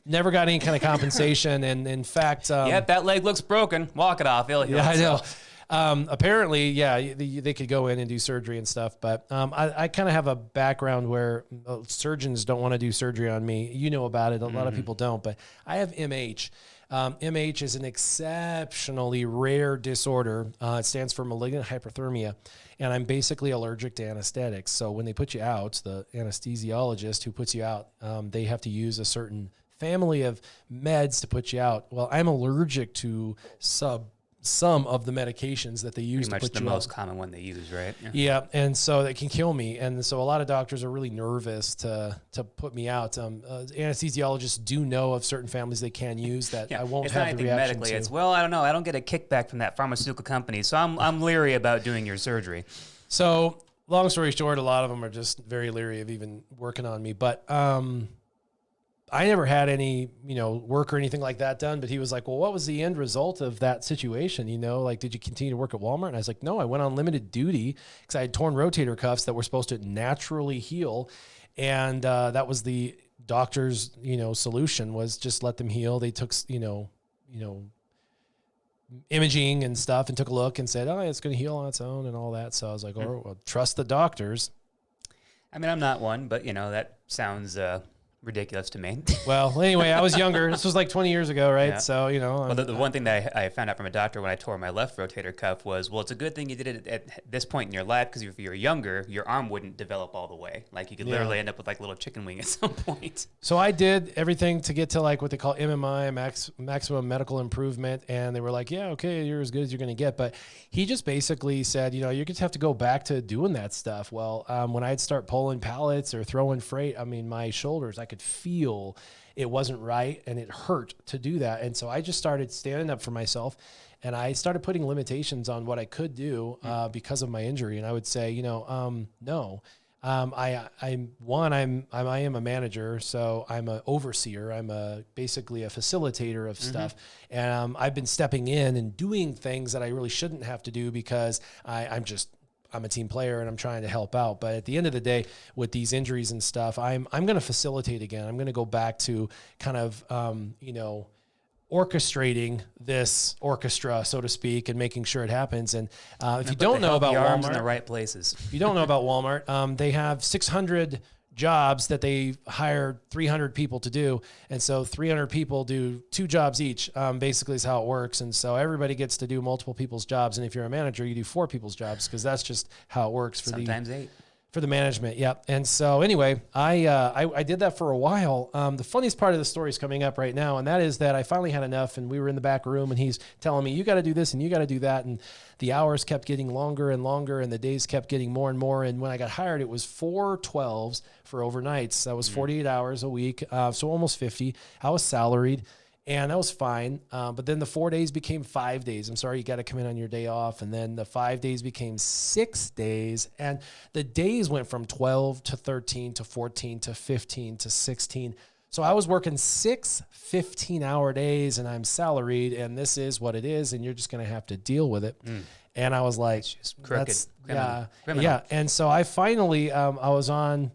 Never got any kind of compensation. And in fact, Yep, that leg looks broken. Walk it off. It'll heal yeah, I know. itself. Apparently, yeah, they could go in and do surgery and stuff, but I kind of have a background where surgeons don't want to do surgery on me. You know about it. A lot of people don't, but I have MH. MH is an exceptionally rare disorder. It stands for malignant hyperthermia, and I'm basically allergic to anesthetics. So when they put you out, the anesthesiologist who puts you out, they have to use a certain family of meds to put you out. Well, I'm allergic to some of the medications that they use Pretty to much put the you most out. common one they use, right? Yeah, and so that can kill me. And so a lot of doctors are really nervous to put me out. Anesthesiologists do know of certain families they can use that I won't it's not have the anything reaction medically. to. It's, well, I don't know. I don't get a kickback from that pharmaceutical company, so I'm leery about doing your surgery. So long story short, a lot of them are just very leery of even working on me. But I never had any, work or anything like that done, but he was like, well, what was the end result of that situation? Like, did you continue to work at Walmart? And I was like, no, I went on limited duty because I had torn rotator cuffs that were supposed to naturally heal. And that was the doctor's, solution was just let them heal. They took, imaging and stuff and took a look and said, oh, it's going to heal on its own and all that. So I was like, oh, well, trust the doctors. I mean, I'm not one, but, that sounds ridiculous to me. Well, anyway, I was younger. This was like 20 years ago, right? Yeah. So, Well, the one thing that I found out from a doctor when I tore my left rotator cuff was, well, it's a good thing you did it at this point in your life because if you were younger, your arm wouldn't develop all the way. Like you could literally end up with like a little chicken wing at some point. So I did everything to get to like what they call MMI, maximum medical improvement. And they were like, yeah, okay, you're as good as you're going to get. But he just basically said, you're going to have to go back to doing that stuff. Well, when I'd start pulling pallets or throwing freight, my shoulders, I could feel it wasn't right and it hurt to do that. And so I just started standing up for myself and I started putting limitations on what I could do because of my injury. And I would say, no. I am a manager, so I'm an overseer. I'm basically a facilitator of stuff. And I've been stepping in and doing things that I really shouldn't have to do because I'm a team player and I'm trying to help out. But at the end of the day, with these injuries and stuff, I'm going to facilitate again. I'm going to go back to kind of, orchestrating this orchestra, so to speak, and making sure it happens. And if you don't know about arms Walmart, in the right places. if you don't know about Walmart, they have 600 jobs that they hire 300 people to do. And so 300 people do 2 jobs each, basically is how it works. And so everybody gets to do multiple people's jobs. And if you're a manager, you do 4 people's jobs because that's just how it works for Sometimes 8. For the management. Yep. And so anyway, I did that for a while. The funniest part of the story is coming up right now. And that is that I finally had enough and we were in the back room and he's telling me, you got to do this and you got to do that. And the hours kept getting longer and longer and the days kept getting more and more. And when I got hired, it was 4 12s for overnights. That was 48 hours a week. So almost 50. I was salaried. And that was fine. But then the 4 days became 5 days. I'm sorry, you got to come in on your day off. And then the 5 days became 6 days. And the days went from 12 to 13 to 14 to 15 to 16. So I was working 6 15-hour days and I'm salaried and this is what it is. And you're just going to have to deal with it. And I was like, just crooked. Yeah. Criminal. Yeah. And so I finally, I was on,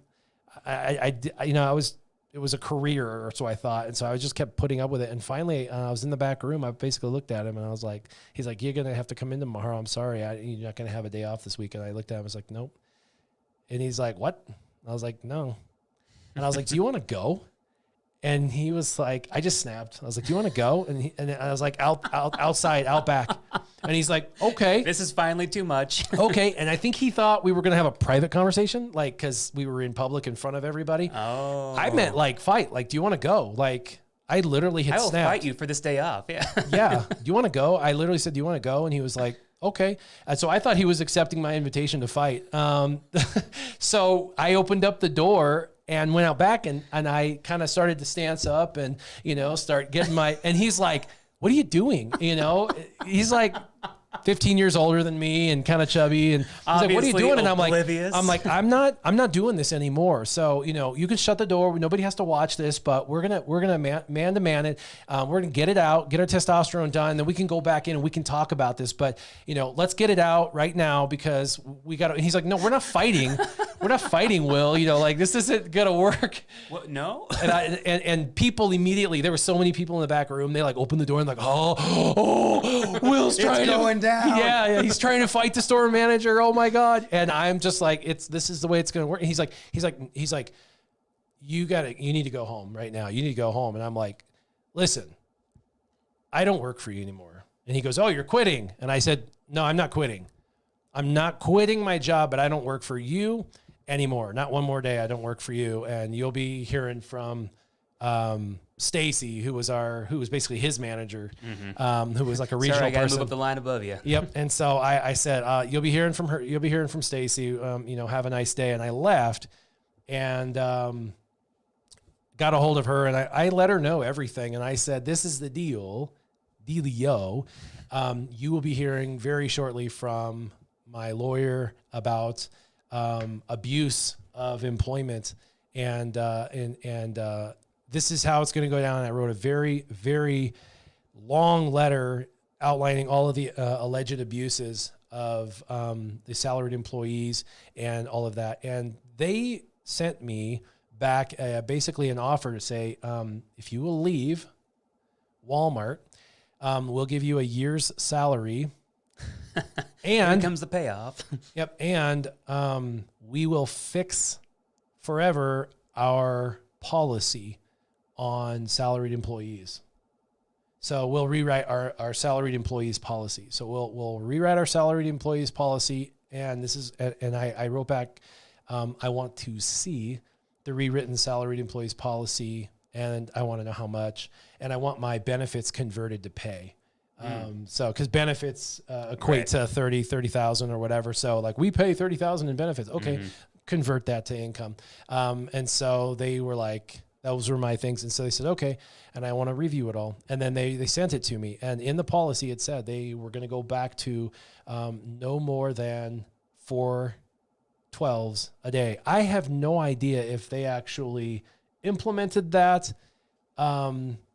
it was a career, or so I thought. And so I just kept putting up with it. And finally, I was in the back room. I basically looked at him and I was like, he's like, you're going to have to come in tomorrow. I'm sorry. You're not going to have a day off this week. And I looked at him. I was like, nope. And he's like, what? I was like, no. And I was like, do you want to go? And he was like, I just snapped. I was like, do you want to go? And I was like, outside, out back. And he's like, okay. This is finally too much. Okay. And I think he thought we were going to have a private conversation, like, because we were in public in front of everybody. Oh. I meant like fight. Like, do you want to go? Like, I literally hit I will snap. fight you for this day off. Yeah. Yeah. Do you want to go? I literally said, do you want to go? And he was like, okay. And so I thought he was accepting my invitation to fight. So I opened up the door and went out back and I kind of started to stance up and, start getting and he's like, what are you doing? He's like 15 years older than me and kind of chubby. And he's like, what are you doing? And oblivious. I'm like, I'm not doing this anymore. So, you can shut the door. Nobody has to watch this, but we're going to man to man it. We're going to get it out, get our testosterone done. Then we can go back in and we can talk about this, but let's get it out right now because we got to, he's like, no, we're not fighting. we're not fighting, Will. You know, like this isn't gonna work. What? No. And people immediately, there were so many people in the back room. They like opened the door and like, Will's trying going down. Yeah, he's trying to fight the store manager. Oh my god! And I'm just like, this is the way it's gonna work. And he's like, you need to go home right now. You need to go home. And I'm like, listen, I don't work for you anymore. And he goes, oh, you're quitting. And I said, no, I'm not quitting. I'm not quitting my job, but I don't work for you anymore. Not one more day. I don't work for you. And you'll be hearing from Stacy, who was basically his manager, who was like a regional Sorry, I gotta person. move up the line above you. Yep. And so I said, you'll be hearing from her. You'll be hearing from Stacy. Have a nice day. And I left and got a hold of her, and I let her know everything. And I said, this is the dealio. You will be hearing very shortly from my lawyer about abuse of employment, and this is how it's going to go down. And I wrote a very, very long letter outlining all of the alleged abuses of the salaried employees and all of that. And they sent me back basically an offer to say, if you will leave Walmart, we'll give you a year's salary. And here comes the payoff. Yep. And we will fix forever our policy on salaried employees. So we'll rewrite our salaried employees policy. So we'll rewrite our salaried employees policy. And I wrote back, I want to see the rewritten salaried employees policy, and I want to know how much, and I want my benefits converted to pay. So, cause benefits, equate to 30,000 or whatever. So like we pay 30,000 in benefits. Okay. Convert that to income. And so they were like, those were my things. And so they said, okay. And I want to review it all. And then they sent it to me. And in the policy, it said they were going to go back to, no more than 4 12s a day. I have no idea if they actually implemented that.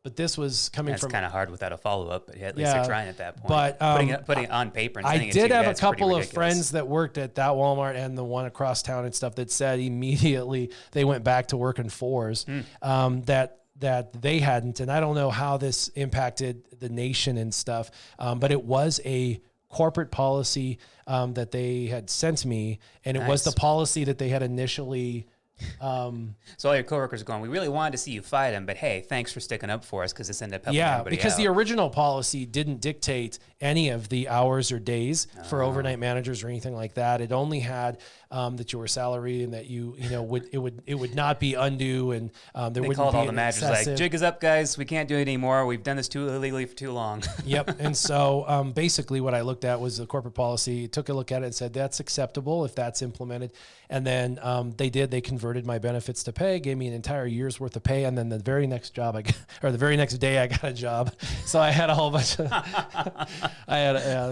But this was coming That's from kind of hard without a follow-up, but at least they're trying at that point. But putting it on paper and sending I it to did you, have a that's pretty couple of ridiculous. friends that worked at that Walmart and the one across town and stuff that said immediately they went back to working 4s, that they hadn't. And I don't know how this impacted the nation and stuff, but it was a corporate policy that they had sent me, and it was the policy that they had initially. So all your coworkers are going, we really wanted to see you fight him, but hey, thanks for sticking up for us because this ended up helping everybody because out. the original policy didn't dictate any of the hours or days for overnight managers or anything like that. It only had that you were salaried and that it would not be undue, and there they wouldn't called be all the managers like, excessive. jig is up, guys. We can't do it anymore. We've done this too illegally for too long. Yep. And so basically what I looked at was the corporate policy, took a look at it and said, that's acceptable if that's implemented. And then they converted my benefits to pay, gave me an entire year's worth of pay. And then the very next day I got a job. So I had a whole bunch of,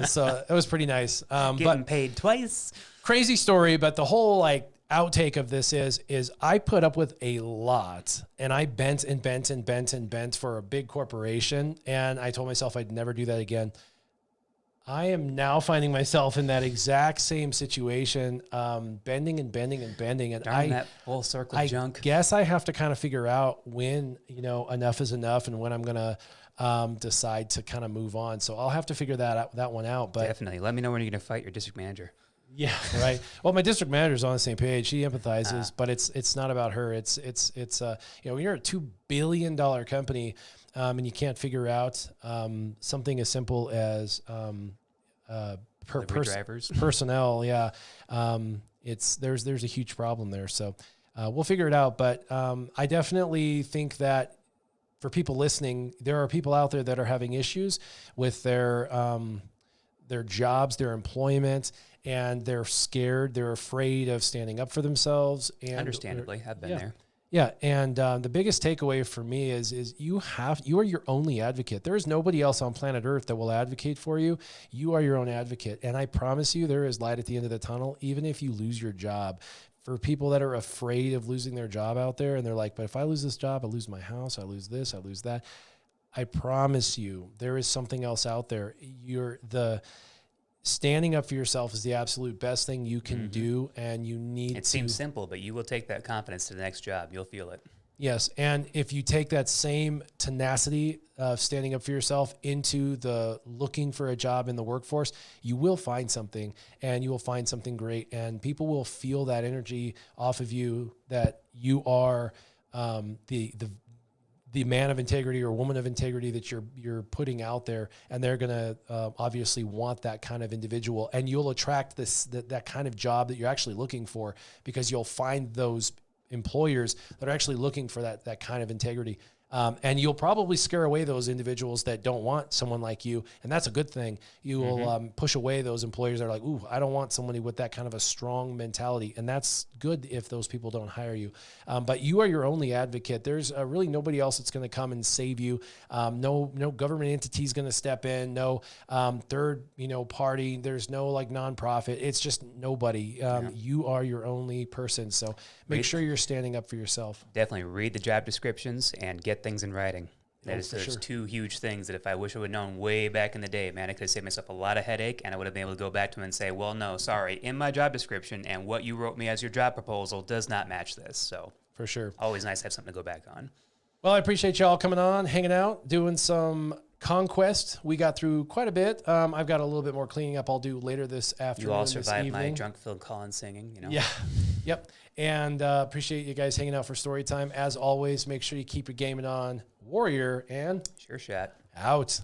so it was pretty nice. Getting paid twice. Crazy story, but the whole outtake of this is I put up with a lot, and I bent and bent and bent and bent for a big corporation. And I told myself I'd never do that again. I am now finding myself in that exact same situation, bending and bending and bending. And Darn that full circle junk. I guess I have to kind of figure out when, enough is enough and when I'm going to decide to kind of move on. So I'll have to figure that one out. But definitely. Let me know when you're going to fight your district manager. Yeah, right. Well, my district manager's on the same page. She empathizes, but it's not about her. It's when you're a $2 billion company, and you can't figure out something as simple as drivers, personnel. Yeah, there's a huge problem there. So we'll figure it out. But I definitely think that for people listening, there are people out there that are having issues with their jobs, their employment. And they're scared. They're afraid of standing up for themselves. And understandably, I've been there. Yeah, and the biggest takeaway for me is you are your only advocate. There is nobody else on planet Earth that will advocate for you. You are your own advocate, and I promise you, there is light at the end of the tunnel. Even if you lose your job, for people that are afraid of losing their job out there, and they're like, "But if I lose this job, I lose my house, I lose this, I lose that." I promise you, there is something else out there. standing up for yourself is the absolute best thing you can do, and you need It seems simple, but you will take that confidence to the next job. You'll feel it. Yes, and if you take that same tenacity of standing up for yourself into the looking for a job in the workforce, you will find something, and you will find something great, and people will feel that energy off of you, that you are the man of integrity or woman of integrity that you're putting out there, and they're gonna obviously want that kind of individual, and you'll attract that kind of job that you're actually looking for, because you'll find those employers that are actually looking for that kind of integrity. And you'll probably scare away those individuals that don't want someone like you. And that's a good thing. You will push away those employers that are like, ooh, I don't want somebody with that kind of a strong mentality. And that's good if those people don't hire you. But you are your only advocate. There's really nobody else that's going to come and save you. No government entity is going to step in. No third, party. There's no like nonprofit. It's just nobody. You are your only person. So make sure you're standing up for yourself. Definitely read the job descriptions and get things in writing. There's two huge things that if I wish I would have known way back in the day, man, I could have saved myself a lot of headache, and I would have been able to go back to him and say, well, no, sorry, in my job description and what you wrote me as your job proposal does not match this. So for sure. Always nice to have something to go back on. Well, I appreciate y'all coming on, hanging out, doing some Conquest. We got through quite a bit. I've got a little bit more cleaning up I'll do later this afternoon. You all survived my drunk Phil Collins singing, Yeah. Yep. And appreciate you guys hanging out for story time. As always, make sure you keep your gaming on. Warrior and Sure Shot out.